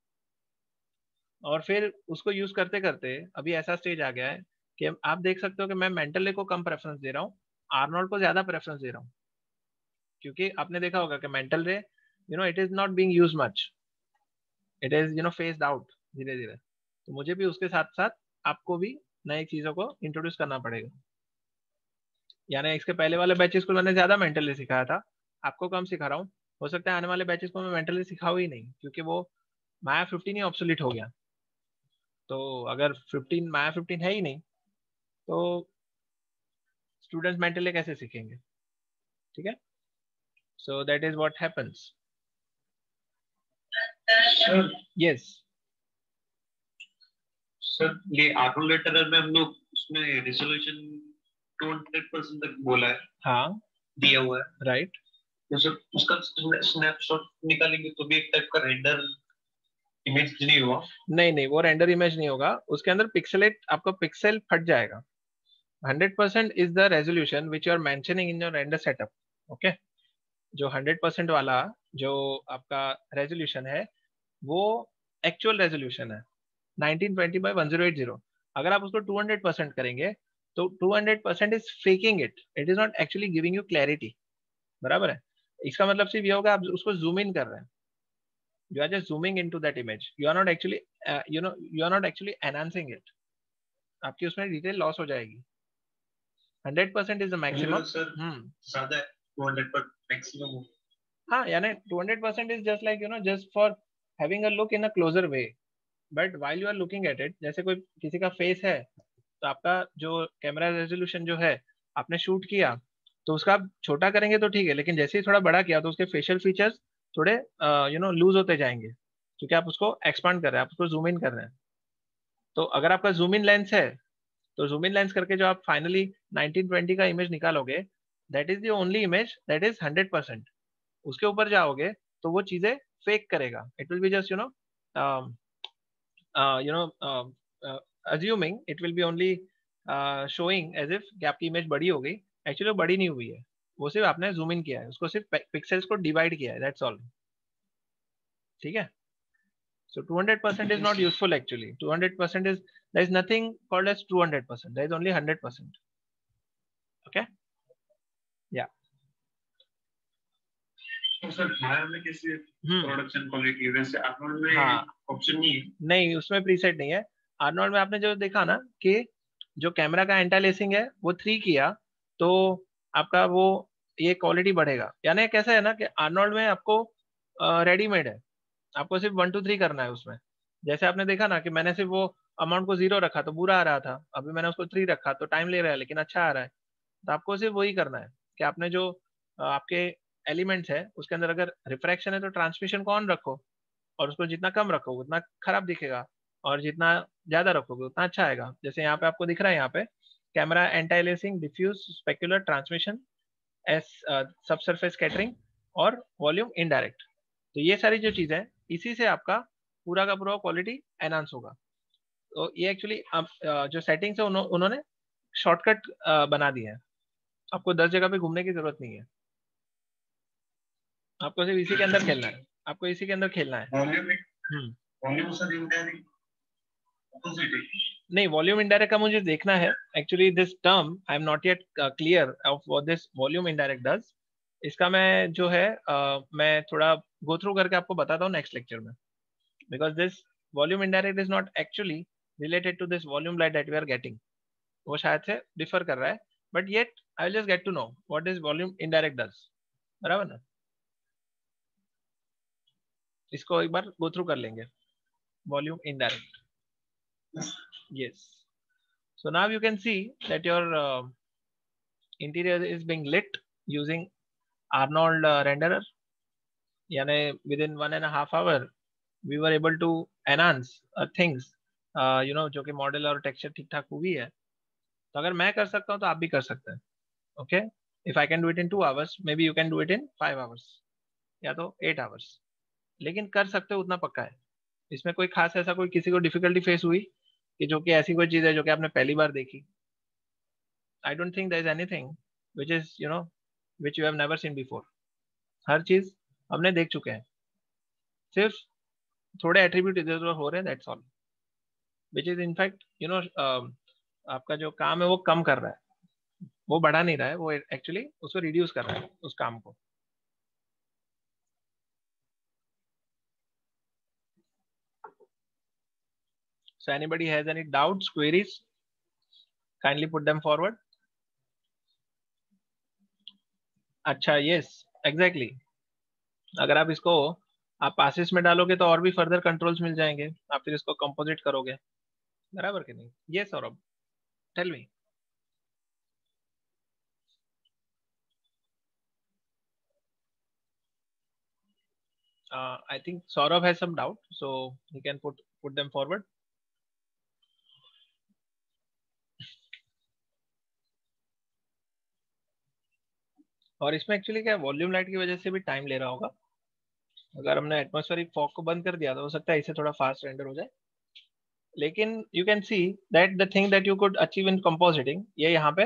Speaker 1: और फिर उसको यूज करते करते अभी ऐसा स्टेज आ गया है कि आप देख सकते हो कि मैं मेंटल रे को कम प्रेफरेंस दे रहा हूँ, आर्नोल्ड को ज्यादा प्रेफरेंस दे रहा हूँ। क्योंकि आपने देखा होगा कि मेंटल रे it is not being use much, it is faced out धीरे धीरे। तो मुझे भी उसके साथ साथ आपको भी नई चीजों को इंट्रोड्यूस करना पड़ेगा। यानी इसके पहले वाले बैचेस को मैंने ज्यादा मेंटली सिखाया था, आपको कम सिखा रहा हूँ। हो सकता है आने वाले बैचेस को मैं मेंटली सिखाऊं ही नहीं, क्योंकि वो माया 15 ही ऑब्सोलीट हो गया। तो अगर 15 माया 15 है ही नहीं, तो स्टूडेंट्स मेंटली कैसे सीखेंगे, ठीक है। So that is what happens.
Speaker 2: Sir
Speaker 1: yes
Speaker 2: sir ये ऑटो लेटर में हम लोग उसमें रेजोल्यूशन 200% तक बोला है,
Speaker 1: हाँ
Speaker 2: दिया हुआ है,
Speaker 1: राइट।
Speaker 2: तो सर उसका स्नैपशॉट निकालेंगे तो भी एक टाइप का रेंडर इमेज नहीं हुआ।
Speaker 1: नहीं नहीं, वो रेंडर इमेज नहीं होगा, उसके अंदर पिक्सलेट, आपका पिक्सल फट जाएगा। 100% is the resolution which you are mentioning in your render setup, okay. जो 100% वाला जो आपका रेजोल्यूशन है, वो एक्चुअल रेजोल्यूशन है 1920 by 1080। अगर आप उसको 200% करेंगे तो 200% is faking it, it is not actually giving you clarity, बराबर है। इसका मतलब सिर्फ ये होगा आप उसको जूम इन कर रहे हैं, you are just zooming into that image, you are not actually you are not actually enhancing it. आपकी उसमें डिटेल लॉस हो जाएगी। 100% इज द मैक्सिमम।
Speaker 2: सर ज्यादा है 200 पर मैक्सिमम।
Speaker 1: हाँ, यानी 200% is just like just for having a look in a closer way. But while you are looking at it, जैसे कोई किसी का फेस है, तो आपका जो कैमरा रेजोल्यूशन जो है आपने शूट किया, तो उसका आप छोटा करेंगे तो ठीक है, लेकिन जैसे ही थोड़ा बड़ा किया तो उसके फेशियल फीचर्स थोड़े लूज होते जाएंगे, क्योंकि आप उसको एक्सपांड कर रहे हैं, आप उसको जूम इन कर रहे हैं। तो अगर आपका जूम इन लेंस है, तो जूम इन लेंस करके जो आप फाइनली 1920 का इमेज निकालोगे, that is the only image that is 100%। उसके ऊपर जाओगे तो वो चीजें फेक करेगा, it will be just assuming, it will be only showing as if कि आपकी इमेज बड़ी हो गई। एक्चुअली वो बड़ी नहीं हुई है, वो सिर्फ आपने जूम इन किया है, उसको सिर्फ पिक्सेल्स को डिवाइड किया है, दैट्स ऑल, ठीक है। So 200% is not useful actually. 200% is, there is nothing called as 200%. There is only 100%. Okay? Yeah.
Speaker 2: तो सर माया में कैसे प्रोडक्शन क्वालिटी वैसे आर्नोल्ड में
Speaker 1: हाँ,
Speaker 2: ऑप्शन नहीं है?
Speaker 1: नहीं, उसमें प्रीसेट नहीं है। आर्नोल्ड में आपने जो देखा ना कि जो कैमरा का एंटी अलियासिंग है वो 3 किया, तो आपका वो ये क्वालिटी बढ़ेगा। यानी कैसा है ना कि आर्नोल्ड में आपको रेडीमेड है, आपको सिर्फ 1 2 3 करना है उसमें। जैसे आपने देखा ना कि मैंने सिर्फ वो अमाउंट को 0 रखा तो बुरा आ रहा था, अभी मैंने उसको 3 रखा तो टाइम ले रहा है लेकिन अच्छा आ रहा है। तो आपको सिर्फ वही करना है कि आपने जो आपके एलिमेंट्स है उसके अंदर अगर रिफ्रैक्शन है तो ट्रांसमिशन को ऑन रखो, और उसको जितना कम रखोगे उतना खराब दिखेगा, और जितना ज्यादा रखोगे उतना अच्छा आएगा। जैसे यहाँ पे आपको दिख रहा है, यहाँ पे camera anti aliasing, diffuse, specular, transmission, S सब सरफेस कैटरिंग, और वॉल्यूम इनडायरेक्ट। तो ये सारी जो चीजें हैं, इसी से आपका पूरा का पूरा क्वालिटी एनहांस होगा। तो ये एक्चुअली जो सेटिंग्स है उन्होंने शॉर्टकट बना दिया है, आपको 10 जगह पे घूमने की जरूरत नहीं है, आपको सिर्फ इसी के अंदर खेलना है, आपको इसी के अंदर खेलना है। नहीं, वॉल्यूम इनडायरेक्ट का मुझे देखना है actually. This term I am not yet clear of what this volume indirect does. इसका मैं जो है मैं थोड़ा गो थ्रू करके आपको बताता हूँ नेक्स्ट लेक्चर में, because this volume indirect is not actually related to this volume light that we are getting, वो शायद से डिफर कर रहा है, but yet I will just get to know what this volume indirect does, बराबर ना। इसको एक बार गो थ्रू कर लेंगे, volume indirect. Yes. So now you can see that your interior is being lit using Arnold renderer. यानी within 1.5 hour we were able to enhance things, you know, जो कि मॉडल और टेक्सचर ठीक ठाक हुई है। तो अगर मैं कर सकता हूँ तो आप भी कर सकते हैं। Okay, if I can do it in 2 hours, may be you can do it in 5 hours या तो 8 hours, लेकिन कर सकते हो उतना पक्का है। इसमें कोई खास ऐसा कोई किसी को डिफिकल्टी फेस हुई कि जो कि ऐसी कोई चीज है जो कि आपने पहली बार देखी? I don't think there is anything which is, you know, which you have never seen before. हर चीज हमने देख चुके हैं, सिर्फ थोड़े एट्रीब्यूट इधर उधर हो रहे हैं, that's all. Which is in fact, you know, आपका जो काम है वो कम कर रहा है, वो बढ़ा नहीं रहा है, वो एक्चुअली उसको रिड्यूस कर रहा है उस काम को। So anybody has any doubts, queries, kindly put them forward. अच्छा, yes, exactly. अगर आप इसको आप पासिस में डालोगे तो और भी फर्दर कंट्रोल्स मिल जाएंगे, आप फिर इसको कंपोजिट करोगे, बराबर कि नहीं? ये Saurabh, tell me. I think Saurabh has some doubt, so he can put them forward. और इसमें एक्चुअली क्या वॉल्यूम लाइट की वजह से भी टाइम ले रहा होगा। अगर हमने एटमॉस्फेरिक फॉग को बंद कर दिया तो हो सकता है इसे थोड़ा फास्ट रेंडर हो जाए, लेकिन you can see that the thing that you could achieve in compositing ये यहाँ पे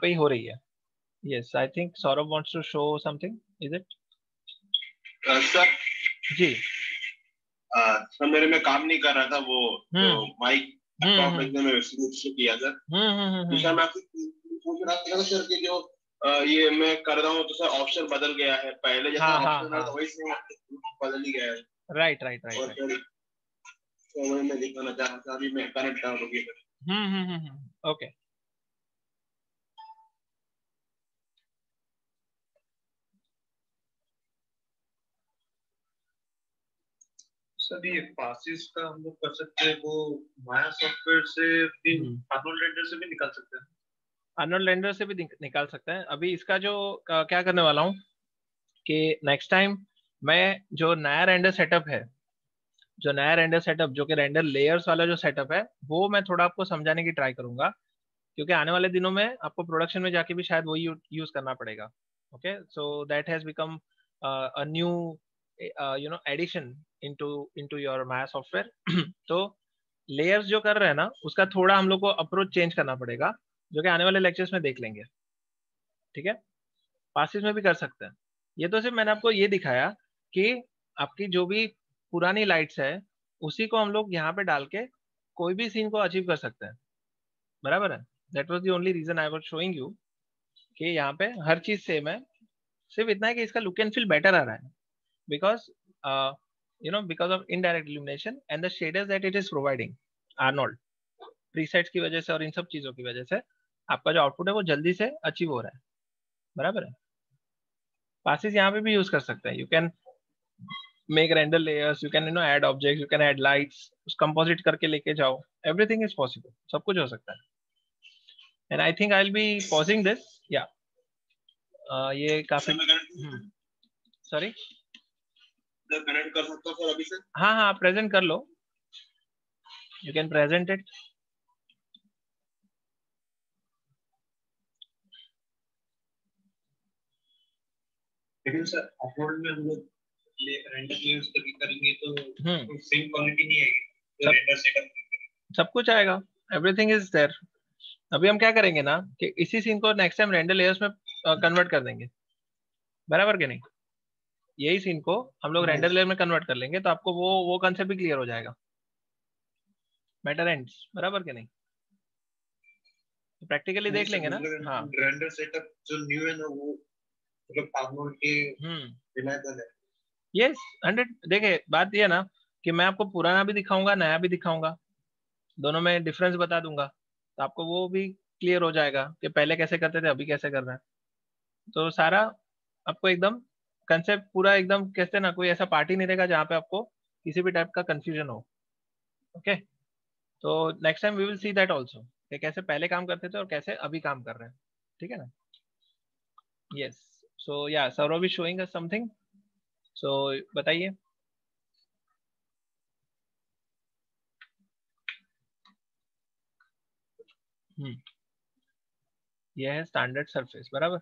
Speaker 1: ही हो रही है। Yes, I think Saurabh wants to show something, is it?
Speaker 3: Sir
Speaker 1: ji
Speaker 3: sir, मेरे में काम नहीं कर रहा था वो माइक में किया सर। सर मैं पूछ रहा था सर कि जो ये मैं कर रहा हूँ तो सर ऑप्शन बदल गया है, पहले जैसा ऑप्शन था वही से बदल ही गया है।
Speaker 1: राइट राइट राइट,
Speaker 3: तो वही मैं दिखाना चाह रहा था, अभी मैं कनेक्ट डाउन हो गया।
Speaker 1: ओके।
Speaker 2: सर ये पासिस का हम लोग कर सकते हैं, वो माया सॉफ्टवेयर से भी, अर्नोल्ड रेंडर से भी निकाल सकते हैं।
Speaker 1: अर्नोल्ड रेंडर से भी निकाल सकते हैं। अभी इसका जो क्या करने वाला हूँ कि नेक्स्ट टाइम मैं जो नया रेंडर सेटअप है, जो नया रेंडर सेटअप जो कि रेंडर लेयर्स वाला जो सेटअप है, वो मैं थोड़ा आपको समझाने की ट्राई करूंगा, क्योंकि आने वाले दिनों में आपको प्रोडक्शन में जाके भी शायद वही यूज करना पड़ेगा। Okay, so that has become a new you know addition into your Maya software. तो लेयर्स जो कर रहे हैं ना, उसका थोड़ा हम लोग को अप्रोच चेंज करना पड़ेगा, जो कि आने वाले लेक्चर्स में देख लेंगे। ठीक है, पासिस में भी कर सकते हैं। ये तो सिर्फ मैंने आपको ये दिखाया कि आपकी जो भी पुरानी लाइट्स है उसी को हम लोग यहाँ पे डाल के कोई भी सीन को अचीव कर सकते हैं, बराबर है। That was the only reason I was showing you कि यहाँ पे हर चीज सेम है, सिर्फ इतना है कि इसका लुक एंड फील बेटर आ रहा है, because you no because of indirect illumination and the shaders that it is providing, Arnold presets की वजह से और इन सब चीजों की वजह से आपका जो आउटपुट है वो जल्दी से अचीव हो रहा है, बराबर है। पासिस यहाँ पे भी यूज कर सकते हैं, you can make render layers, you can you know add objects, you can add lights, उस कंपोजिट करके लेके जाओ, एवरीथिंग इज पॉसिबल, सब कुछ हो सकता है। And I think I will B pausing this, या ये काफी सॉरी
Speaker 3: कनेक्ट कर सकता हूं सर अभी से?
Speaker 1: हाँ हाँ, प्रेजेंट कर लो, यू कैन प्रेजेंट इट।
Speaker 2: लेकिन सर अपलोड में हम लोग रेंडर लेयर्स कभी करेंगे तो सेम क्वालिटी नहीं आएगी जो रेंडर सेटअप।
Speaker 1: सब कुछ आएगा, एवरीथिंग इज देयर। अभी हम क्या करेंगे ना कि इसी सीन को नेक्स्ट टाइम रेंडर लेयर्स में कन्वर्ट कर देंगे, बराबर के नहीं? यही सीन को हम लोग रेंडर लेयर में कन्वर्ट कर लेंगे तो आपको वो कंसेप्ट भी क्लियर हो जाएगा। मैटर एंड्स, बराबर के नहीं? तो प्रैक्टिकली देख लेंगे ना। हाँ,
Speaker 2: रेंडर सेटअप जो न्यू है ना वो मतलब आर्नोल्ड के रिलायबल है।
Speaker 1: यस 100। देखिए बात ये है ना कि मैं आपको पुराना भी दिखाऊंगा, नया भी दिखाऊंगा, दोनों में डिफरेंस बता दूंगा, तो आपको वो भी क्लियर हो जाएगा कि पहले कैसे करते थे, अभी कैसे कर रहे हैं। तो सारा आपको एकदम कंसेप्ट पूरा एकदम, कहते हैं ना, कोई ऐसा पार्टी नहीं रहेगा जहाँ पे आपको किसी भी टाइप का कंफ्यूजन हो। ओके, तो next time we will see that also कि कैसे पहले काम करते थे और कैसे अभी काम कर रहे हैं। ठीक है ना? Yes, so yeah Saurabh is showing us something, so बताइए। यह है स्टैंडर्ड सरफेस, बराबर।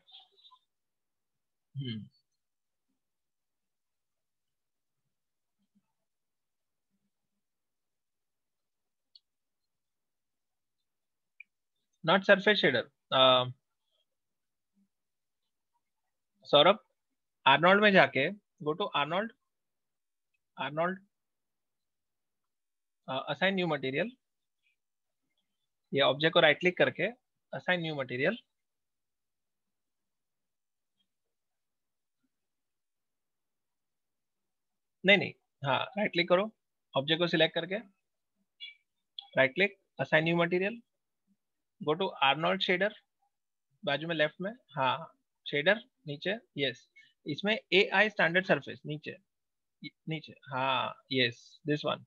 Speaker 1: Not surface shader. Saurabh, Arnold में जाके go to Arnold, Arnold assign new material, ये ऑब्जेक्ट को राइट क्लिक करके असाइन न्यू मटेरियल। नहीं, हाँ, राइट क्लिक करो, ऑब्जेक्ट को सिलेक्ट करके right click, assign new material, go to Arnold shader, बाजू में लेफ्ट में, हाँ, शेडर नीचे, यस, इसमें AI स्टैंडर्ड सरफेस नीचे, नीचे, हाँ, यस, दिस वन,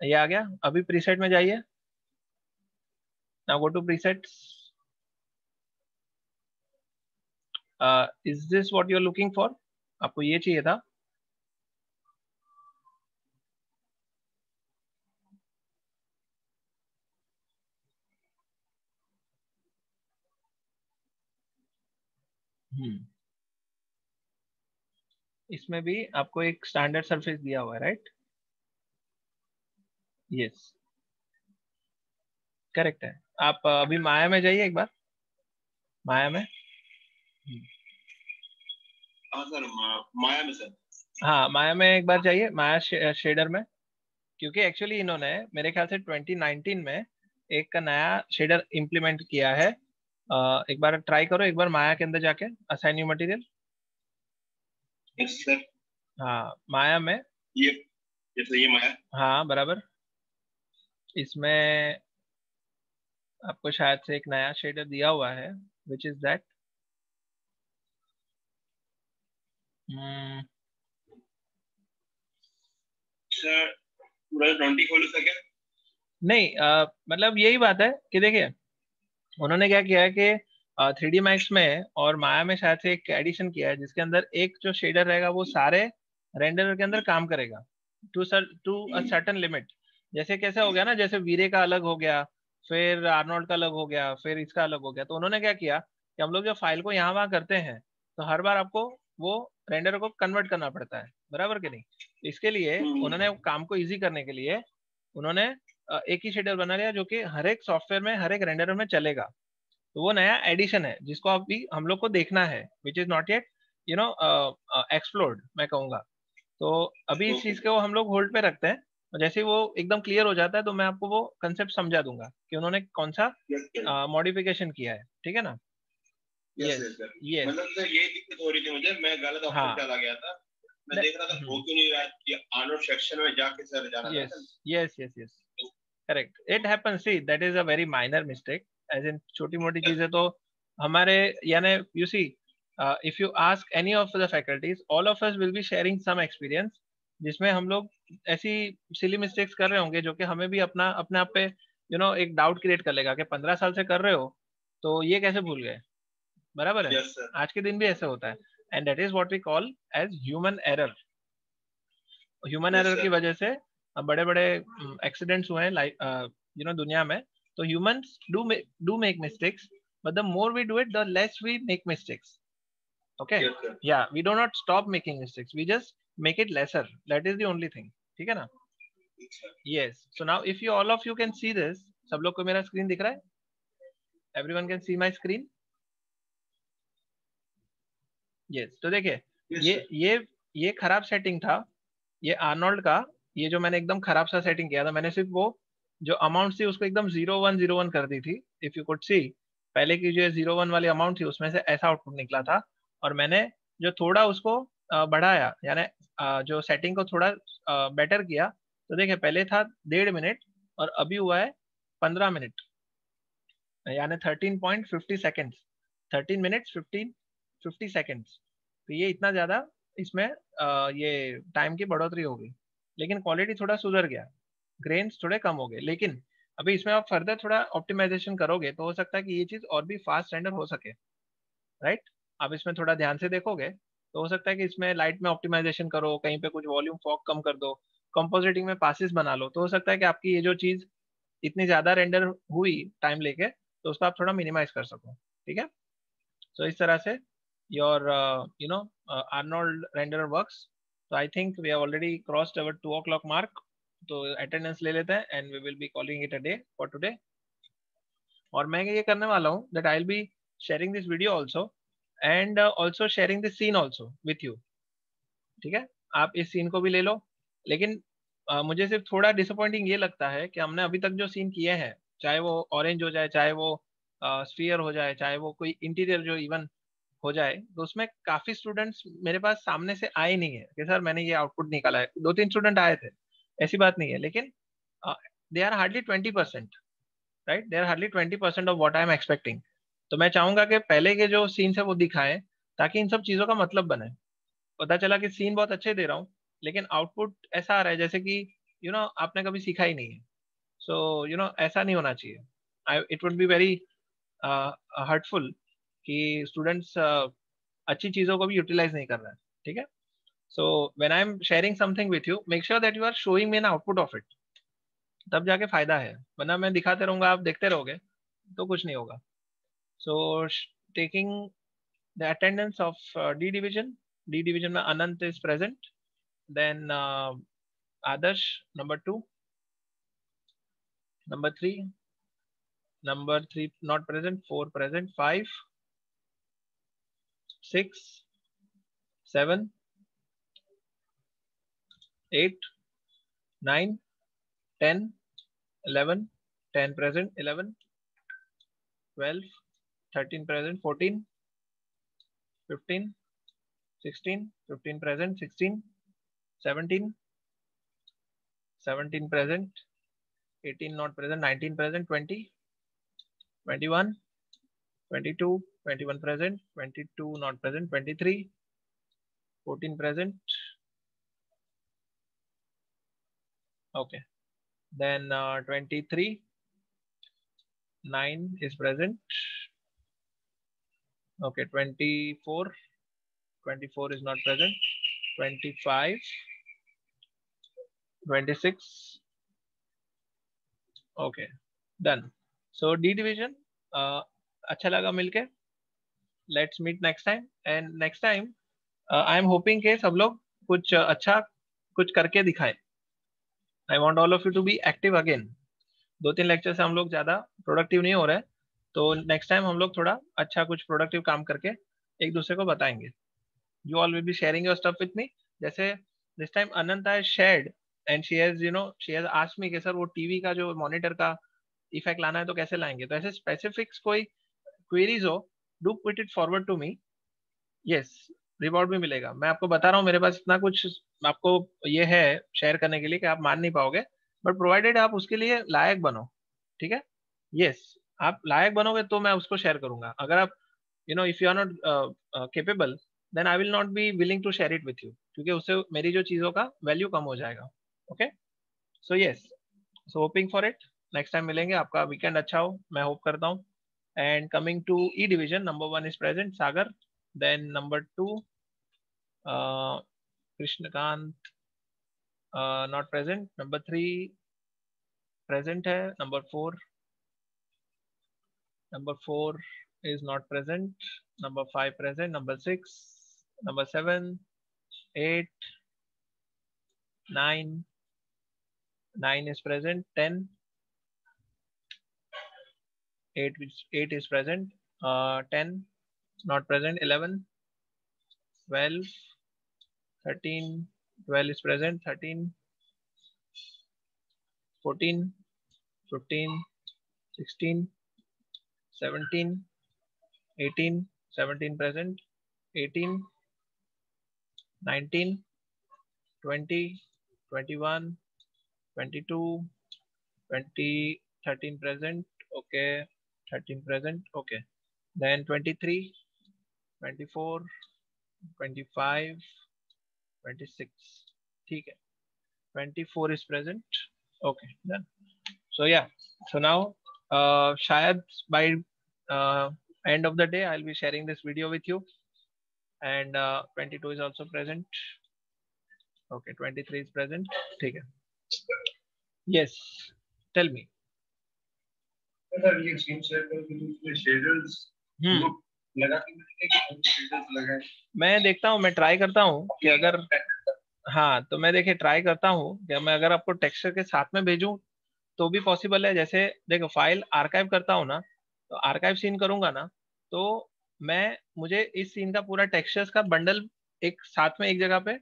Speaker 1: ये आ गया। अभी प्रीसेट में जाइए, now go to presets. Is this what you are looking for? आपको ये चाहिए था? इसमें भी आपको एक स्टैंडर्ड सरफेस दिया हुआ है, राइट? यस, करेक्ट है। आप अभी माया में जाइए एक बार, माया में।
Speaker 3: हाँ सर, माया में सर।
Speaker 1: हाँ, माया में एक बार जाइए, माया शेडर में, क्योंकि एक्चुअली इन्होंने मेरे ख्याल से 2019 में एक नया शेडर इंप्लीमेंट किया है। एक बार ट्राई करो, एक बार माया के अंदर जाके assign new material.
Speaker 3: Yes sir.
Speaker 1: हाँ, माया में,
Speaker 3: ये जैसे ये माया,
Speaker 1: हाँ, बराबर। इसमें आपको शायद से एक नया शेडर दिया हुआ है, विच इज दैट,
Speaker 3: सर पूरा 20 खोलो सर क्या?
Speaker 1: नहीं, मतलब यही बात है कि देखिए उन्होंने क्या किया है कि 3D मैक्स में और माया में शायद से एक एडिशन किया है जिसके अंदर एक जो शेडर रहेगा वो सारे रेंडर के अंदर काम करेगा टू अ सर्टेन लिमिट। जैसे कैसे हो गया ना, जैसे वीरे का अलग हो गया, फिर आर्नोल्ड का अलग हो गया, फिर इसका अलग हो गया, तो उन्होंने क्या किया कि हम लोग जो फाइल को यहाँ वहाँ करते हैं तो हर बार आपको वो रेंडर को कन्वर्ट करना पड़ता है, बराबर कि नहीं? इसके लिए उन्होंने काम को इजी करने के लिए उन्होंने एक ही शेडर बना लिया जो कि हर एक सॉफ्टवेयर में, हर एक रेंडर में चलेगा। तो वो नया एडिशन है जिसको अभी हम लोग को देखना है, which is not yet explored, मैं कहूँगा। तो अभी इस चीज को हम लोग होल्ड पे रखते हैं, और जैसे ही वो एकदम क्लियर हो जाता है तो मैं आपको वो कंसेप्ट समझा दूंगा कि उन्होंने कौन सा मॉडिफिकेशन किया है। ठीक है ना?
Speaker 3: यस
Speaker 1: यस,
Speaker 3: मतलब सर यही दिक्कत हो रही थी मुझे, मैं गलत ऑप्शन चला गया था, मैं देख रहा था हो क्यों नहीं रहा कि आर्नोल्ड सेक्शन में जाके सर जाना था।
Speaker 1: Yes, yes, yes, correct, it happens, see that is a very minor mistake, as in छोटी मोटी चीजें तो हमारे, यानी you see, if you ask any of the faculties, all of us will be sharing some experience जिसमें हम लोग ऐसी सिली मिस्टेक्स कर रहे होंगे जो कि हमें भी अपने आप पे एक डाउट क्रिएट कर लेगा कि 15 साल से कर रहे हो तो ये कैसे भूल गए, बराबर है?
Speaker 3: yes,
Speaker 1: आज के दिन भी ऐसे होता है, and that is what we call as human error. Human error की वजह से बड़े बड़े एक्सीडेंट्स हुए हैं दुनिया में। तो humans do make mistakes, but the more we do it the less we make mistakes. Okay, yeah we do not stop making mistakes, we just make it lesser, that is the only thing. ठीक है ना? Yes, so now if you all of you can see this, सब लोग को मेरा screen दिख रहा है? Everyone can see my screen? Yes. तो देखिए ये खराब सेटिंग था, ये आर्नोल्ड का, ये जो मैंने एकदम खराब सा सेटिंग किया था, मैंने सिर्फ वो जो अमाउंट थी उसको एकदम 0101 कर दी थी। इफ यू कुड सी, पहले की जो 01 वाली अमाउंट थी उसमें से ऐसा आउटपुट निकला था, और मैंने जो थोड़ा उसको बढ़ाया, यानी जो सेटिंग को थोड़ा बेटर किया, तो देखिए पहले था 1.5 मिनट और अभी हुआ है 15 मिनट, यानी 13.50 सेकेंड्स, 13 मिनट्स 50 सेकेंड्स। तो ये इतना ज्यादा इसमें ये टाइम की बढ़ोतरी हो गई, लेकिन क्वालिटी थोड़ा सुधर गया, ग्रेन्स थोड़े कम हो गए। लेकिन अभी इसमें आप फर्दर थोड़ा ऑप्टिमाइजेशन करोगे तो हो सकता है कि ये चीज और भी फास्ट रेंडर हो सके, राइट? आप इसमें थोड़ा ध्यान से देखोगे तो हो सकता है कि इसमें लाइट में ऑप्टिमाइजेशन करो, कहीं पे कुछ वॉल्यूम फॉग कम कर दो, कंपोजिटिंग में पासिस बना लो, तो हो सकता है कि आपकी ये जो चीज इतनी ज्यादा रेंडर हुई टाइम लेके, तो उसको आप थोड़ा मिनिमाइज कर सको, ठीक है? सो इस तरह से your Arnold renderer works. So I think we have already crossed our 2 o'clock mark. तो अटेंडेंस ले लेते हैं and we will be calling it a day for today. और मैं ये करने वाला हूँ that I'll be sharing this video also and also sharing this scene also with you. ठीक है, आप इस सीन को भी ले लो। लेकिन मुझे सिर्फ थोड़ा डिसअपॉइंटिंग ये लगता है कि हमने अभी तक जो सीन किए हैं, चाहे वो ऑरेंज हो जाए, चाहे वो स्फीयर हो जाए, चाहे वो कोई इंटीरियर जो इवन हो जाए, तो उसमें काफी स्टूडेंट्स मेरे पास सामने से आए नहीं है कि सर मैंने ये आउटपुट निकाला है। 2-3 स्टूडेंट आए थे, ऐसी बात नहीं है, लेकिन they are hardly 20%, right? They are hardly 20% of what I am expecting. तो मैं चाहूंगा कि पहले के जो सीन्स है वो दिखाएं, ताकि इन सब चीजों का मतलब बने। पता चला कि सीन बहुत अच्छे दे रहा हूँ, लेकिन आउटपुट ऐसा आ रहा है जैसे कि आपने कभी सीखा ही नहीं है। सो ऐसा नहीं होना चाहिए। It would be very hurtful कि स्टूडेंट्स अच्छी चीजों को भी यूटिलाइज नहीं कर रहे हैं, ठीक है? So when I am sharing something with you, make sure that you are showing me an output of it, तब जाके फायदा है। वरना मैं दिखाते रहूंगा, आप देखते रहोगे तो कुछ नहीं होगा। So taking the attendance of D division, D division में Anant is present, then Adarsh number 2, number 3, number 3 not present, 4 present, 5, 6, 7, 8, 9, 10, 11, 10 present, 11, 12, 13 present, 14, 15, 16, 15 present, 16, 17, 17 present, 18 not present, 19 present, 20, 21, 22, 21 present, 22 not present, 23, 14 present. Okay. Then 23, 9 is present. Okay, 24, 24 is not present. 25, 26. Okay, done. So D division, अच्छा लगा मिलके. Let's meet next time. And next time, I am hoping के सब लोग कुछ अच्छा कुछ करके दिखाएं. I want all of you to be active again. 2-3 lecture से हम लोग ज्यादा प्रोडक्टिव नहीं हो रहे, तो नेक्स्ट टाइम हम लोग थोड़ा अच्छा कुछ प्रोडक्टिव काम करके एक दूसरे को बताएंगे। You all will be sharing your stuff with me. जैसे this time Anant I shared and she has asked me कि सर वो टीवी का जो मॉनिटर का इफेक्ट लाना है तो कैसे लाएंगे। तो ऐसे स्पेसिफिक्स कोई क्वेरीज हो, do put it forward to me. Yes, reward भी मिलेगा। मैं आपको बता रहा हूँ, मेरे पास इतना कुछ आपको ये है शेयर करने के लिए कि आप मान नहीं पाओगे, बट प्रोवाइडेड आप उसके लिए लायक बनो, ठीक है? यस, आप लायक बनोगे तो मैं उसको शेयर करूंगा। अगर आप if you are not capable, then I will not be willing to share it with you, क्योंकि उससे मेरी जो चीजों का वैल्यू कम हो जाएगा। Okay, so yes, so hoping for it, next time मिलेंगे। आपका वीकेंड अच्छा हो, मैं होप करता हूँ। And coming to E division, number 1 is present Sagar, then number 2 Krishnakant not present, number 3 present है, number 4 is not present, number 5 present, number 6, number 7, 8, 9, 9 is present, 10, 8 is present. 10 not present. 11, 12, 13, 12 is present. 13, 14, 15, 16, 17, 18, 17 present. 18, 19, 20, 21, 22, 20, 13 present. Okay, 13 present. Okay, then 23, 24, 25, 26. ठीक है, 24 is present. Okay, done. So yeah, so now शायद by end of the day I'll be sharing this video with you, and 22 is also present. Okay, 23 is present. ठीक है. Yes, tell me.
Speaker 2: ये scene share करके shaders लगा के मैंने shaders लगाए.
Speaker 1: मैं देखता हूँ, मैं ट्राई करता हूँ कि अगर हाँ तो मैं देखिए ट्राई करता हूँ कि मैं अगर आपको टेक्सचर के साथ में भेजूं तो भी पॉसिबल है. जैसे देखो फाइल आर्काइव करता हूँ ना, तो आर्काइव सीन करूंगा ना, तो मुझे इस सीन का पूरा टेक्सचर्स का बंडल एक साथ में एक जगह पे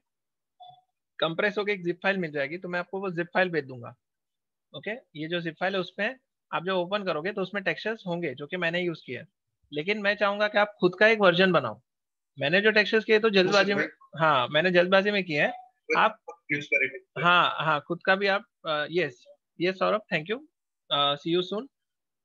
Speaker 1: कंप्रेस होकर एक जिप फाइल मिल जाएगी, तो मैं आपको वो जिप फाइल भेज दूंगा. ओके, ये जो जिप फाइल है उसमें आप जब ओपन करोगे तो उसमें टेक्सचर्स होंगे जो कि मैंने यूज किया है, लेकिन मैं चाहूंगा कि आप खुद का एक वर्जन बनाओ. मैंने जो टेक्सचर्स किए तो जल्दबाजी में, हाँ मैंने जल्दबाजी में किए हैं. आप
Speaker 2: यूज करेंगे.
Speaker 1: हाँ खुद का भी आप yes yes Saurabh, thank you, see you soon.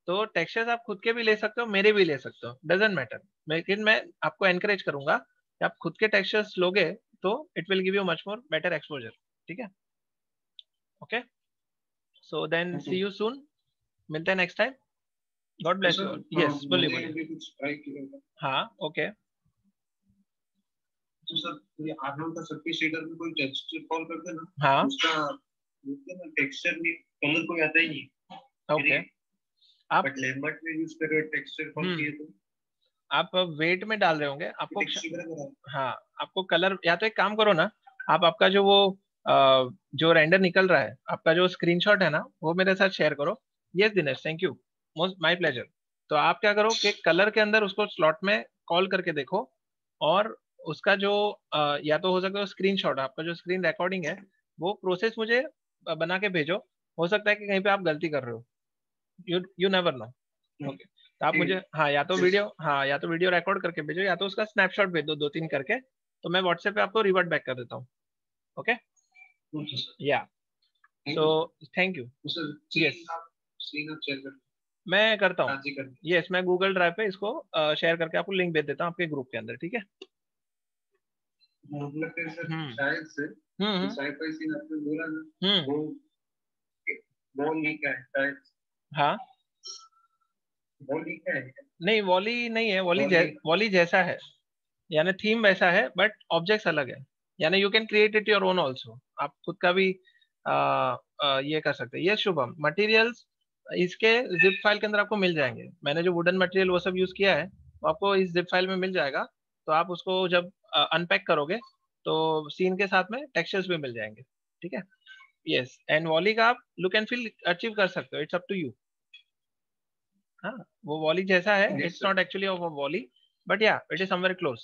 Speaker 1: तो टेक्सचर्स आप खुद के भी ले सकते हो, मेरे भी ले सकते हो, डजेंट मैटर. लेकिन मैं आपको एनकरेज करूंगा कि आप खुद के टेक्सचर्स लोगे तो it will give you much more better exposure. ठीक है, okay, so then see you soon, मिलते हैं next time. God bless you. Yes बोलिए. हाँ ओके.
Speaker 2: तो सर ये आर्नोल्ड का सबके शेडर में कोई टेक्सचर कॉल करते हैं ना,
Speaker 1: हाँ
Speaker 2: उसका टेक्सचर में कलर कोई आता ही नहीं.
Speaker 1: ओके, आप
Speaker 2: बट लैम्बर्ट में यूज कर रहे हो टेक्सचर कॉल किए तो
Speaker 1: आप वेट में डाल रहे होंगे आपको. हाँ आपको कलर, या तो एक काम करो ना, आप आपका जो वो जो रेंडर निकल रहा है, आपका जो स्क्रीनशॉट है ना, वो मेरे साथ शेयर करो. Yes Dinesh, thank you, most my pleasure. तो आप क्या करो कि कलर के अंदर उसको स्लॉट में कॉल करके देखो, और उसका जो या तो हो सकता है स्क्रीनशॉट, आपका जो स्क्रीन रिकॉर्डिंग है वो प्रोसेस मुझे बना के भेजो. हो सकता है कि कहीं पे आप गलती कर रहे हो, यू नेवर नो. ओके, तो आप मुझे या तो वीडियो रिकॉर्ड करके भेजो, या तो उसका स्नैपशॉट भेज दो 2-3 करके, तो मैं व्हाट्सएप पे आपको रिवर्ट बैक कर देता हूँ. ओके, या सो थैंक यू. यस मैं करता हूँ. यस मैं गूगल ड्राइव पे इसको शेयर करके आपको लिंक भेज देता हूँ आपके ग्रुप के अंदर. ठीक है.
Speaker 2: शायद से साइफाई सीन आपने बोला ना, वो लीक है शायद.
Speaker 1: हाँ
Speaker 2: वॉली क्या है?
Speaker 1: नहीं वॉली नहीं है, वॉली जैसा है, यानी थीम वैसा है, बट ऑब्जेक्ट्स अलग है. यानी you can create it your own also. आप खुद का भी ये कर सकते हैं. ये शुभम, मटेरियल्स इसके जिप फाइल के अंदर आपको मिल जाएंगे. मैंने जो वुडन मटेरियल वो सब यूज किया है वो आपको इस जिप फाइल में मिल जाएगा. तो आप उसको जब अनपैक करोगे तो सीन के साथ में टेक्सचर्स भी मिल जाएंगे. ठीक है. यस, एंड वॉली का आप लुक एंड फील अचीव कर सकते हो. It's up to you. हाँ वो वॉली जैसा है, it's not actually of a volley, but yeah it is somewhere close.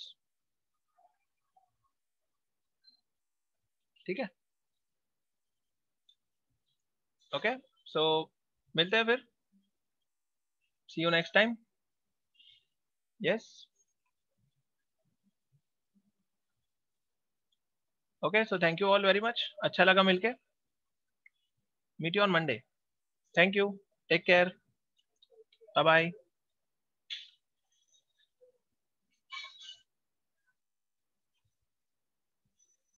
Speaker 1: ठीक है. ओके, सो मिलते हैं फिर. See you next time. Yes okay, so thank you all very much. अच्छा लगा मिलके. Meet you on Monday. Thank you, take care, bye bye.